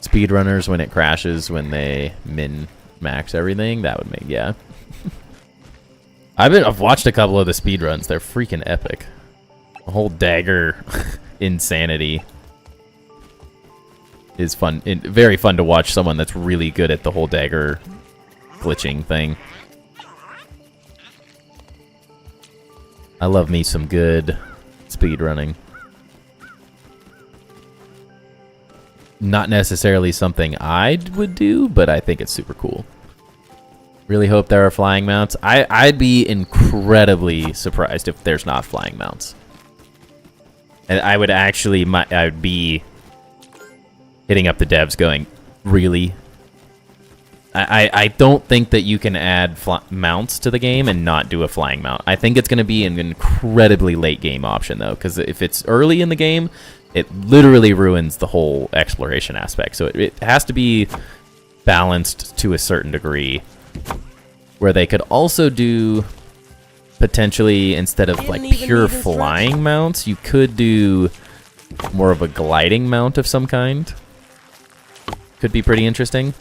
Speedrunners, when it crashes, when they min-max everything, that would make, yeah. I've watched a couple of the speedruns. They're freaking epic. The whole dagger insanity is fun, very fun to watch someone that's really good at the whole dagger glitching thing. I love me some good speed running. Not necessarily something I would do, but I think it's super cool. Really hope there are flying mounts. I'd be incredibly surprised if there's not flying mounts. And I would actually, I would be hitting up the devs going, really? I don't think that you can add mounts to the game and not do a flying mount. I think it's going to be an incredibly late game option, though, because if it's early in the game, it literally ruins the whole exploration aspect. So it has to be balanced to a certain degree, where they could also do, potentially, instead of like pure flying mounts, you could do more of a gliding mount of some kind. could be pretty interesting.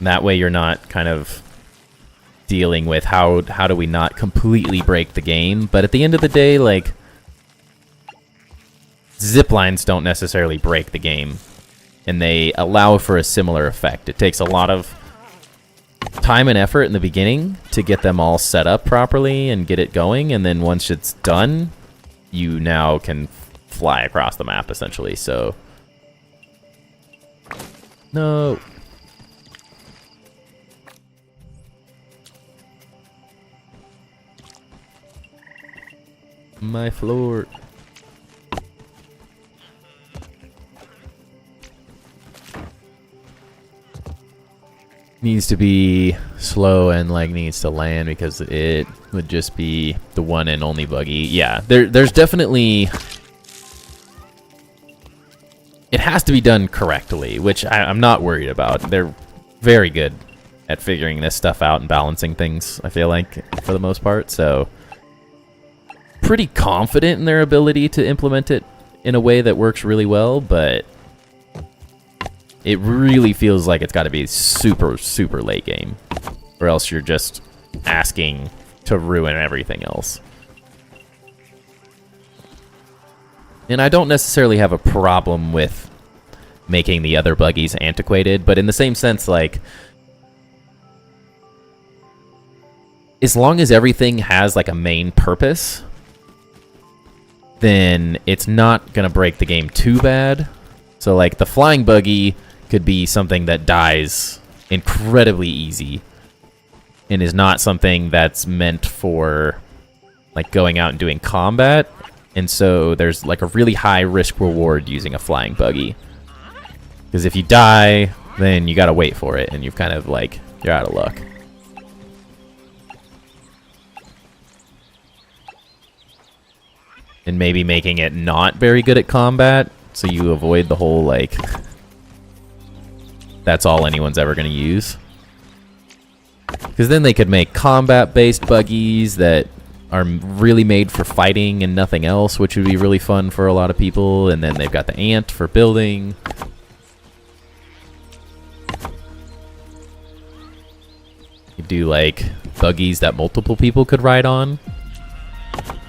That way you're not kind of dealing with how do we not completely break the game. But at the end of the day, like, zip lines don't necessarily break the game, and they allow for a similar effect. It takes a lot of time and effort in the beginning to get them all set up properly and get it going, and then once it's done, you now can fly across the map, essentially. So, no. My floor. Needs to be slow and like needs to land because it would just be the one and only buggy. Yeah, there's definitely, it has to be done correctly, which I'm not worried about. They're very good at figuring this stuff out and balancing things, I feel like, for the most part. So pretty confident in their ability to implement it in a way that works really well, but it really feels like it's got to be super, super late game, or else you're just asking to ruin everything else. And I don't necessarily have a problem with making the other buggies antiquated, but in the same sense, like, as long as everything has like a main purpose, then it's not gonna break the game too bad. So like the flying buggy could be something that dies incredibly easy and is not something that's meant for like going out and doing combat, and so there's like a really high risk reward using a flying buggy, because if you die, then you gotta wait for it and you've kind of like, you're out of luck. And maybe making it not very good at combat, so you avoid the whole, like, that's all anyone's ever going to use. Because then they could make combat-based buggies that are really made for fighting and nothing else, which would be really fun for a lot of people. And then they've got the ant for building. You do, like, buggies that multiple people could ride on.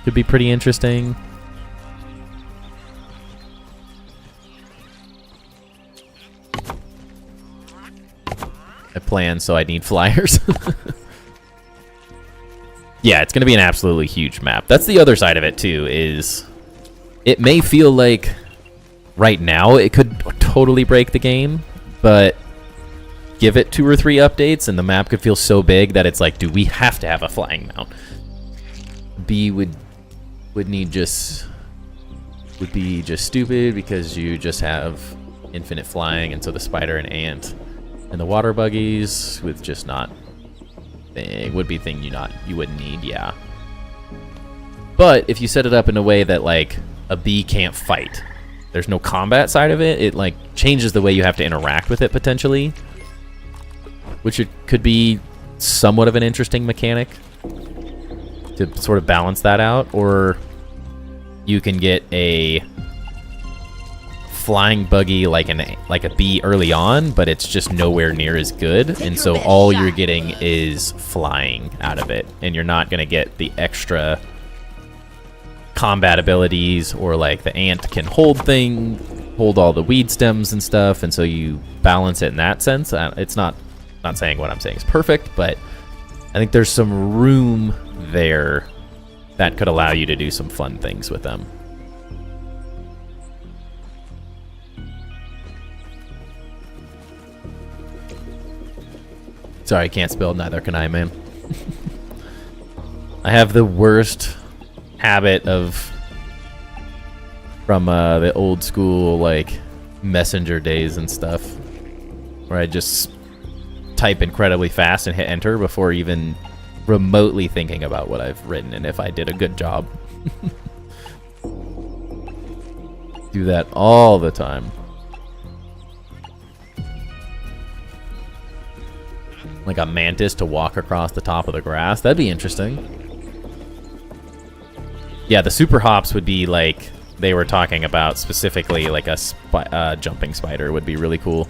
Could be pretty interesting. I plan, so I need flyers. Yeah, it's going to be an absolutely huge map. That's the other side of it, too, is it may feel like right now it could totally break the game, but give it 2 or 3 updates and the map could feel so big that it's like, do we have to have a flying mount? B would be just stupid because you just have infinite flying, and so the spider and ant and the water buggies with just not thing would be thing you wouldn't need, yeah. But if you set it up in a way that like a bee can't fight, there's no combat side of it, it like changes the way you have to interact with it potentially, which it could be somewhat of an interesting mechanic to sort of balance that out. Or you can get a flying buggy like a bee early on, but it's just nowhere near as good, and so all you're getting is flying out of it, and you're not going to get the extra combat abilities, or like the ant can hold all the weed stems and stuff, and so you balance it in that sense. It's not saying what I'm saying is perfect, but I think there's some room there that could allow you to do some fun things with them. Sorry, I can't spell, neither can I, man. I have the worst habit from the old school, like, messenger days and stuff, where I just type incredibly fast and hit enter before even remotely thinking about what I've written and if I did a good job. Do that all the time. Like a mantis to walk across the top of the grass. That'd be interesting. Yeah, the super hops would be like they were talking about specifically like a jumping spider would be really cool.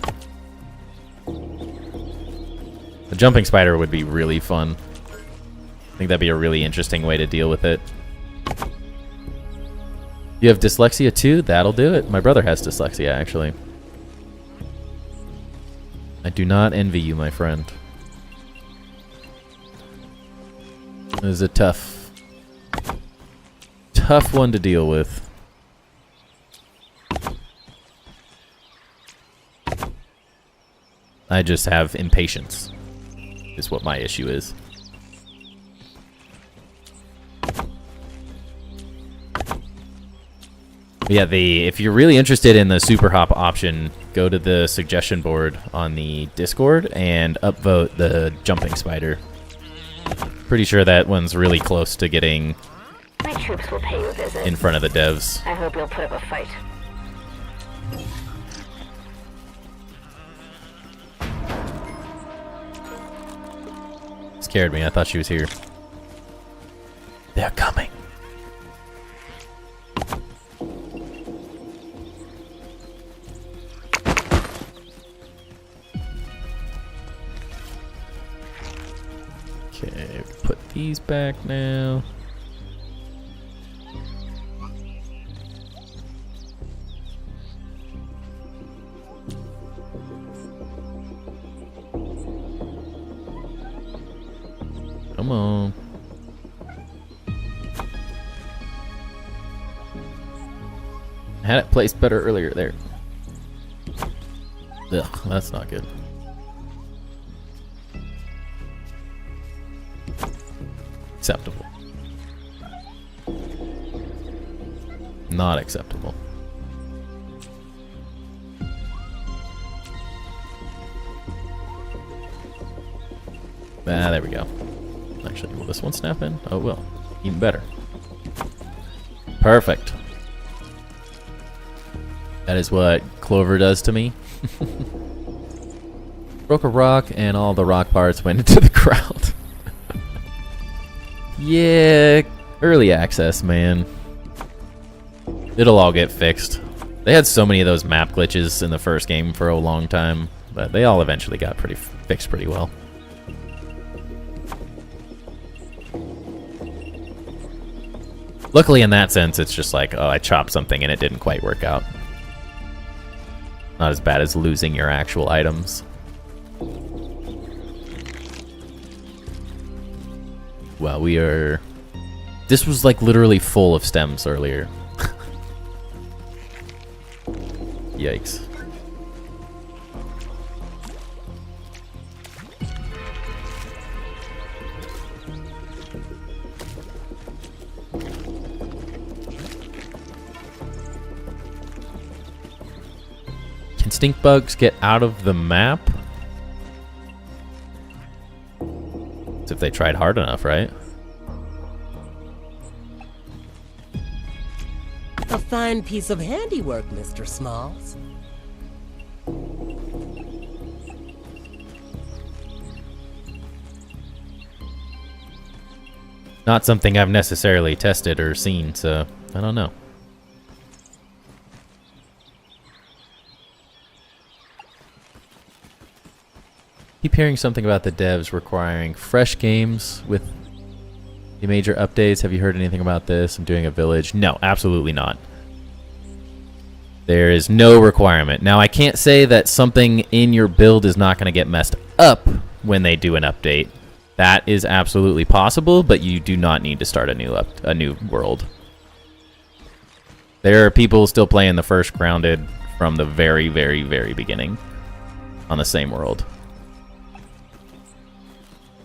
A jumping spider would be really fun. I think that'd be a really interesting way to deal with it. You have dyslexia too? That'll do it. My brother has dyslexia, actually. I do not envy you, my friend. It is a tough one to deal with. I just have impatience, is what my issue is. Yeah, if you're really interested in the super hop option, go to the suggestion board on the Discord and upvote the jumping spider. Pretty sure that one's really close to getting My troops will pay you a visit. in front of the devs. I hope you'll put up a fight. Scared me. I thought she was here. They're coming. Okay, put these back now. Come on. I had it placed better earlier there. Ugh, that's not good. Acceptable. Not acceptable. Ah, there we go. Actually, will this one snap in? Oh, it will. Even better. Perfect. That is what Clover does to me. Broke a rock and all the rock parts went into the ground. Yeah, early access, man. It'll all get fixed. They had so many of those map glitches in the first game for a long time, but they all eventually got fixed pretty well. Luckily, in that sense, it's just like, oh, I chopped something and it didn't quite work out. Not as bad as losing your actual items. Well, we are... This was like literally full of stems earlier. Yikes. Can stink bugs get out of the map? It's if they tried hard enough, right? A fine piece of handiwork, Mr. Smalls. Not something I've necessarily tested or seen, so I don't know. Keep hearing something about the devs requiring fresh games with the major updates. Have you heard anything about this? I'm doing a village. No, absolutely not. There is no requirement. Now, I can't say that something in your build is not going to get messed up when they do an update. That is absolutely possible, but you do not need to start a new world. There are people still playing the first Grounded from the very, very, very beginning on the same world.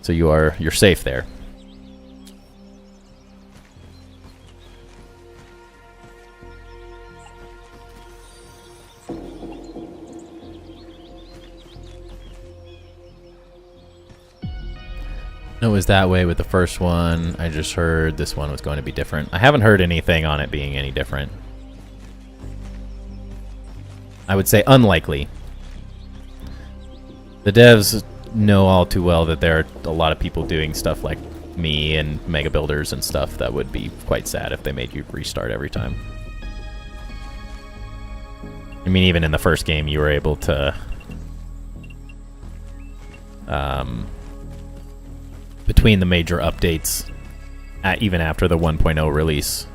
So you're safe there. No, it was that way with the first one. I just heard this one was going to be different. I haven't heard anything on it being any different. I would say unlikely. The devs know all too well that there are a lot of people doing stuff like me and mega builders and stuff that would be quite sad if they made you restart every time. I mean, even in the first game, you were able to... between the major updates, even after the 1.0 release,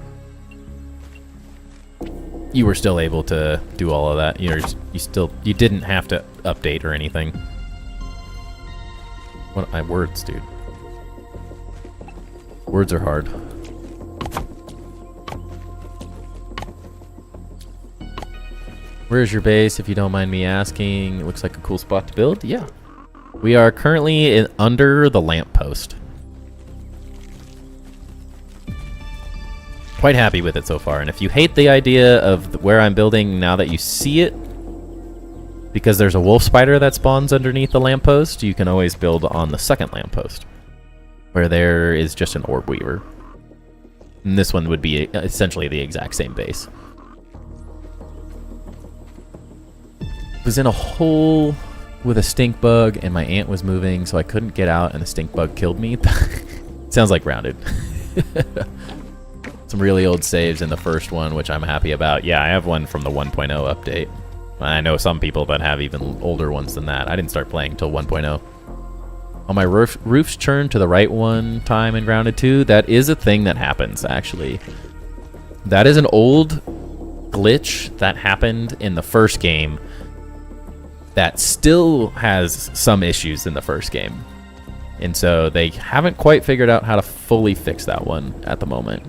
you were still able to do all of that. You didn't have to update or anything. What words, dude? Words are hard. Where's your base, if you don't mind me asking? It looks like a cool spot to build. Yeah. We are currently under the lamppost. Quite happy with it so far. And if you hate the idea of where I'm building now that you see it, because there's a wolf spider that spawns underneath the lamppost, you can always build on the second lamppost, where there is just an orb weaver. And this one would be essentially the exact same base. Was in a hole with a stink bug, and my ant was moving, so I couldn't get out, and the stink bug killed me. Sounds like Grounded. Some really old saves in the first one, which I'm happy about. Yeah, I have one from the 1.0 update. I know some people that have even older ones than that. I didn't start playing until 1.0. On my roofs churned to the right one time in Grounded 2, that is a thing that happens, actually. That is an old glitch that happened in the first game that still has some issues in the first game. And so they haven't quite figured out how to fully fix that one at the moment.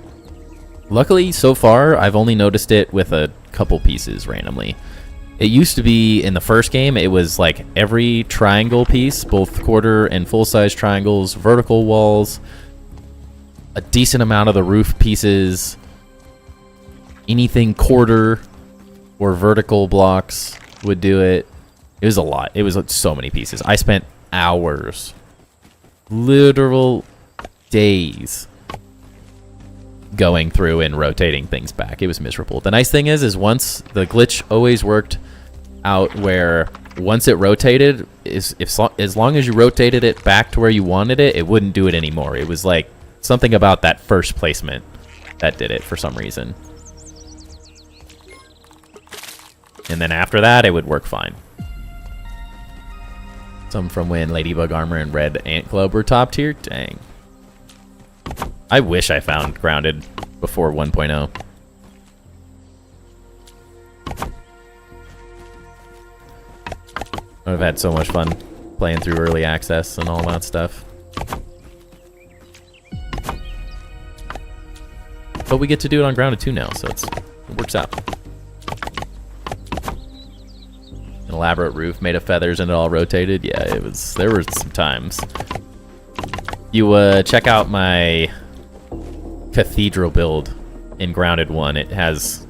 Luckily, so far, I've only noticed it with a couple pieces randomly. It used to be, in the first game, it was like every triangle piece, both quarter and full-size triangles, vertical walls, a decent amount of the roof pieces, anything quarter or vertical blocks would do it. It was a lot. It was like so many pieces. I spent hours, literal days, going through and rotating things back. It was miserable. The nice thing is once the glitch always worked out where once it rotated, as long as you rotated it back to where you wanted it, it wouldn't do it anymore. It was like something about that first placement that did it for some reason. And then after that, it would work fine. Some from when Ladybug Armor and Red Ant Club were top tier? Dang. I wish I found Grounded before 1.0. I've had so much fun playing through early access and all that stuff. But we get to do it on Grounded 2 now, so it works out. An elaborate roof made of feathers and it all rotated. Yeah, there were some times. You check out my cathedral build in Grounded 1. It has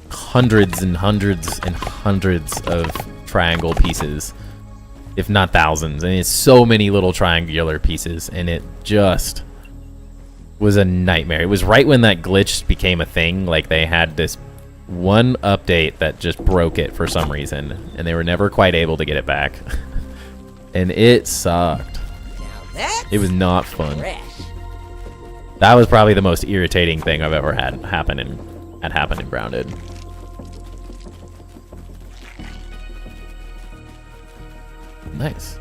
hundreds and hundreds and hundreds of triangle pieces, if not thousands. And it's so many little triangular pieces, and it just was a nightmare. It was right when that glitch became a thing. Like, they had this one update that just broke it for some reason, and they were never quite able to get it back. And it sucked. It was not fun. That was probably the most irritating thing I've ever had happen in Grounded. Nice.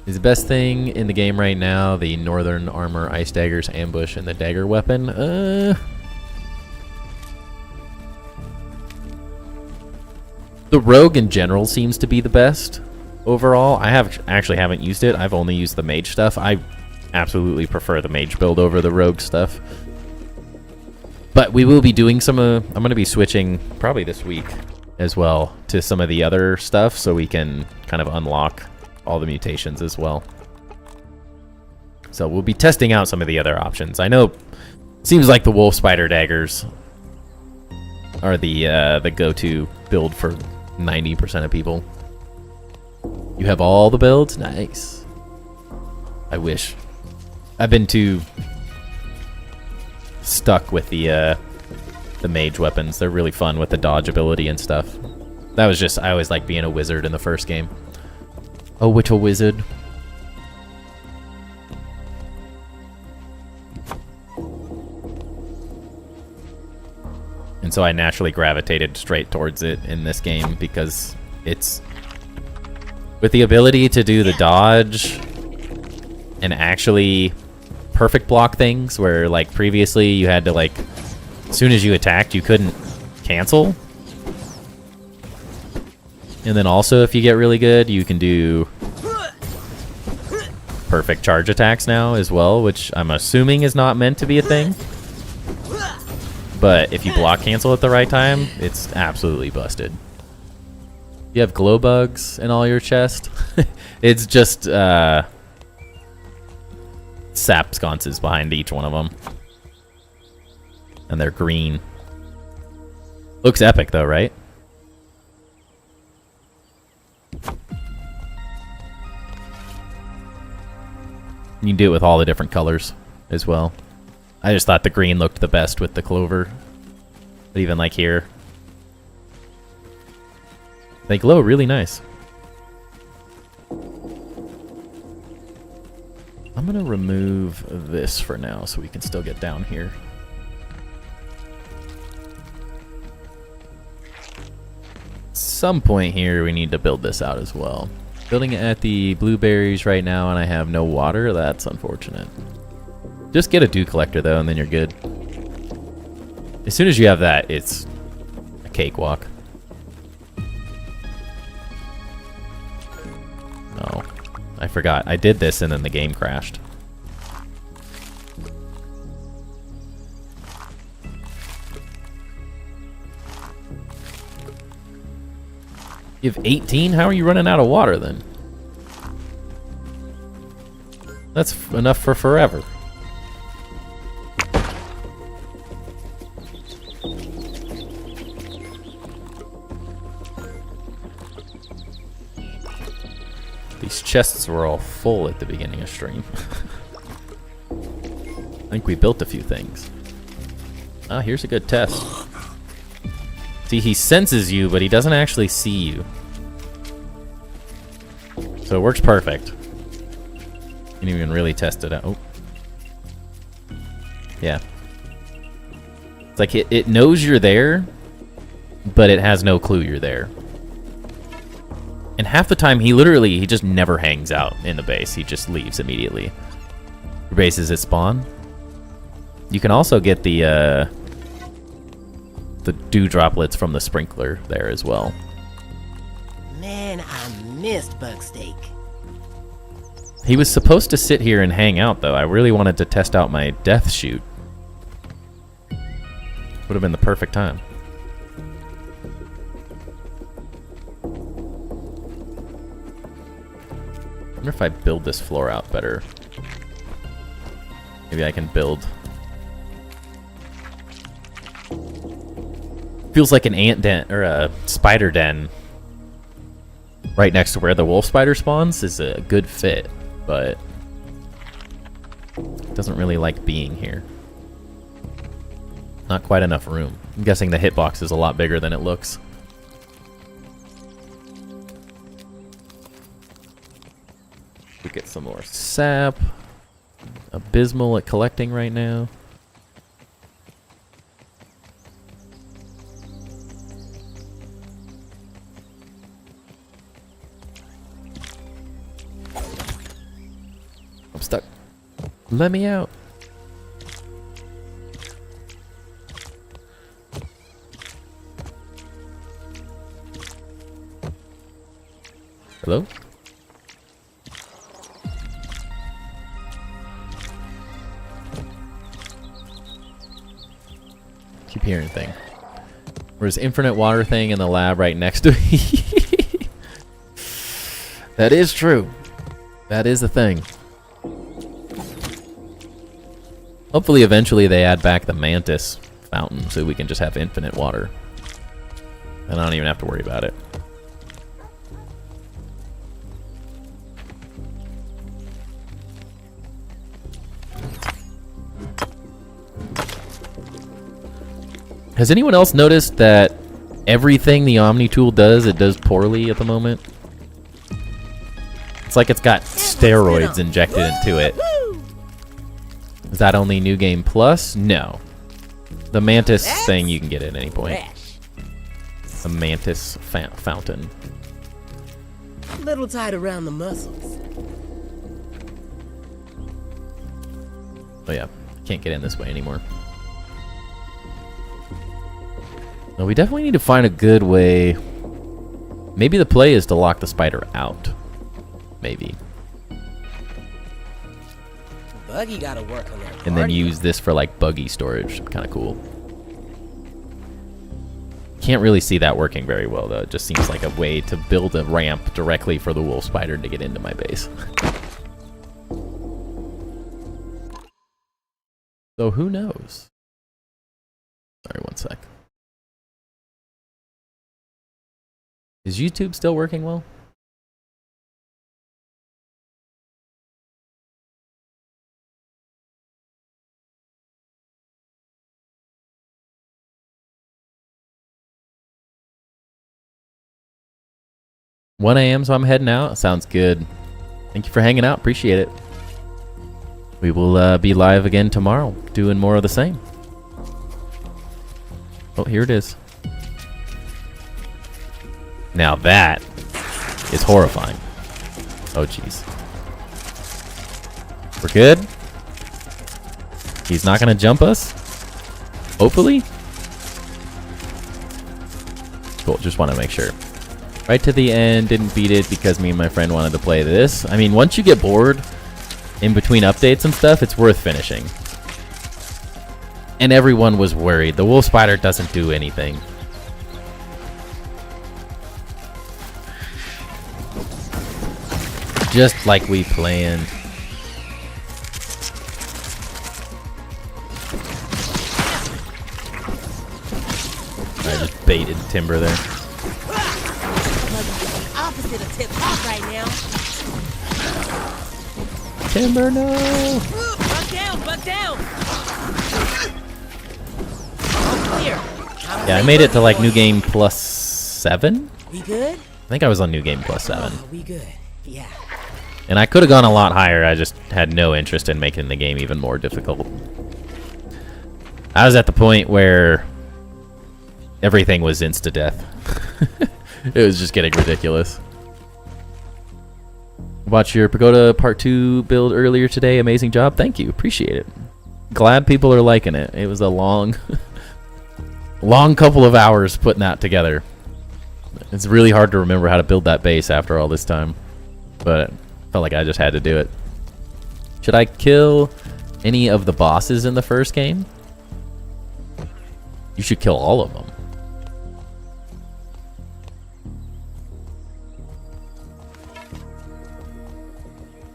Is the best thing in the game right now the Northern Armor, Ice Daggers, Ambush, and the Dagger Weapon? The Rogue in general seems to be the best overall. I actually haven't used it. I've only used the Mage stuff. I absolutely prefer the Mage build over the Rogue stuff. But we will be doing some I'm going to be switching probably this week as well to some of the other stuff so we can kind of unlock all the mutations as well. So we'll be testing out some of the other options. I know it seems like the Wolf Spider Daggers are the go-to build for 90% of people. You have all the builds? Nice. I wish. I've been too stuck with the mage weapons. They're really fun with the dodge ability and stuff. That was just, I always liked being a wizard in the first game. Oh, which a wizard. And so I naturally gravitated straight towards it in this game because it's... With the ability to do the dodge and actually perfect block things where like previously you had to like, as soon as you attacked you couldn't cancel. And then also if you get really good you can do perfect charge attacks now as well, which I'm assuming is not meant to be a thing. But if you block cancel at the right time, it's absolutely busted. You have glow bugs in all your chest. It's just sap sconces behind each one of them. And they're green. Looks epic though, right? You can do it with all the different colors as well. I just thought the green looked the best with the clover. But even like here, they glow really nice. I'm gonna remove this for now so we can still get down here. Some point here we need to build this out as well. Building it at the blueberries right now and I have no water. That's unfortunate. Just get a dew collector though and then you're good. As soon as you have that, it's a cakewalk. No, I forgot. I did this and then the game crashed. You have 18? How are you running out of water then? That's enough for forever. These chests were all full at the beginning of stream. I think we built a few things. Ah, here's a good test. See, he senses you, but he doesn't actually see you. So it works perfect. You can even really test it out. Oh. Yeah. It's like it knows you're there, but it has no clue you're there. And half the time, he just never hangs out in the base. He just leaves immediately. Your base is at spawn. You can also get the dew droplets from the sprinkler there as well. Man, I missed bug steak. He was supposed to sit here and hang out, though. I really wanted to test out my death shoot. Would have been the perfect time. I wonder if I build this floor out better. Maybe I can build... Feels like an ant den, or a spider den right next to where the wolf spider spawns is a good fit, but it doesn't really like being here. Not quite enough room. I'm guessing the hitbox is a lot bigger than it looks. We get some more sap. Abysmal at collecting right now. I'm stuck. Let me out. Hello? Keep hearing thing. There's infinite water thing in the lab right next to me. That is true. That is a thing. Hopefully eventually they add back the mantis fountain so we can just have infinite water. And I don't even have to worry about it. Has anyone else noticed that everything the Omni tool does, it does poorly at the moment? It's like it's got steroids injected into it. Is that only New Game Plus? No. The mantis thing you can get at any point. Fresh. The mantis fountain. A little tight around the muscles. Oh yeah, can't get in this way anymore. No, we definitely need to find a good way. Maybe the play is to lock the spider out. Maybe. Buggy gotta work on that. And then use this for like buggy storage. Kind of cool. Can't really see that working very well though. It just seems like a way to build a ramp directly for the wolf spider to get into my base. So who knows? Sorry, one sec. Is YouTube still working well? $1 a.m. so I'm heading out. Sounds good. Thank you for hanging out. Appreciate it. We will be live again tomorrow, doing more of the same. Oh, here it is. Now that is horrifying. Oh, jeez. We're good? He's not going to jump us? Hopefully? Cool, just want to make sure. Right to the end, didn't beat it because me and my friend wanted to play this. I mean, once you get bored in between updates and stuff, it's worth finishing. And everyone was worried. The wolf spider doesn't do anything. Just like we planned. I just baited Timber there. Opposite of tip top right now. Timber, no! Bug down, bug down. All clear. Yeah, I made it to like New Game Plus 7? We good? I think I was on New Game Plus 7. Oh, we good. Yeah. And I could have gone a lot higher, I just had no interest in making the game even more difficult. I was at the point where everything was insta-death. It was just getting ridiculous. Watch your Pagoda Part 2 build earlier today. Amazing job. Thank you. Appreciate it. Glad people are liking it. It was a long, long couple of hours putting that together. It's really hard to remember how to build that base after all this time. But felt like I just had to do it. Should I kill any of the bosses in the first game? You should kill all of them.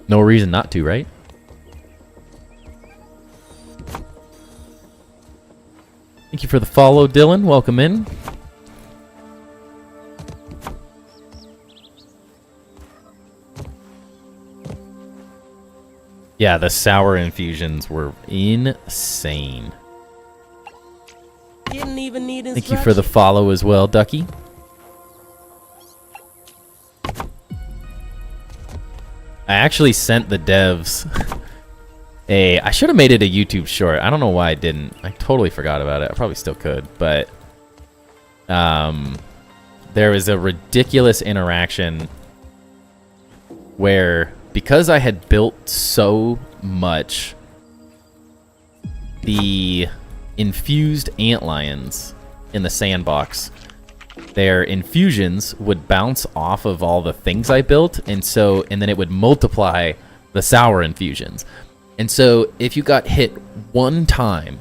No reason not to, right? Thank you for the follow, Dylan. Welcome in. Yeah, the sour infusions were insane. Didn't even need instructions. Thank you for the follow as well, Ducky. I actually sent the devs I should have made it a YouTube short. I don't know why I didn't. I totally forgot about it. I probably still could, but there was a ridiculous interaction where, because I had built so much, the infused antlions in the sandbox, their infusions would bounce off of all the things I built, and then it would multiply the sour infusions. And so if you got hit one time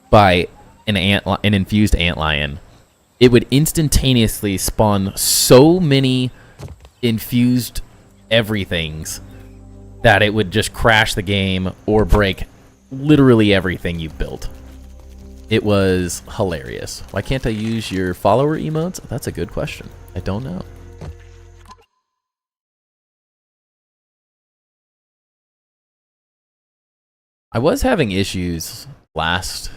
by an infused antlion, it would instantaneously spawn so many infused everythings that it would just crash the game or break literally everything you've built. It was hilarious. Why can't I use your follower emotes? That's a good question. I don't know. I was having issues last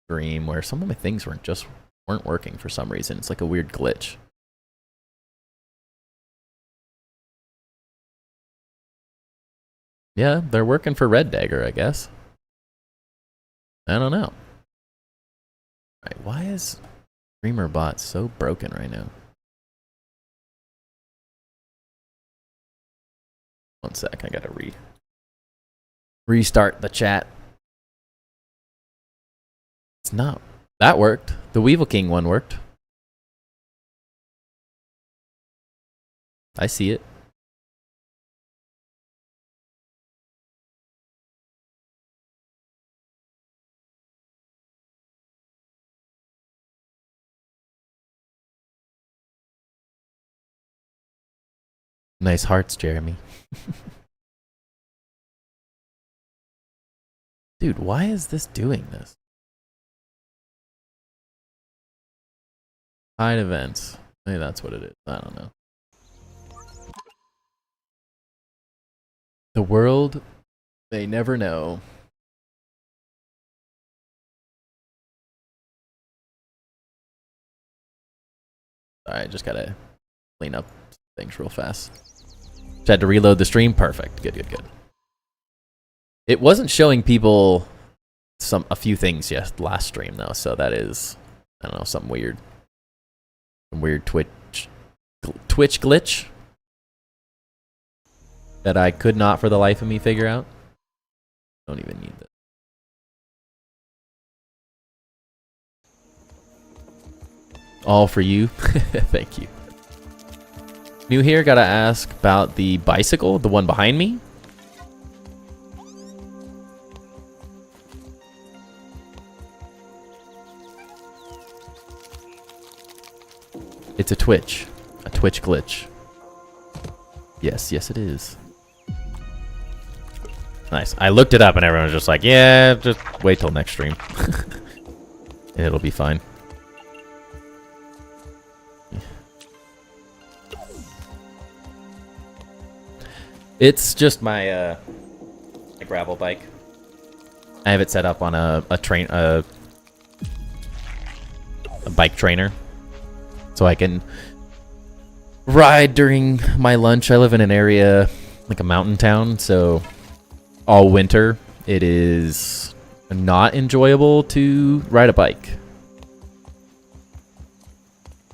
stream where some of my things weren't working for some reason. It's like a weird glitch. Yeah, they're working for Red Dagger, I guess. I don't know. Alright, why is Streamer Bot so broken right now? One sec, I gotta restart the chat. It's not. That worked. The Weevil King one worked. I see it. Nice hearts, Jeremy. Dude, why is this doing this? Hide events. Maybe that's what it is. I don't know. The world, they never know. Alright, just gotta clean up things real fast. Just had to reload the stream. Perfect. Good, good, good. It wasn't showing people a few things last stream though, so that is, I don't know, something weird. Some weird Twitch glitch that I could not for the life of me figure out. Don't even need this. All for you. Thank you. New here, gotta ask about the bicycle, the one behind me. It's a Twitch glitch. Yes, yes it is. Nice. I looked it up and everyone was just like, yeah, just wait till next stream. And it'll be fine. It's just my gravel bike. I have it set up on a bike trainer, so I can ride during my lunch. I live in an area like a mountain town, so all winter it is not enjoyable to ride a bike.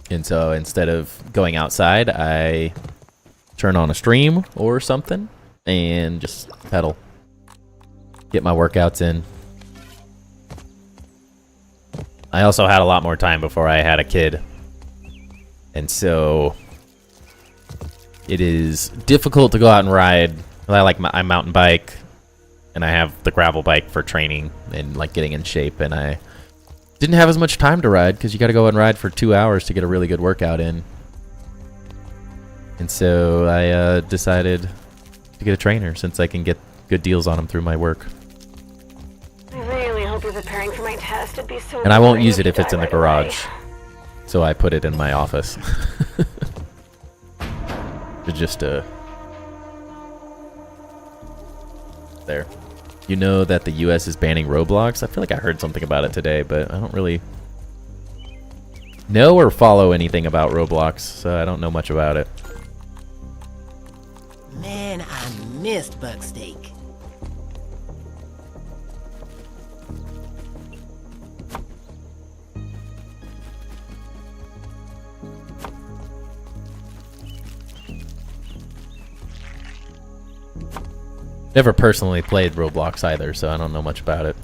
And so instead of going outside, I turn on a stream or something and just pedal. Get my workouts in. I also had a lot more time before I had a kid. And so it is difficult to go out and ride. I like my mountain bike and I have the gravel bike for training and like getting in shape, and I didn't have as much time to ride because you got to go and ride for 2 hours to get a really good workout in. And so I decided to get a trainer since I can get good deals on them through my work. I really hope you're preparing for my test. It'd be so. And I won't use it if it's in the garage. So I put it in my office. Just there. You know that the US is banning Roblox? I feel like I heard something about it today, but I don't really know or follow anything about Roblox, so I don't know much about it. Man, I missed bug steak. Never personally played Roblox either, so I don't know much about it.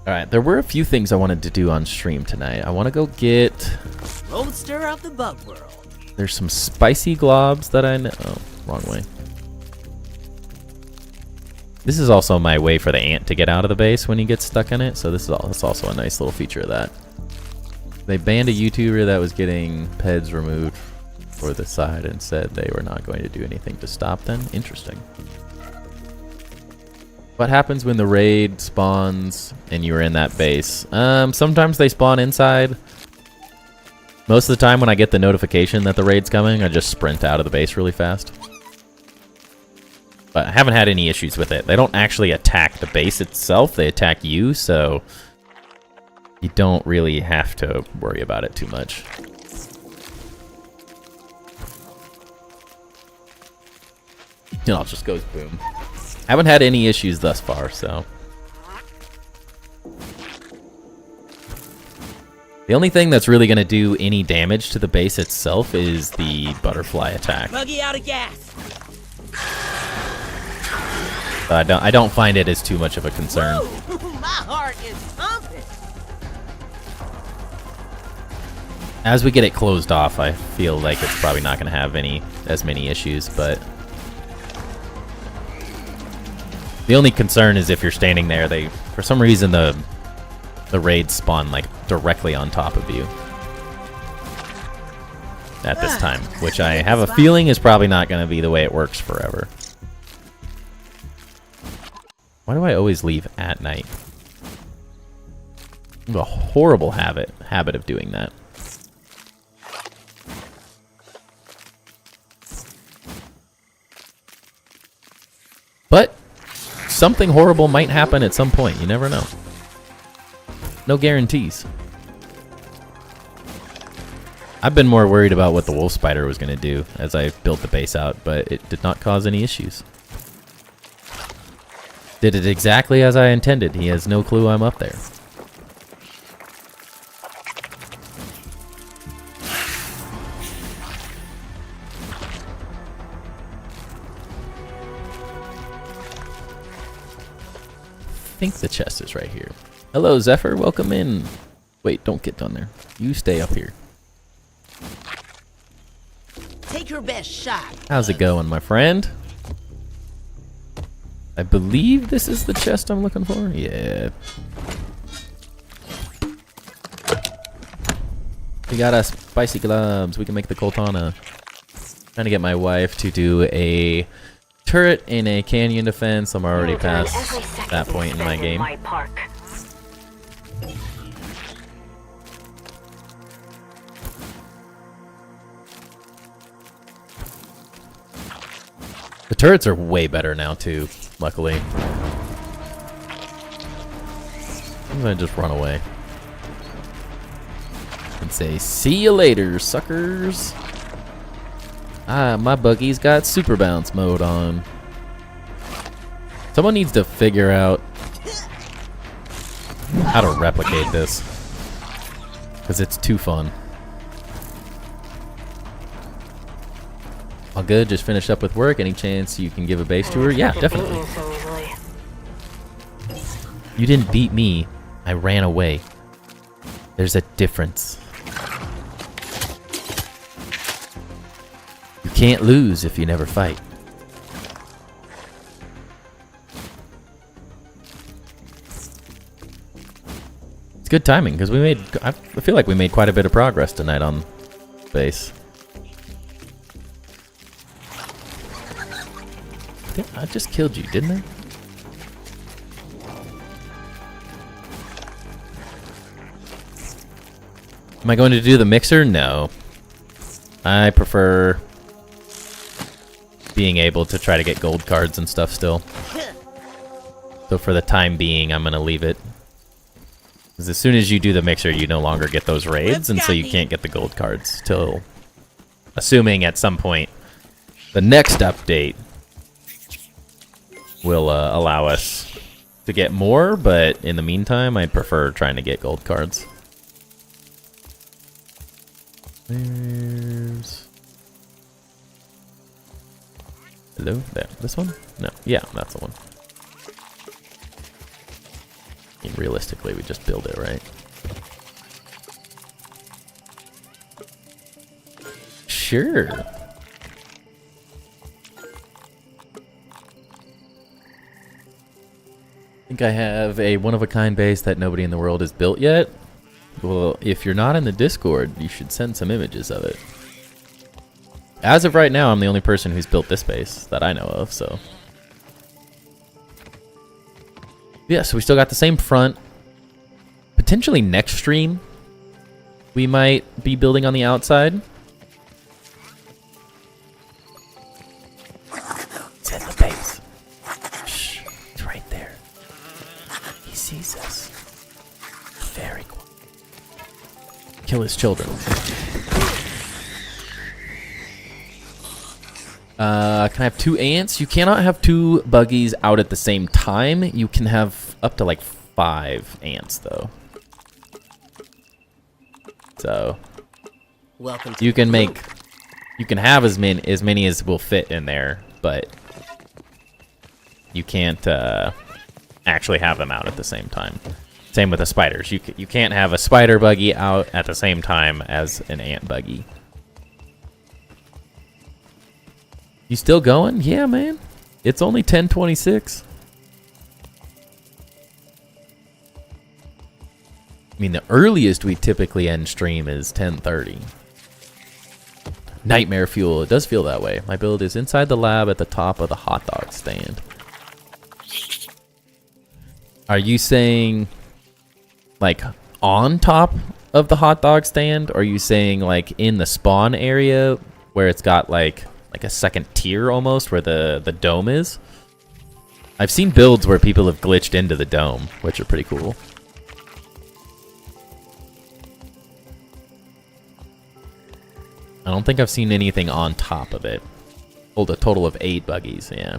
Alright, there were a few things I wanted to do on stream tonight. I want to go get... Roadster of the bug world. There's some spicy globs that I know... Oh, wrong way. This is also my way for the ant to get out of the base when he gets stuck in it, so this is also a nice little feature of that. They banned a YouTuber that was getting PEDs removed for the side and said they were not going to do anything to stop them. Interesting. What happens when the raid spawns and you're in that base? Sometimes they spawn inside. Most of the time when I get the notification that the raid's coming, I just sprint out of the base really fast. But I haven't had any issues with it. They don't actually attack the base itself, they attack you, so you don't really have to worry about it too much. It all just goes boom. Haven't had any issues thus far, so. The only thing that's really going to do any damage to the base itself is the butterfly attack. Buggy out of gas. I don't find it as too much of a concern. Woo! My heart is pumping. As we get it closed off, I feel like it's probably not going to have as many issues, but the only concern is if you're standing there, for some reason the raids spawn like directly on top of you at this time, which I have a feeling is probably not going to be the way it works forever. Why do I always leave at night? I have a horrible habit of doing that. But something horrible might happen at some point. You never know. No guarantees. I've been more worried about what the wolf spider was going to do as I built the base out, but it did not cause any issues. Did it exactly as I intended. He has no clue I'm up there. I think the chest is right here. Hello, Zephyr. Welcome in. Wait, don't get down there. You stay up here. Take your best shot. How's it going, my friend? I believe this is the chest I'm looking for. Yeah. We got us spicy gloves. We can make the Coltana. Trying to get my wife to do a turret in a canyon defense. I'm already past that point in my game. The turrets are way better now too, luckily. I'm gonna just run away and say, see you later, suckers. Ah, my buggy's got super bounce mode on. Someone needs to figure out how to replicate this, because it's too fun. All good, just finished up with work. Any chance you can give a base tour? Yeah, definitely. You didn't beat me. I ran away. There's a difference. You can't lose if you never fight. It's good timing, because I feel like we made quite a bit of progress tonight on base. I just killed you, didn't I? Am I going to do the mixer? No. I prefer being able to try to get gold cards and stuff still. So for the time being, I'm going to leave it. Because as soon as you do the mixer, you no longer get those raids, and so you can't get the gold cards till... Assuming at some point, the next update will allow us to get more, but in the meantime, I prefer trying to get gold cards. There's... Hello? There. This one? No. Yeah, that's the one. I mean, realistically, we just build it, right? Sure. I think I have a one-of-a-kind base that nobody in the world has built yet. Well, if you're not in the Discord, you should send some images of it. As of right now, I'm the only person who's built this base that I know of, so... Yeah, so we still got the same front. Potentially next stream, we might be building on the outside. It's in the base. Very quiet. Kill his children. Can I have 2 ants? You cannot have 2 buggies out at the same time. You can have up to like 5 ants though. So Welcome to you can the make, you can have as many as will fit in there, but you can't actually have them out at the same time. Same with the spiders. You can't have a spider buggy out at the same time as an ant buggy. You still going? Yeah, man. It's only 10:26. I mean, the earliest we typically end stream is 10:30. Nightmare fuel. It does feel that way. My build is inside the lab at the top of the hot dog stand. Are you saying like on top of the hot dog stand? Or are you saying like in the spawn area where it's got like a second tier almost where the dome is? I've seen builds where people have glitched into the dome, which are pretty cool. I don't think I've seen anything on top of it. Hold a total of 8 buggies, yeah.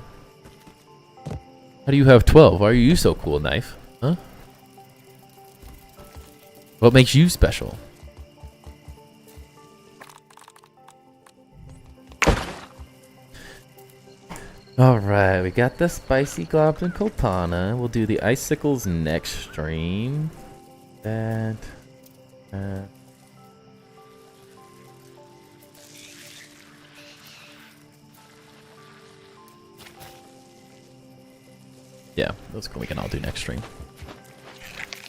How do you have 12? Why are you so cool, Knife? Huh? What makes you special? Alright, we got the spicy globs and Coltana. We'll do the icicles next stream. That. Yeah, those we can all do next stream.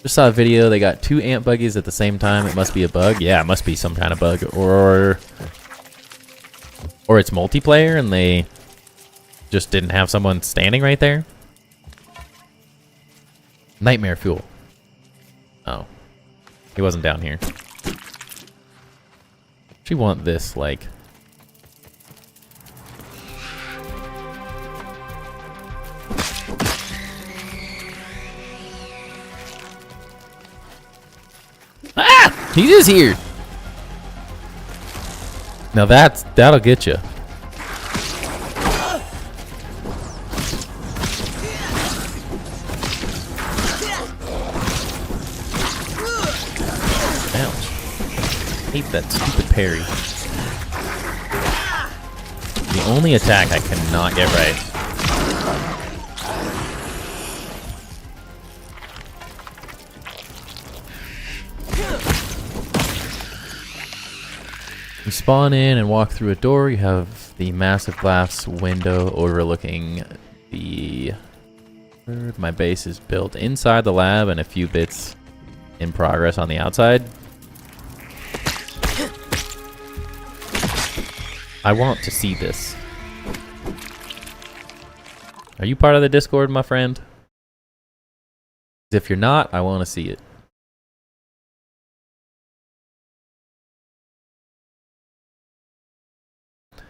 Just saw a video, they got 2 ant buggies at the same time. It must be a bug. Yeah, it must be some kind of bug. Or it's multiplayer and they just didn't have someone standing right there. Nightmare fuel. Oh. He wasn't down here. She want this, like... Ah! He is here! Now that'll get you. Hate that stupid parry. The only attack I cannot get right. You spawn in and walk through a door. You have the massive glass window overlooking the... My base is built inside the lab and a few bits in progress on the outside. I want to see this. Are you part of the Discord, my friend? If you're not, I want to see it. If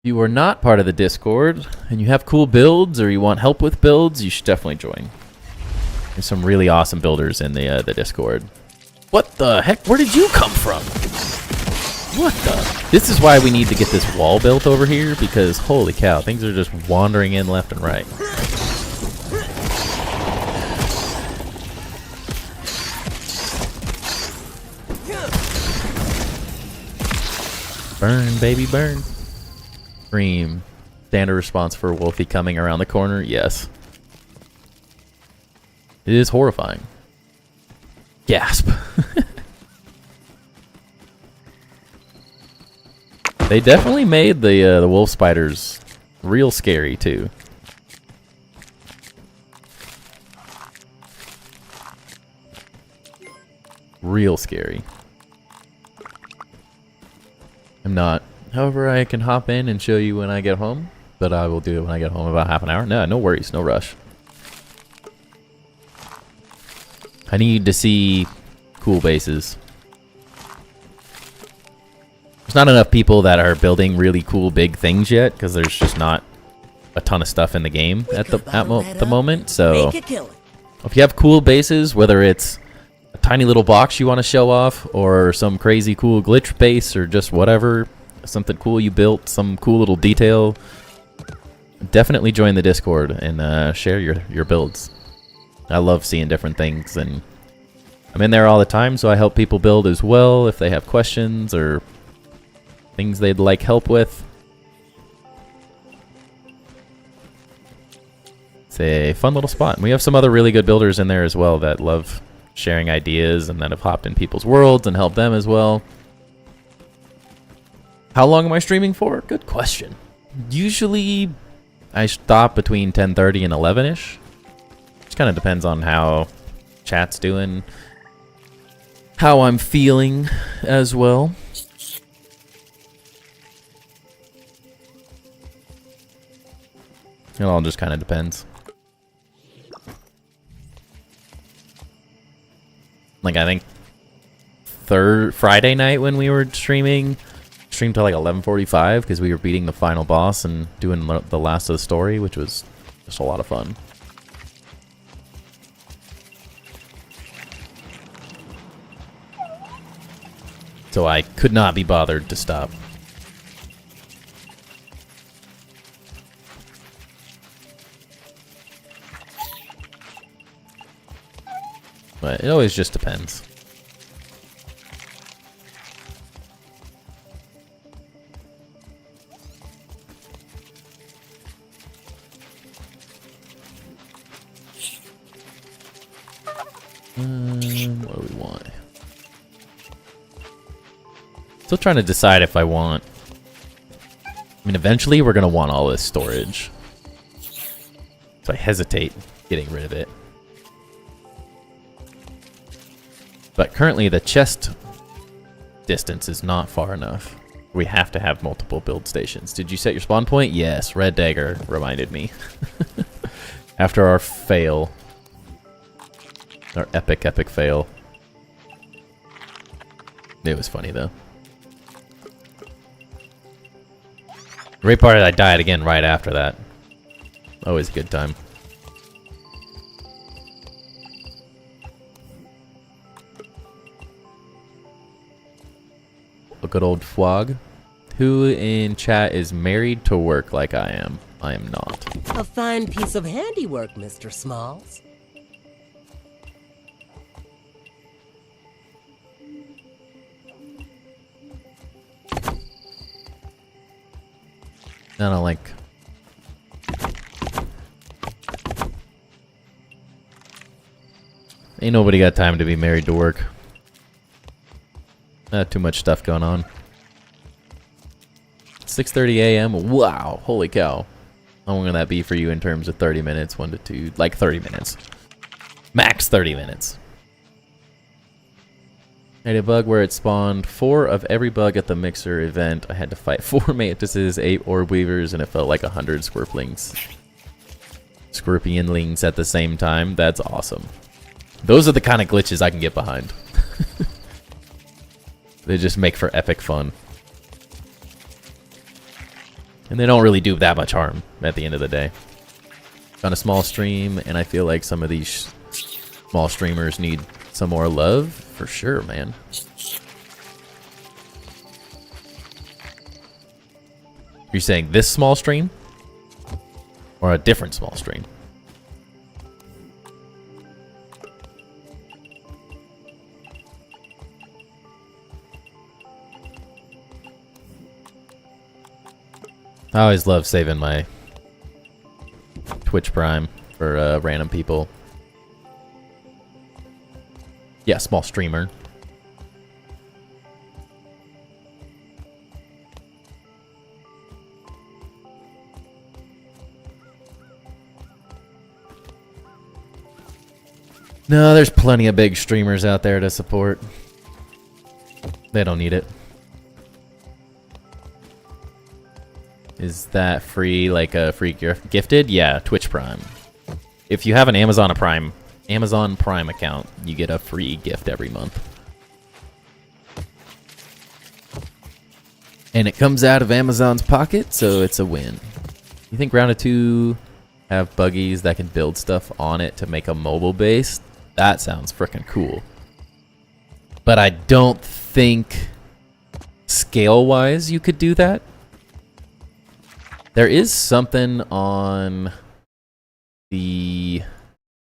you are not part of the Discord, and you have cool builds, or you want help with builds, you should definitely join. There's some really awesome builders in the Discord. What the heck? Where did you come from? What the? This is why we need to get this wall built over here, because holy cow, things are just wandering in left and right. Burn, baby, burn. Scream. Standard response for Wolfie coming around the corner? Yes. It is horrifying. Gasp. They definitely made the wolf spiders real scary too. Real scary. I'm not. However, I can hop in and show you when I get home, but I will do it when I get home, about half an hour. No worries, no rush. I need to see cool bases. There's not enough people that are building really cool big things yet, because there's just not a ton of stuff in the game at the moment. So If you have cool bases, whether it's a tiny little box you want to show off, or some crazy cool glitch base, or just whatever, something cool you built, some cool little detail, definitely join the Discord and share your builds. I love seeing different things, and I'm in there all the time, so I help people build as well if they have questions or things they'd like help with. It's a fun little spot. And we have some other really good builders in there as well that love sharing ideas and that have hopped in people's worlds and helped them as well. How long am I streaming for? Good question. Usually I stop between 10:30 and 11ish. Just kind of depends on how chat's doing, how I'm feeling as well. It all just kind of depends. Like, I think Friday night when we were streamed till like 11:45 because we were beating the final boss and doing the last of the story, which was just a lot of fun. So I could not be bothered to stop. But it always just depends. What do we want? Still trying to decide if I want... I mean, eventually we're going to want all this storage. So I hesitate getting rid of it. But currently the chest distance is not far enough. We have to have multiple build stations. Did you set your spawn point? Yes, Red Dagger reminded me. After our fail. Our epic fail. It was funny though. Great part is I died again right after that. Always a good time. A good old Fwog. Who in chat is married to work like I am? I am not. A fine piece of handiwork, Mr. Smalls. I don't like... Ain't nobody got time to be married to work. Not too much stuff going on. 6:30 a.m. Wow, holy cow. How long will that be for you in terms of 30 minutes? 1 to 2, like 30 minutes. Max 30 minutes. I had a bug where it spawned 4 of every bug at the mixer event. I had to fight 4 mantises, 8 orb weavers, and it felt like 100 scorpionlings at the same time. That's awesome. Those are the kind of glitches I can get behind. They just make for epic fun. And they don't really do that much harm at the end of the day. On a small stream, and I feel like some of these small streamers need some more love. For sure, man. You're saying this small stream? Or a different small stream? I always love saving my Twitch Prime for random people. Yeah, small streamer. No, there's plenty of big streamers out there to support. They don't need it. Is that free, like a free gifted? Yeah, Twitch Prime. If you have an Amazon Prime account, you get a free gift every month. And it comes out of Amazon's pocket, so it's a win. You think round of 2 have buggies that can build stuff on it to make a mobile base, that sounds freaking cool. But I don't think scale-wise you could do that. There is something on the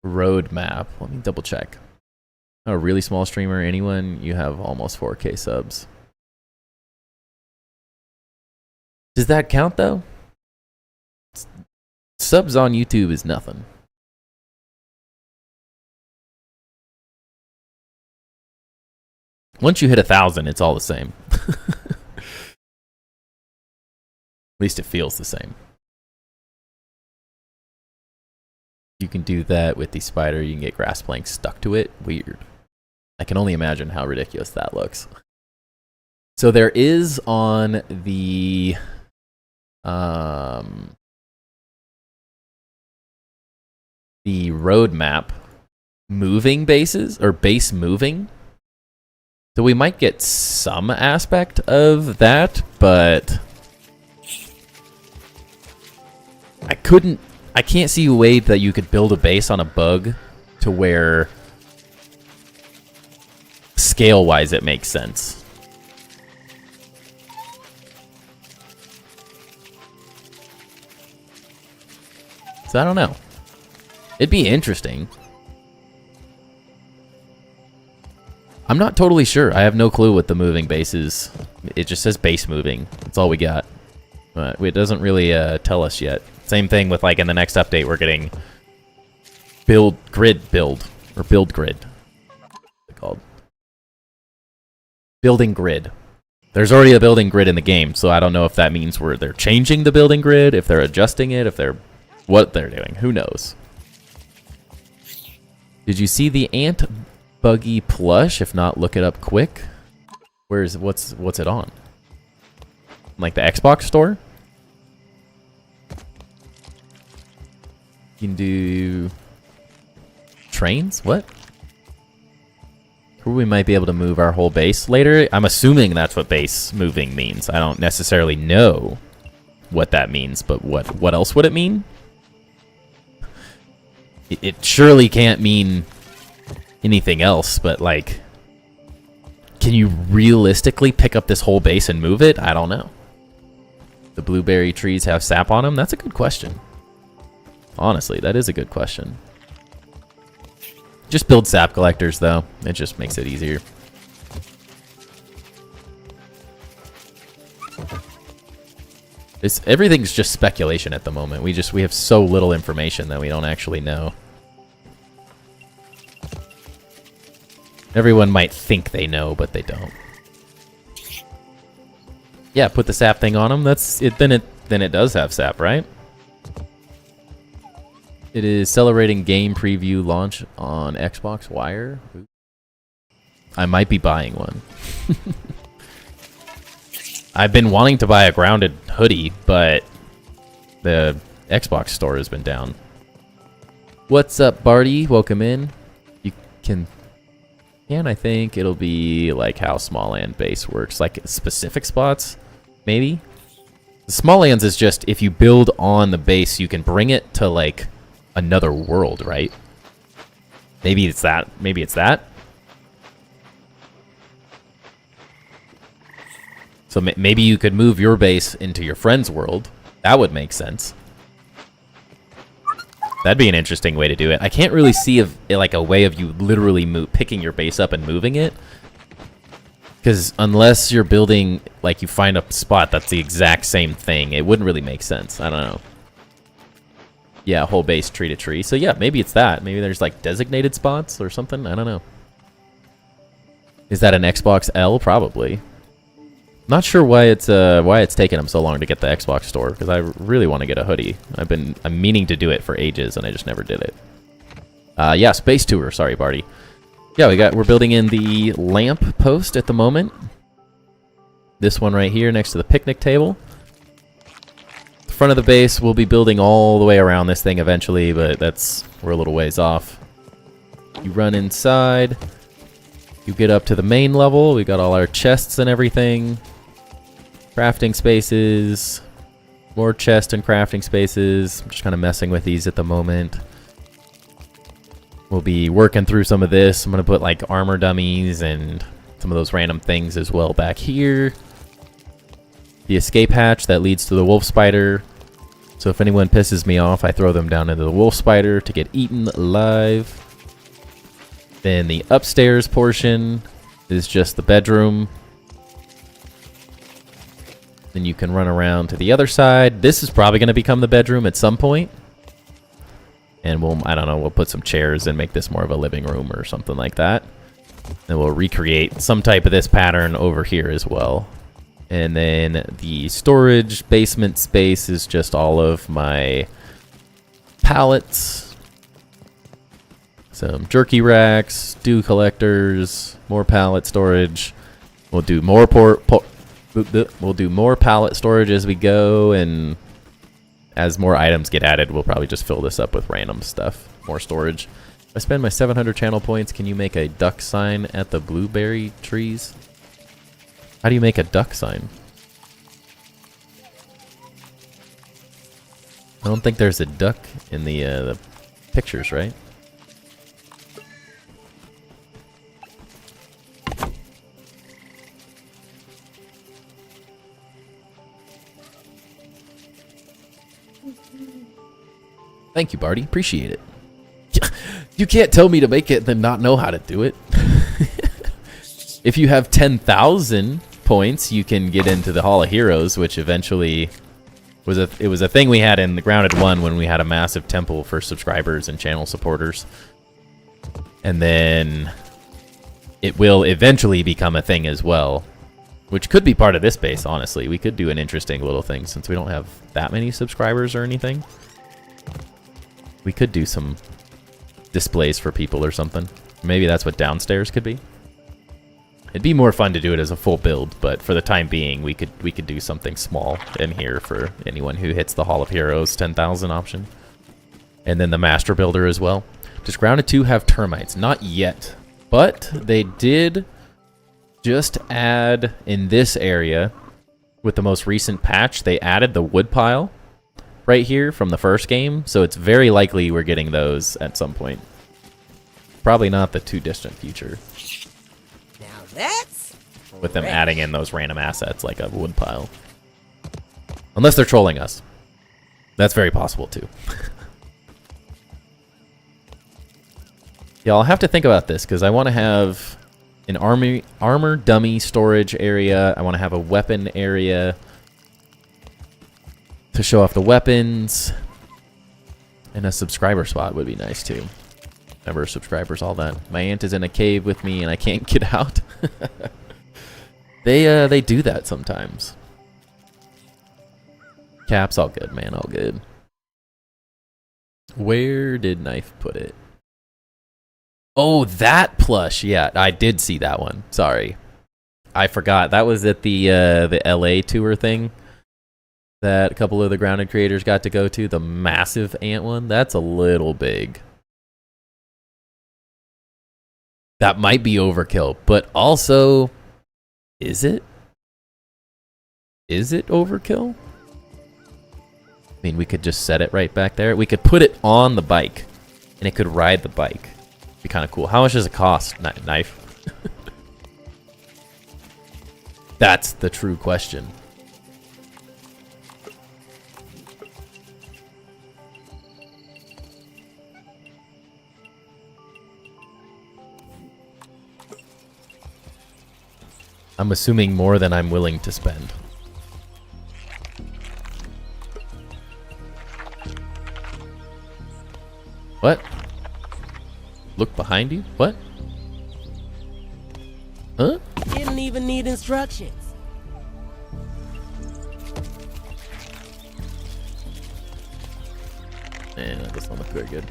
roadmap. Let me double check. Oh, a really small streamer, anyone, you have almost 4K subs. Does that count though? Subs on YouTube is nothing. Once you hit 1,000, it's all the same. At least it feels the same. You can do that with the spider. You can get grass planks stuck to it. Weird. I can only imagine how ridiculous that looks. So there is on the roadmap moving bases, or base moving. So we might get some aspect of that, but I can't see a way that you could build a base on a bug to where scale-wise it makes sense. So I don't know. It'd be interesting. I'm not totally sure. I have no clue what the moving base is. It just says base moving. That's all we got. But it doesn't really tell us yet. Same thing with, like, in the next update, we're getting build grid. What's it called? Building grid. There's already a building grid in the game, so I don't know if that means they're changing the building grid, if they're adjusting it, what they're doing. Who knows? Did you see the ant buggy plush? If not, look it up quick. What's it on? Like the Xbox store? You can do trains? What? We might be able to move our whole base later. I'm assuming that's what base moving means. I don't necessarily know what that means, but what else would it mean? It surely can't mean anything else, but like, can you realistically pick up this whole base and move it? I don't know. The blueberry trees have sap on them? That's a good question. Honestly, that is a good question. Just build sap collectors, though. It just makes it easier. Everything's just speculation at the moment. We have so little information that we don't actually know. Everyone might think they know, but they don't. Yeah, put the sap thing on them. That's it. Then it does have sap, right? It is celebrating game preview launch on Xbox Wire. I might be buying one. I've been wanting to buy a grounded hoodie, but the Xbox store has been down. What's up, Barty? Welcome in. You can, and I think it'll be like how small land base works, like specific spots, maybe. The small lands is just if you build on the base, you can bring it to like another world, right? Maybe it's that. Maybe it's that. So maybe you could move your base into your friend's world. That would make sense. That'd be an interesting way to do it. I can't really see like a way of you literally picking your base up and moving it. Because unless you're building, like you find a spot that's the exact same thing, it wouldn't really make sense. I don't know. Yeah, whole base tree to tree. So yeah, maybe it's that. Maybe there's like designated spots or something. I don't know. Is that an Xbox L? Probably. Not sure why it's taken them so long to get the Xbox store, because I really want to get a hoodie. I'm meaning to do it for ages and I just never did it. Yeah, space tour. Sorry, Barty. Yeah, we're building in the lamp post at the moment. This one right here next to the picnic table. The front of the base, we'll be building all the way around this thing eventually, but we're a little ways off. You run inside. You get up to the main level. We got all our chests and everything. Crafting spaces. More chest and crafting spaces. I'm just kind of messing with these at the moment. We'll be working through some of this. I'm going to put like armor dummies and some of those random things as well back here. The escape hatch that leads to the wolf spider. So if anyone pisses me off, I throw them down into the wolf spider to get eaten alive. Then the upstairs portion is just the bedroom. Then you can run around to the other side. This is probably going to become the bedroom at some point. And I don't know, we'll put some chairs and make this more of a living room or something like that. And we'll recreate some type of this pattern over here as well. And then the storage basement space is just all of my pallets. Some jerky racks, dew collectors, more pallet storage. We'll do more we'll do more pallet storage as we go, and as more items get added, we'll probably just fill this up with random stuff. More storage. If I spend my 700 channel points, can you make a duck sign at the blueberry trees? How do you make a duck sign? I don't think there's a duck in the pictures, right? Thank you, Barty. Appreciate it. You can't tell me to make it and then not know how to do it. If you have 10,000 points, you can get into the Hall of Heroes, which eventually was a thing we had in the Grounded 1 when we had a massive temple for subscribers and channel supporters. And then it will eventually become a thing as well, which could be part of this base, honestly. We could do an interesting little thing since we don't have that many subscribers or anything. We could do some displays for people or something. Maybe that's what downstairs could be. It'd be more fun to do it as a full build, but for the time being, we could do something small in here for anyone who hits the Hall of Heroes 10,000 option. And then the Master Builder as well. Does Grounded 2 have termites? Not yet, but they did just add in this area with the most recent patch. They added the wood pile right here from the first game, so it's very likely we're getting those at some point. Probably not the too distant future. Now that's with them adding in those random assets like a wood pile. Unless they're trolling us. That's very possible too. Yeah, I'll have to think about this because I want to have an armor dummy storage area. I want to have a weapon area to show off the weapons, and a subscriber spot would be nice too. Number of subscribers, all that. My aunt is in a cave with me and I can't get out. They do that sometimes. Caps, all good, man, all good. Where did Knife put it? Oh, that plush. Yeah, I did see that one. Sorry, I forgot. That was at the LA tour thing that a couple of the Grounded creators got to go to. The massive ant one. That's a little big. That might be overkill, but also, is it? Is it overkill? I mean, we could just set it right back there. We could put it on the bike, and it could ride the bike. Be kind of cool. How much does it cost? Knife. That's the true question. I'm assuming more than I'm willing to spend. What? Look behind you? What? Huh? didn't even need instructions. Man, that doesn't look very good.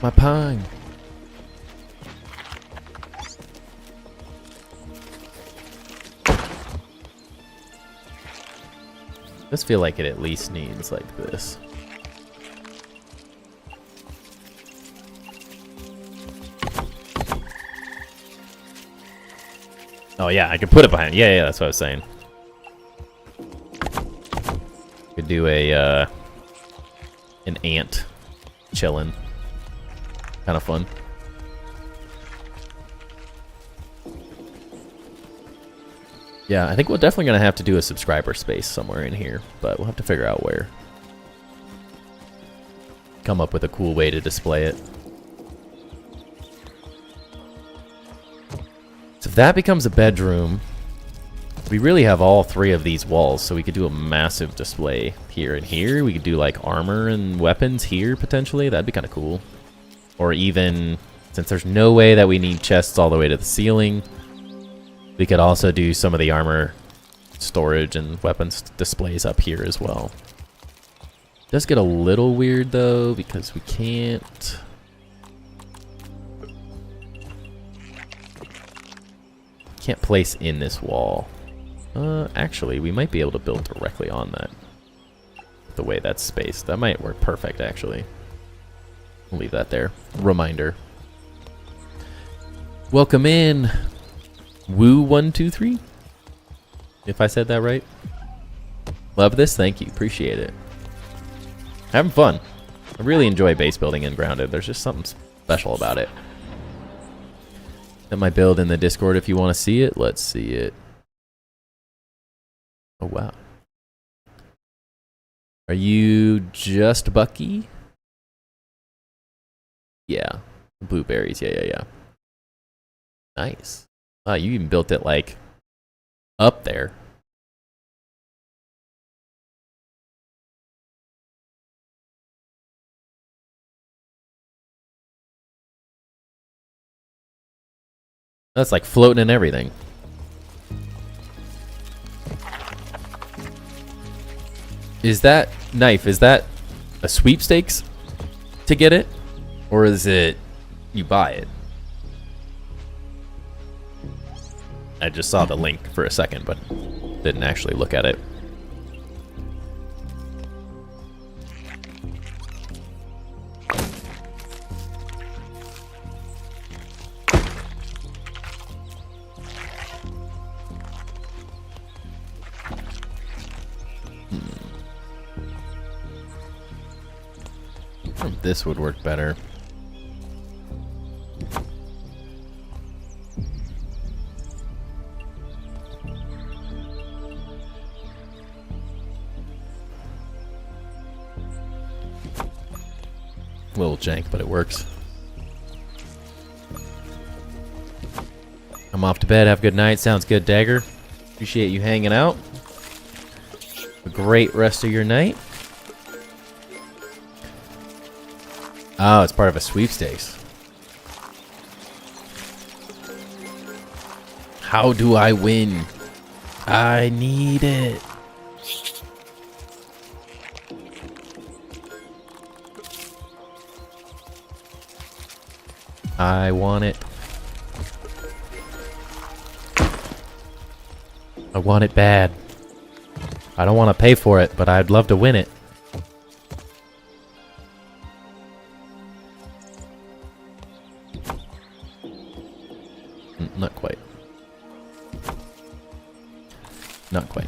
My pine. Does feel like it at least needs like this. Oh yeah, I could put it behind. Yeah, yeah, that's what I was saying. Could do a an ant chilling. Kind of fun. Yeah, I think we're definitely gonna have to do a subscriber space somewhere in here, but we'll have to figure out where. Come up with a cool way to display it. So if that becomes a bedroom, we really have all three of these walls, so we could do a massive display here and here. We could do like armor and weapons here potentially. That'd be kind of cool. Or even, since there's no way that we need chests all the way to the ceiling, we could also do some of the armor storage and weapons displays up here as well. It does get a little weird though, because we can't... Can't place in this wall. Actually, we might be able to build directly on that. The way that's spaced. That might work perfect, actually. We'll leave that there. Reminder. Welcome in, Woo123. If I said that right. Love this, thank you. Appreciate it. Having fun. I really enjoy base building in Grounded. There's just something special about it. Got my build in the Discord if you want to see it. Let's see it. Oh, wow. Are you just Bucky? Yeah. Blueberries. Yeah. Nice. Wow, you even built it, like, up there. That's like floating and everything. Is that knife, is that a sweepstakes to get it? Or is it you buy it? I just saw the link for a second, but didn't actually look at it. This would work better. A little jank, but it works. I'm off to bed. Have a good night. Sounds good, Dagger. Appreciate you hanging out. A great rest of your night. Oh, it's part of a sweepstakes. How do I win? I need it. I want it. I want it bad. I don't want to pay for it, but I'd love to win it. Not quite. Not quite.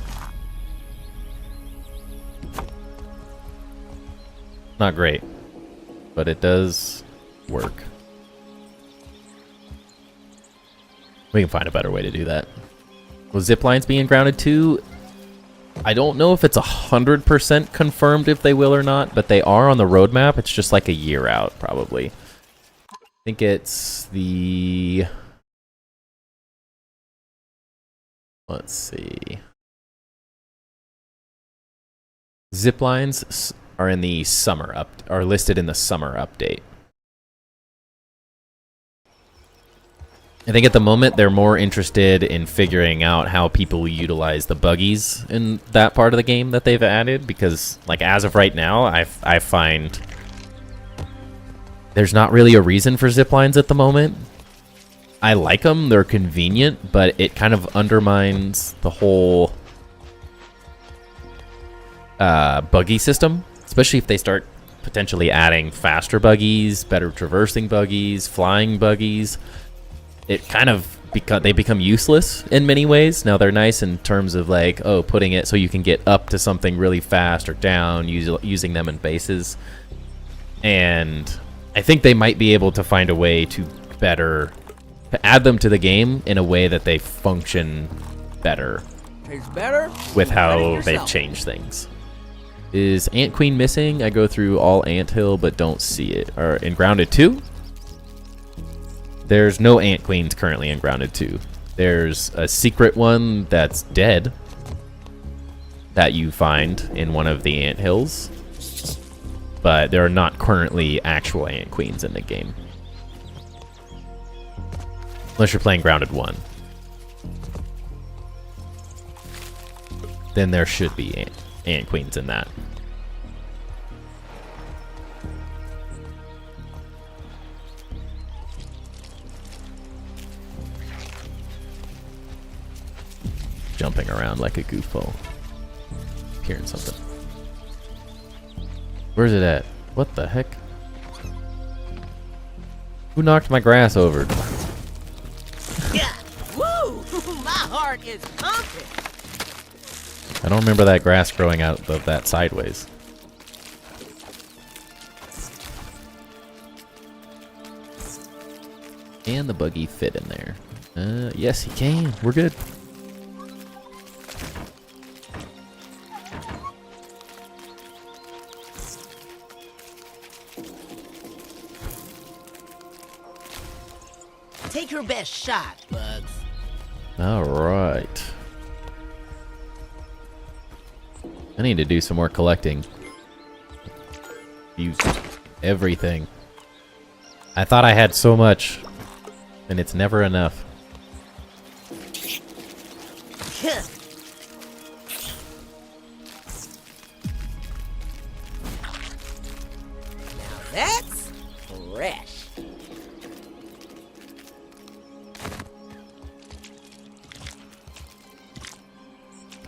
Not great, but it does work. We can find a better way to do that. Will zip lines being grounded too? I don't know if it's 100% confirmed if they will or not, but they are on the roadmap. It's just like a year out, probably. I think it's the... Let's see. Zip lines are in the summer are listed in the summer update. I think at the moment they're more interested in figuring out how people utilize the buggies in that part of the game that they've added, because like as of right now, I find there's not really a reason for zip lines at the moment. I like them, they're convenient, but it kind of undermines the whole buggy system, especially if they start potentially adding faster buggies, better traversing buggies, flying buggies. It kind of they become useless in many ways. Now they're nice in terms of like, oh, putting it so you can get up to something really fast or down, using them in bases. And I think they might be able to find a way to add them to the game in a way that they function better. Tastes better With how they've changed things. Is Ant Queen missing? I go through all Ant Hill but don't see it. Or in Grounded 2? There's no Ant Queens currently in Grounded 2. There's a secret one that's dead that you find in one of the Ant Hills. But there are not currently actual Ant Queens in the game. Unless you're playing Grounded 1. Then there should be Ant Queens in that. Jumping around like a goofball. Hearing something. Where's it at? What the heck? Who knocked my grass over? Yeah. Woo! My heart is pumping. I don't remember that grass growing out of that sideways. Can the buggy fit in there? Yes, he can. We're good. Take your best shot, Bugs. All right. I need to do some more collecting. Use everything. I thought I had so much, and it's never enough. Now that's fresh.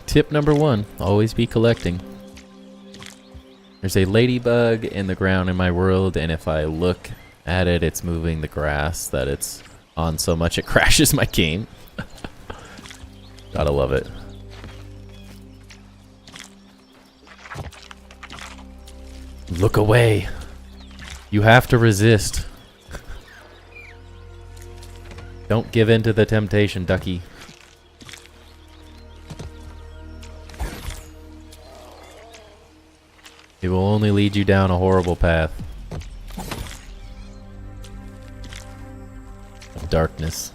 Tip number 1, always be collecting. There's a ladybug in the ground in my world, and if I look at it, it's moving the grass that it's on so much it crashes my game. Gotta love it. Look away. You have to resist. Don't give in to the temptation, ducky. It will only lead you down a horrible path of darkness.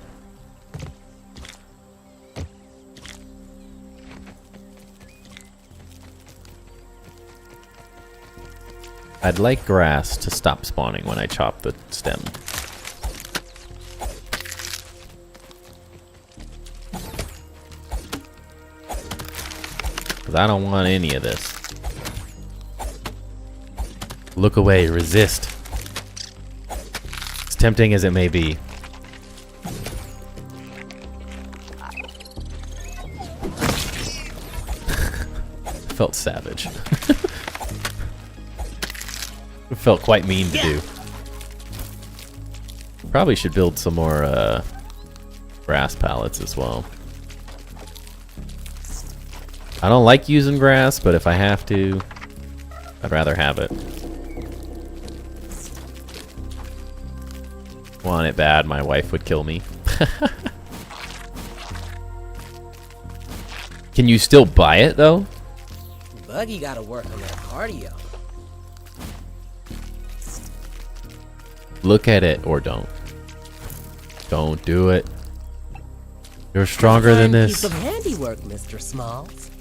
I'd like grass to stop spawning when I chop the stem. Because I don't want any of this. Look away, resist. As tempting as it may be. Felt savage. It felt quite mean to do. Probably should build some more grass pallets as well. I don't like using grass, but if I have to, I'd rather have it. Want it bad, my wife would kill me. Can you still buy it though? Buggy gotta work on that cardio. Look at it or don't. Don't do it. You're stronger than this. Piece of handiwork, Mr. Smalls.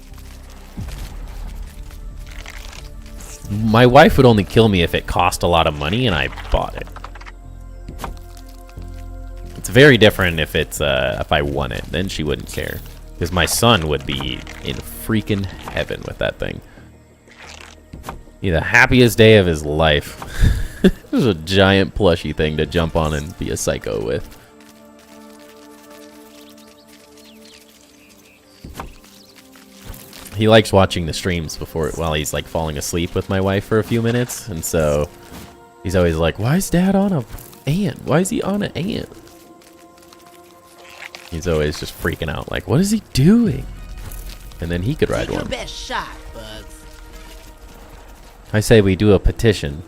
My wife would only kill me if it cost a lot of money and I bought it. It's very different if it's if I won it, then she wouldn't care. Because my son would be in freaking heaven with that thing. Be the happiest day of his life. It was a giant plushy thing to jump on and be a psycho with. He likes watching the streams while he's like falling asleep with my wife for a few minutes, and so he's always like, "Why is Dad on a ant? Why is he on an ant?" He's always just freaking out, like, what is he doing? And then he could ride Take your one. best shot, Bugs. I say we do a petition.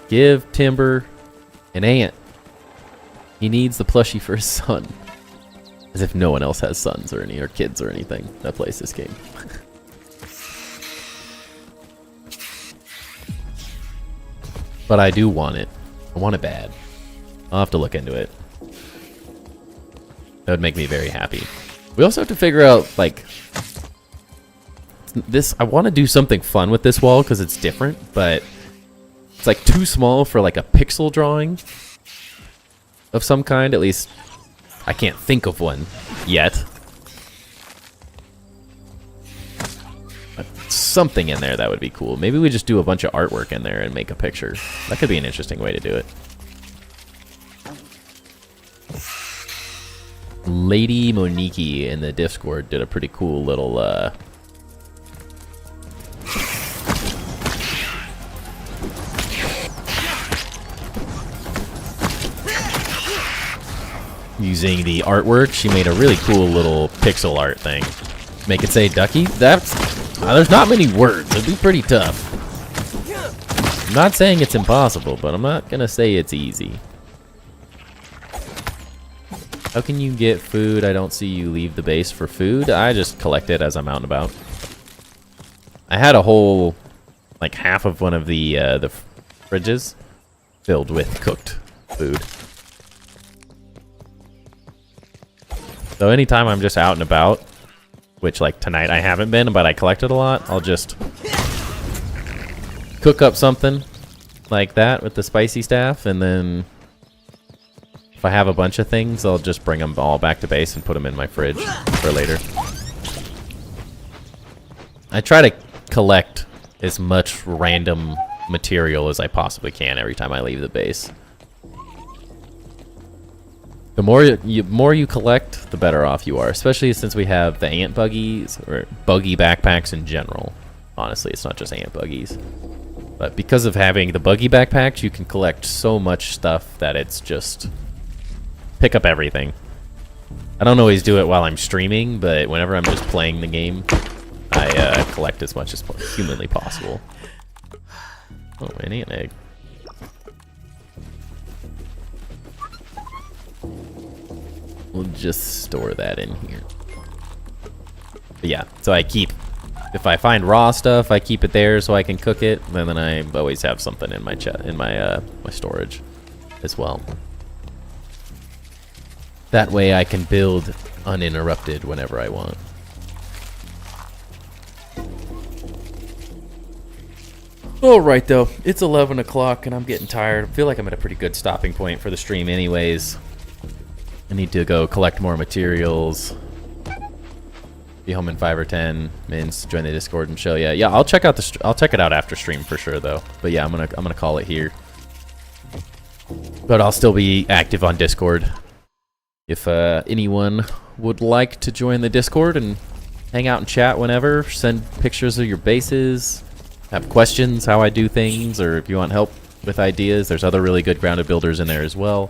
Give Timber an ant. He needs the plushie for his son. As if no one else has sons or any or kids or anything that plays this game. But I do want it. I want it bad. I'll have to look into it. That would make me very happy. We also have to figure out, like, this. I want to do something fun with this wall because it's different, but it's like too small for like a pixel drawing of some kind. At least I can't think of one yet. But something in there that would be cool. Maybe we just do a bunch of artwork in there and make a picture. That could be an interesting way to do it. Lady Moniki in the Discord did a pretty cool little using the artwork. She made a really cool little pixel art thing. Make it say Ducky. That's there's not many words. It'd be pretty tough. I'm not saying it's impossible, but I'm not gonna say it's easy. How can you get food? I don't see you leave the base for food. I just collect it as I'm out and about. I had a whole, like half of one of the fridges filled with cooked food. So anytime I'm just out and about, which like tonight I haven't been, but I collected a lot, I'll just cook up something like that with the spicy staff, and then if I have a bunch of things, I'll just bring them all back to base and put them in my fridge for later. I try to collect as much random material as I possibly can every time I leave the base. The more you collect, the better off you are, especially since we have the ant buggies, or buggy backpacks in general. Honestly, it's not just ant buggies. But because of having the buggy backpacks, you can collect so much stuff that it's just pick up everything. I don't always do it while I'm streaming, but whenever I'm just playing the game, I collect as much as humanly possible. Oh, an ant egg. We'll just store that in here. But yeah, so I keep, if I find raw stuff, I keep it there so I can cook it. And then I always have something in my my storage as well. That way I can build uninterrupted whenever I want. Alright though, it's 11 o'clock and I'm getting tired. I feel like I'm at a pretty good stopping point for the stream anyways. I need to go collect more materials. Be home in 5 or 10 minutes. Join the Discord and show ya. Yeah, I'll check out I'll check it out after stream for sure though. But yeah, I'm gonna call it here. But I'll still be active on Discord. If anyone would like to join the Discord and hang out and chat whenever, send pictures of your bases, have questions how I do things, or if you want help with ideas, there's other really good grounded builders in there as well.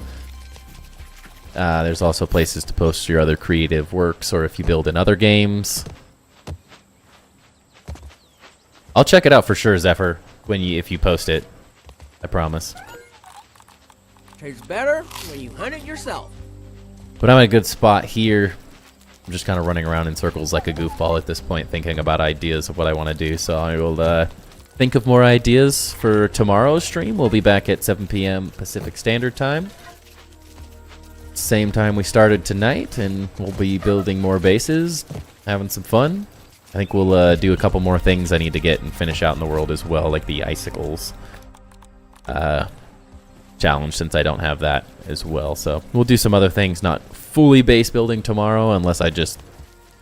There's also places to post your other creative works, or if you build in other games. I'll check it out for sure, Zephyr, if you post it. I promise. Tastes better when you hunt it yourself. But I'm in a good spot here. I'm just kind of running around in circles like a goofball at this point, thinking about ideas of what I want to do. So I will think of more ideas for tomorrow's stream. We'll be back at 7 p.m. Pacific Standard Time. Same time we started tonight, and we'll be building more bases, having some fun. I think we'll do a couple more things I need to get and finish out in the world as well, like the icicles challenge, since I don't have that as well. So we'll do some other things, not fully base building tomorrow, unless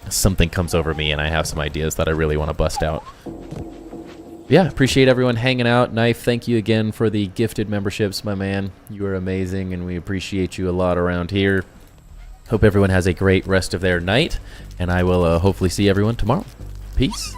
something comes over me and I have some ideas that I really want to bust out. Yeah, appreciate everyone hanging out. Knife, thank you again for the gifted memberships, my man. You are amazing, and we appreciate you a lot around here. Hope everyone has a great rest of their night, and I will hopefully see everyone tomorrow. Peace.